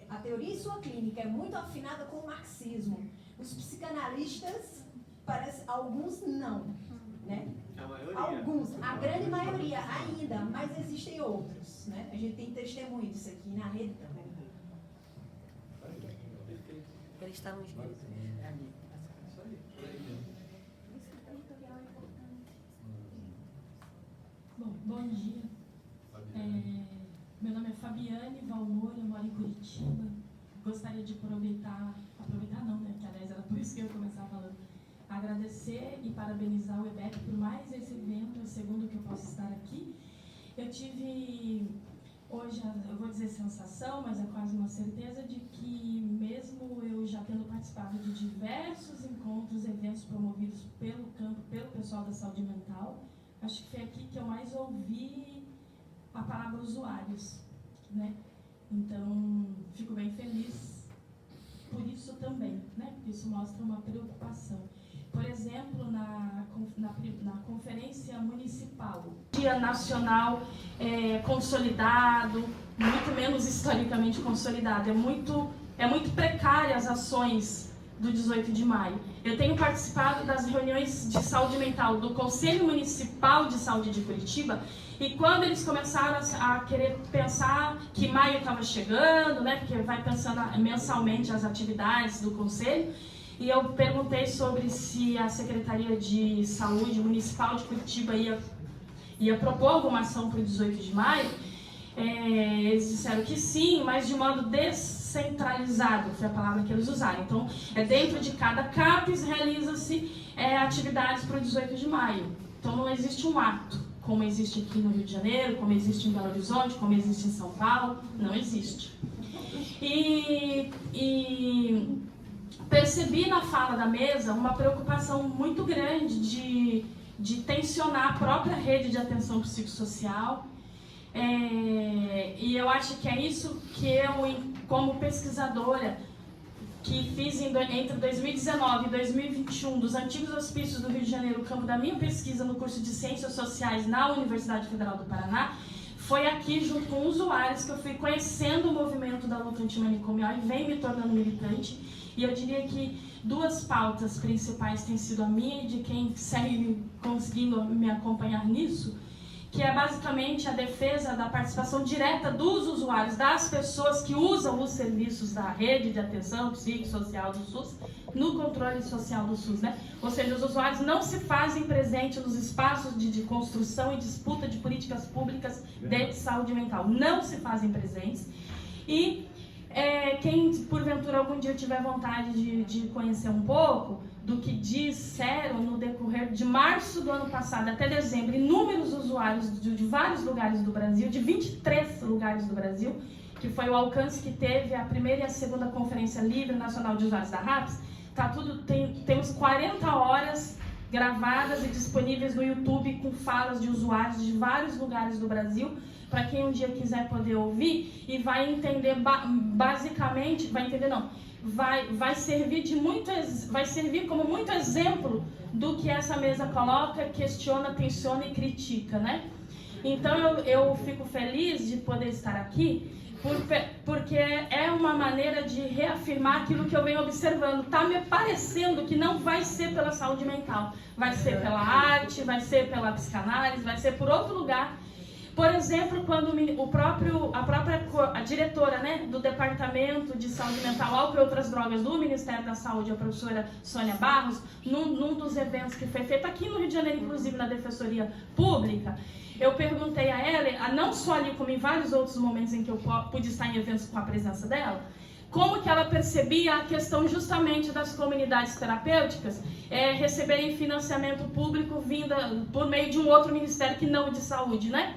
a teoria e sua clínica é muito afinada com o marxismo. Os psicanalistas, alguns não, né? A maioria. Alguns, a grande maioria ainda, mas existem outros, né? A gente tem testemunho disso aqui na rede também. Eles estavam inscritos. Bom dia. Meu nome é Fabiane Valmor, eu moro em Curitiba. Gostaria de aproveitar não, né? Que aliás era por isso que eu ia começar falando. Agradecer e parabenizar o EBEP por mais esse evento, é o segundo que eu posso estar aqui. Eu tive hoje, eu vou dizer sensação, mas é quase uma certeza de que, mesmo eu já tendo participado de diversos encontros, eventos promovidos pelo campo, pelo pessoal da saúde mental, acho que foi aqui que eu mais ouvi a palavra usuários, né? Então, fico bem feliz por isso também, né? Porque isso mostra uma preocupação. Por exemplo, na conferência municipal, Dia Nacional consolidado, muito menos historicamente consolidado, é muito precária as ações do 18 de maio. Eu tenho participado das reuniões de saúde mental do Conselho Municipal de Saúde de Curitiba, e quando eles começaram a querer pensar que maio estava chegando, né, porque vai pensando mensalmente as atividades do Conselho, e eu perguntei sobre se a Secretaria de Saúde Municipal de Curitiba ia propor alguma ação para o 18 de maio. Eles disseram que sim, mas de modo descentralizado, foi a palavra que eles usaram. Então, dentro de cada CAPES realiza-se atividades para o 18 de maio. Então, não existe um ato, como existe aqui no Rio de Janeiro, como existe em Belo Horizonte, como existe em São Paulo, não existe. E percebi na fala da mesa uma preocupação muito grande de tensionar a própria rede de atenção psicossocial. E eu acho que é isso que eu, como pesquisadora, que fiz entre 2019 e 2021 dos antigos hospícios do Rio de Janeiro, o campo da minha pesquisa no curso de Ciências Sociais na Universidade Federal do Paraná, foi aqui, junto com usuários, que eu fui conhecendo o movimento da luta antimanicomial e vem me tornando militante. E eu diria que duas pautas principais têm sido a minha e de quem segue conseguindo me acompanhar nisso, que é basicamente a defesa da participação direta dos usuários, das pessoas que usam os serviços da rede de atenção psicossocial do SUS, no controle social do SUS, né? Ou seja, os usuários não se fazem presentes nos espaços de construção e disputa de políticas públicas de saúde mental. Não se fazem presentes. E quem, porventura, algum dia tiver vontade de conhecer um pouco do que disseram no decorrer de março do ano passado até dezembro, inúmeros usuários de vários lugares do Brasil, de 23 lugares do Brasil, que foi o alcance que teve a primeira e a segunda Conferência Livre Nacional de Usuários da RAPS, temos 40 horas gravadas e disponíveis no YouTube com falas de usuários de vários lugares do Brasil, para quem um dia quiser poder ouvir e vai entender basicamente, vai servir como muito exemplo do que essa mesa coloca, questiona, tensiona e critica, né? Então eu fico feliz de poder estar aqui, porque é uma maneira de reafirmar aquilo que eu venho observando. Está me parecendo que não vai ser pela saúde mental, vai ser pela arte, vai ser pela psicanálise, vai ser por outro lugar. Por exemplo, quando a diretora, né, do Departamento de Saúde Mental, Álcool e Outras Drogas do Ministério da Saúde, a professora Sônia Barros, num dos eventos que foi feito aqui no Rio de Janeiro, inclusive na Defensoria Pública, eu perguntei a ela, não só ali como em vários outros momentos em que eu pude estar em eventos com a presença dela, como que ela percebia a questão justamente das comunidades terapêuticas receberem financiamento público vinda por meio de um outro ministério que não o de saúde, né?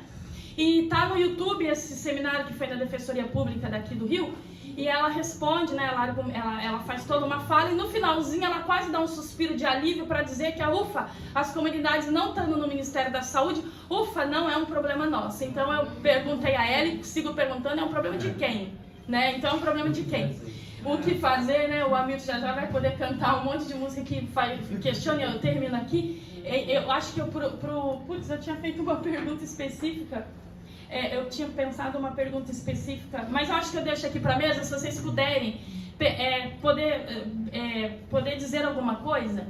E está no YouTube esse seminário que foi na Defensoria Pública daqui do Rio, e ela responde, né, ela faz toda uma fala, e no finalzinho ela quase dá um suspiro de alívio para dizer que as comunidades não estando no Ministério da Saúde, não é um problema nosso. Então eu perguntei a ela e sigo perguntando, é um problema de quem? Né? Então é um problema de quem? O que fazer, né? O Hamilton já vai poder cantar um monte de música que questiona, eu termino aqui. Eu acho que eu tinha feito uma pergunta específica. Eu tinha pensado uma pergunta específica, mas eu acho que eu deixo aqui para a mesa, se vocês puderem poder dizer alguma coisa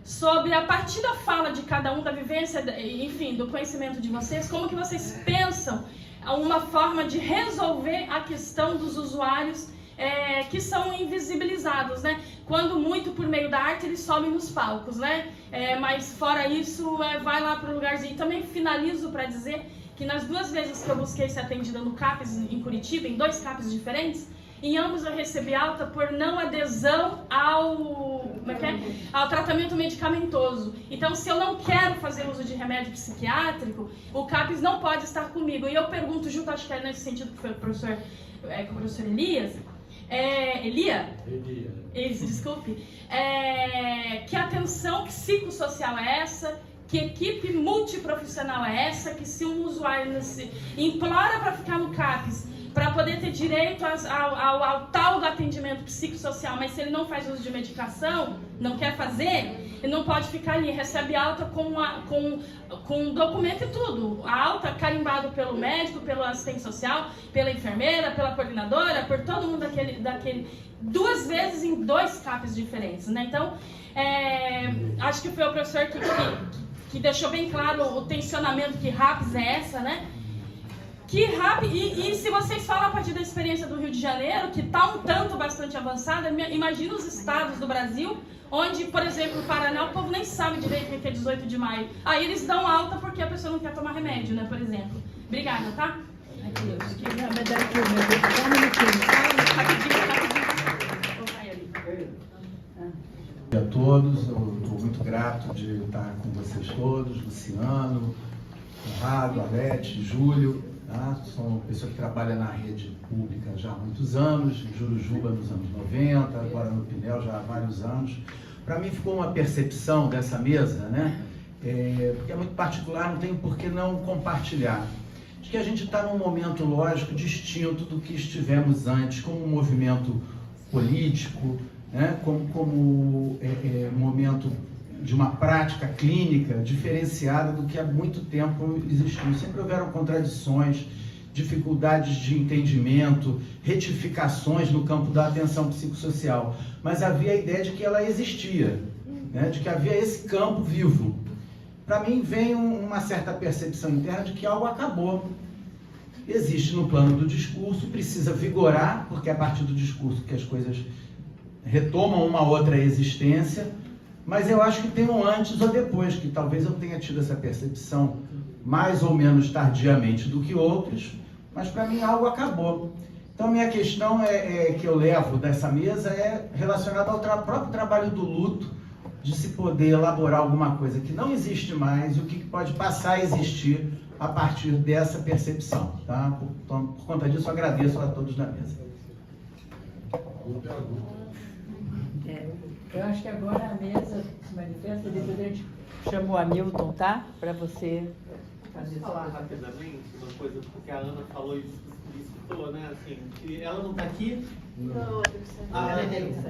sobre, a partir da fala de cada um, da vivência, enfim, do conhecimento de vocês, como que vocês pensam uma forma de resolver a questão dos usuários que são invisibilizados, né? Quando muito por meio da arte eles sobem nos palcos, né? Mas fora isso, vai lá para o lugarzinho. Também finalizo para dizer que nas duas vezes que eu busquei ser atendida no CAPES em Curitiba, em 2 CAPES diferentes, Em ambos eu recebi alta por não adesão ao tratamento medicamentoso. Então, se eu não quero fazer uso de remédio psiquiátrico, o CAPES não pode estar comigo. E eu pergunto, junto, acho que é nesse sentido que foi com o professor Elias, desculpe, que atenção psicossocial é essa? Que equipe multiprofissional é essa? Que se um usuário implora para ficar no CAPES, para poder ter direito ao tal do atendimento psicossocial, mas se ele não faz uso de medicação, não quer fazer, ele não pode ficar ali, recebe alta com documento e tudo. A alta carimbado pelo médico, pelo assistente social, pela enfermeira, pela coordenadora, por todo mundo daquele 2 vezes em 2 CAPES diferentes, né? Então, acho que foi o professor que deixou bem claro o tensionamento que RAPS é essa, né? E se vocês falam a partir da experiência do Rio de Janeiro, que está um tanto bastante avançada, imagina os estados do Brasil, onde, por exemplo, no Paraná, o povo nem sabe direito o que é 18 de maio. Aí eles dão alta porque a pessoa não quer tomar remédio, né, por exemplo. Obrigada, tá? Aqui, só um minutinho. A todos, eu estou muito grato de estar com vocês todos, Luciano, Conrado, Alete, Júlio, tá? Sou uma pessoa que trabalha na rede pública já há muitos anos, em Jurujuba nos anos 90, agora no Pinel já há vários anos. Para mim ficou uma percepção dessa mesa, né? Porque é muito particular, não tem por que não compartilhar. Acho que a gente está num momento, lógico, distinto do que estivemos antes, como um movimento político, né, como momento de uma prática clínica diferenciada do que há muito tempo existiu. Sempre houveram contradições, dificuldades de entendimento, retificações no campo da atenção psicossocial, mas havia a ideia de que ela existia, né, de que havia esse campo vivo. Para mim vem uma certa percepção interna de que algo acabou. Existe no plano do discurso, precisa vigorar, porque é a partir do discurso que as coisas retomam uma outra existência, mas eu acho que tem um antes ou depois, que talvez eu tenha tido essa percepção mais ou menos tardiamente do que outros, mas para mim algo acabou. Então minha questão que eu levo dessa mesa é relacionada ao próprio trabalho do luto, de se poder elaborar alguma coisa que não existe mais e o que pode passar a existir a partir dessa percepção, tá? Por conta disso, eu agradeço a todos da mesa. Eu acho que agora a mesa se manifesta e depois a gente chama o Hamilton, tá? Para você fazer Vou falar rapidamente uma coisa, porque a Ana falou isso, explicitou, né? Assim, que ela não está aqui. Não,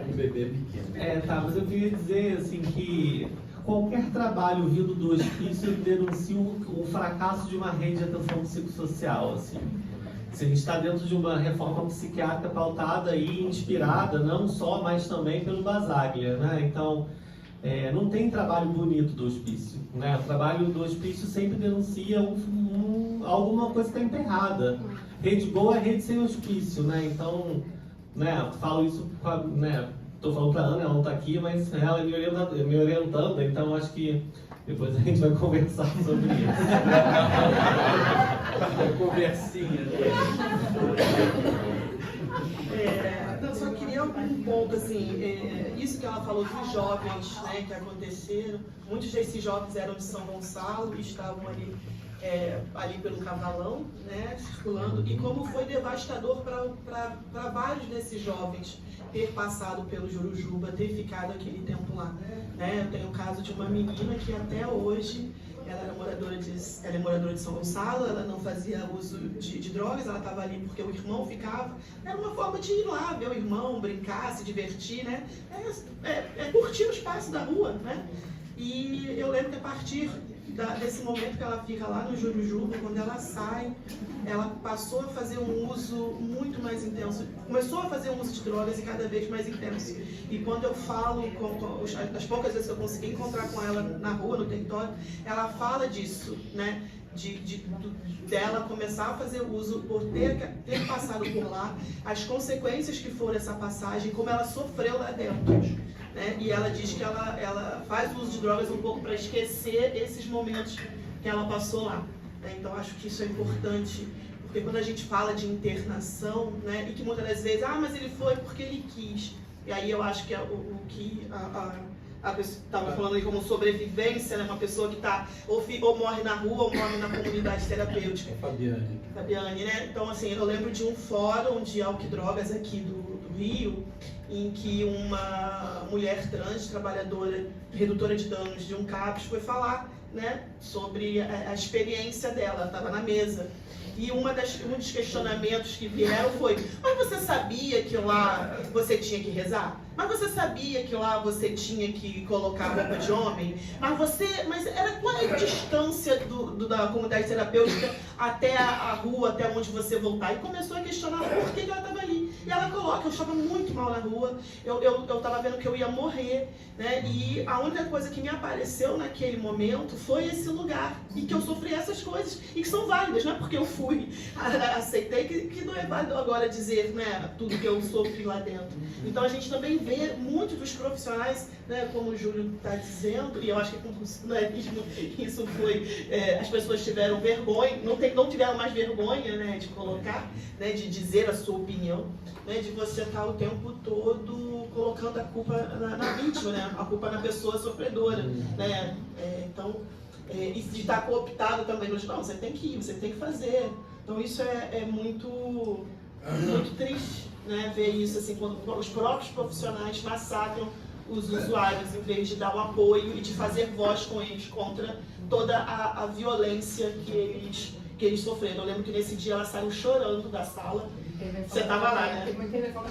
Um bebê pequeno. Tá, mas eu queria dizer assim que qualquer trabalho vindo do hospício denuncia o fracasso de uma rede de atenção psicossocial, assim. A gente está dentro de uma reforma psiquiátrica pautada e inspirada, não só, mas também pelo Basaglia, né? Então, não tem trabalho bonito do hospício, né? O trabalho do hospício sempre denuncia alguma coisa que está emperrada. Rede boa é rede sem hospício, né? Então, né, falo isso, né? Estou falando para a Ana, ela não está aqui, mas ela é me orientando, então acho que depois a gente vai conversar sobre isso. Conversinha. Eu só queria um ponto, assim, isso que ela falou dos jovens, né, que aconteceram, muitos desses jovens eram de São Gonçalo e estavam ali pelo Cavalão, né, circulando, e como foi devastador para vários desses jovens ter passado pelo Jurujuba, ter ficado aquele tempo lá, né? Eu tenho o caso de uma menina que até hoje ela é moradora de São Gonçalo, ela não fazia uso de drogas, ela estava ali porque o irmão ficava, era uma forma de ir lá, ver o irmão, brincar, se divertir, né? Curtir o espaço da rua, né? E eu lembro que a partir desse momento que ela fica lá no Jurujuba, quando ela sai, ela passou a fazer um uso muito mais intenso, começou a fazer um uso de drogas e cada vez mais intenso. E quando eu falo, das poucas vezes que eu consegui encontrar com ela na rua, no território, ela fala disso, né? Dela começar a fazer uso, por ter passado por lá, as consequências que foram essa passagem, como ela sofreu lá dentro. Né? E ela diz que ela faz uso de drogas um pouco para esquecer esses momentos que ela passou lá. Né? Então acho que isso é importante, Porque quando a gente fala de internação, né, e que muitas das vezes, mas ele foi porque ele quis. E aí eu acho que é o que a pessoa estava falando aí como sobrevivência, né, uma pessoa que está ou morre na rua ou morre na comunidade terapêutica. Fabiane, né? Então, assim, eu lembro de um fórum de álcool e drogas aqui do Rio, em que uma mulher trans, trabalhadora, redutora de danos de um CAPS, foi falar, né, sobre a experiência dela, estava na mesa. E um dos questionamentos que vieram foi: mas você sabia que lá você tinha que rezar? Mas você sabia que lá você tinha que colocar roupa de homem? Mas qual é a distância da comunidade terapêutica até a rua, até onde você voltar? E começou a questionar por que ela estava ali. E ela coloca: eu estava muito mal na rua, eu estava vendo que eu ia morrer, né? E a única coisa que me apareceu naquele momento foi esse lugar, e que eu sofri essas coisas, e que são válidas, não é porque eu fui, aceitei, que não é válido agora dizer, né, tudo que eu sofri lá dentro. Então a gente também vê muitos dos profissionais, né, como o Júlio está dizendo, e eu acho que com o funcionalismo isso foi, as pessoas tiveram vergonha, não tiveram mais vergonha, né, de colocar, né, de dizer a sua opinião, né, de você estar o tempo todo colocando a culpa na vítima, né, a culpa na pessoa sofredora, né, e de estar cooptado também, não, você tem que ir, você tem que fazer. Então isso é muito triste, né, ver isso, assim, quando os próprios profissionais massacram os usuários, em vez de dar um apoio e de fazer voz com eles contra toda a violência que eles sofreram. Eu lembro que nesse dia ela saiu chorando da sala. Você estava lá, né?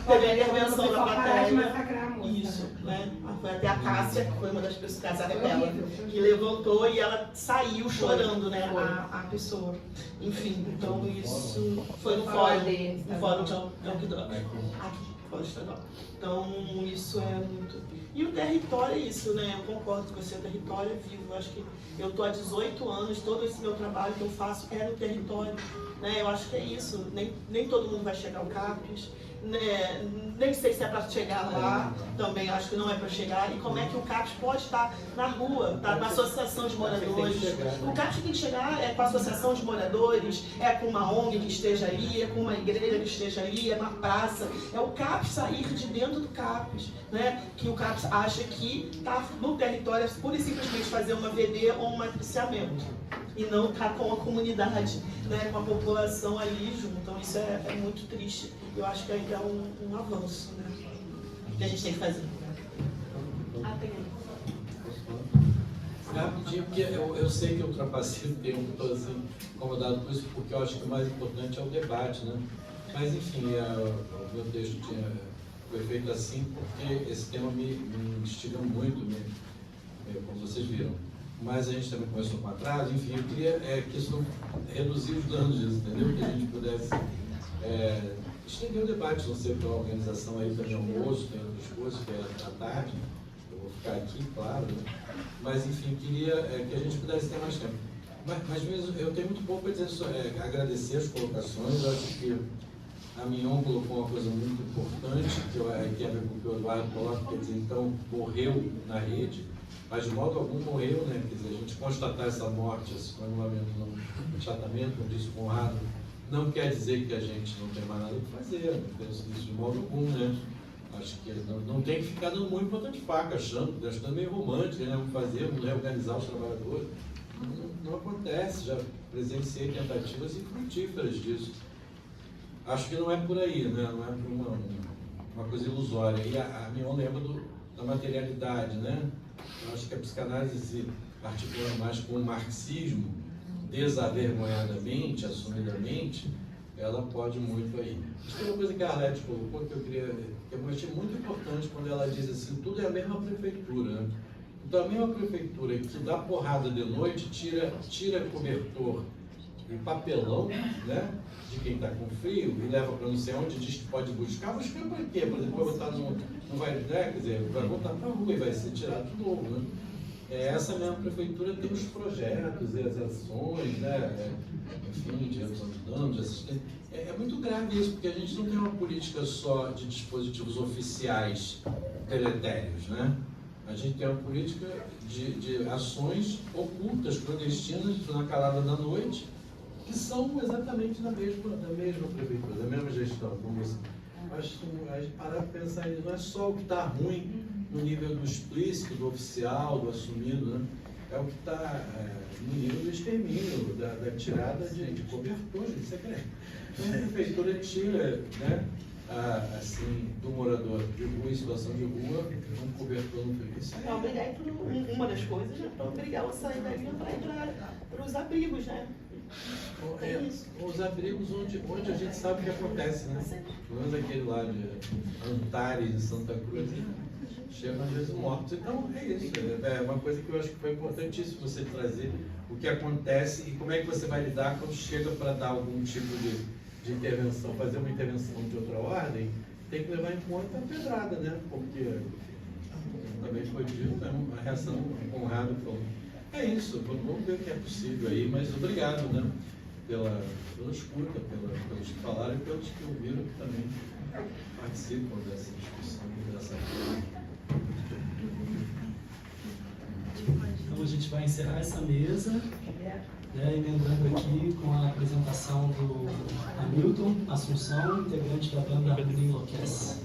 Teve a intervenção da plateia. Isso, né? Foi até a Cássia, que foi uma das pessoas casadas dela, que levantou e ela saiu chorando, né? A pessoa. Enfim, então isso foi no fórum de álcool e drogas. Aqui, fórum estadual. Então isso é muito. E o território é isso, né? Eu concordo com você, o território é vivo. Eu acho que eu estou há 18 anos, todo esse meu trabalho que eu faço é no território. Né? Eu acho que é isso. Nem todo mundo vai chegar ao CAPES. Né? Nem sei se é para chegar lá, também acho que não é para chegar. E como é que o CAPES pode estar na rua, tá? Na associação de moradores. O CAPES tem que chegar com a associação de moradores, é com uma ONG que esteja ali, é com uma igreja que esteja ali, é na praça. É o CAPES sair de dentro do CAPES, né? Que o CAPES acha que está no território, é pura e simplesmente fazer uma VD ou um matriciamento. E não estar com a comunidade, né, com a população ali junto. Então isso é muito triste. Eu acho que ainda é um avanço, né, que a gente tem que fazer. Rapidinho, porque eu sei que eu ultrapassei o tempo, estou assim, incomodado com isso, porque eu acho que o mais importante é o debate, né? Mas enfim, o meu texto foi feito assim porque esse tema me instiga muito, como vocês viram. Mas a gente também começou com atraso, enfim, eu queria que isso reduzir os danos disso, entendeu? Que a gente pudesse estender o debate, não sei, pela organização aí também almoço, tem outras coisas, que é à tarde, eu vou ficar aqui, claro, né? Mas enfim, queria que a gente pudesse ter mais tempo. Mas mesmo, eu tenho muito pouco para dizer, agradecer as colocações. Eu acho que a Mignon colocou uma coisa muito importante, que é a ver com o que o Eduardo coloca, quer dizer, então, morreu na rede. Mas de modo algum morreu, né? Quer dizer, a gente constatar essa morte, esse coagulamento, um tratamento, como disse o Conrado, não quer dizer que a gente não tem mais nada para fazer, não penso nisso de modo algum, né? Acho que não tem que ficar dando muito ponta de faca, achando meio romântico, né? Vamos fazer, vamos reorganizar os trabalhadores. Não acontece, já presenciei tentativas e frutíferas disso. Acho que não é por aí, né? Não é por uma coisa ilusória. E a Mignon lembra da materialidade, né? Eu acho que a psicanálise se articula mais com o marxismo, desavergonhadamente, assumidamente, ela pode muito aí. Acho que uma coisa que a Arlete colocou que eu achei muito importante quando ela diz assim, tudo é a mesma prefeitura, né? Então a mesma prefeitura que dá porrada de noite, tira cobertor e papelão, né? De quem está com frio e leva para não sei onde, diz que pode buscar para quê? Por exemplo, vai botar não vai, né? Quer dizer, vai voltar para a rua e vai ser tirado de novo, né? Essa mesma prefeitura tem os projetos e as ações, né? Enfim, de redução de danos, de assistência. É muito grave isso, porque a gente não tem uma política só de dispositivos oficiais deletérios, né? A gente tem uma política de ações ocultas, clandestinas, na calada da noite, que são exatamente da mesma prefeitura, da mesma gestão, como isso. Mas a gente parar para pensar nisso, não é só o que está ruim no nível do explícito, do oficial, do assumido, né? É o que está no nível do extermínio, da tirada de cobertura, isso é grande. Então a prefeitura tira, né, assim, do morador de rua, em situação de rua, um cobertor no frio. Isso Para obrigar, uma das coisas, né, para obrigar o sair da linha para ir para os abrigos, né? Tem isso. Os abrigos onde a gente sabe o que acontece, né? Pelo menos aquele lá de Antares, de Santa Cruz, chegam às vezes mortos. Então é isso. É uma coisa que eu acho que foi importantíssimo você trazer o que acontece e como é que você vai lidar quando chega para dar algum tipo de intervenção, fazer uma intervenção de outra ordem, tem que levar em conta a pedrada, né? Porque também foi dito, né? A reação honrada falou. É isso, vamos ver o que é possível aí, mas obrigado, né? Pela escuta, pelos que falaram e pelos que ouviram que também participam dessa discussão, dessa coisa. Então a gente vai encerrar essa mesa, né, emendando aqui com a apresentação do Hamilton Assunção, integrante da banda Harmonia Enlouquece.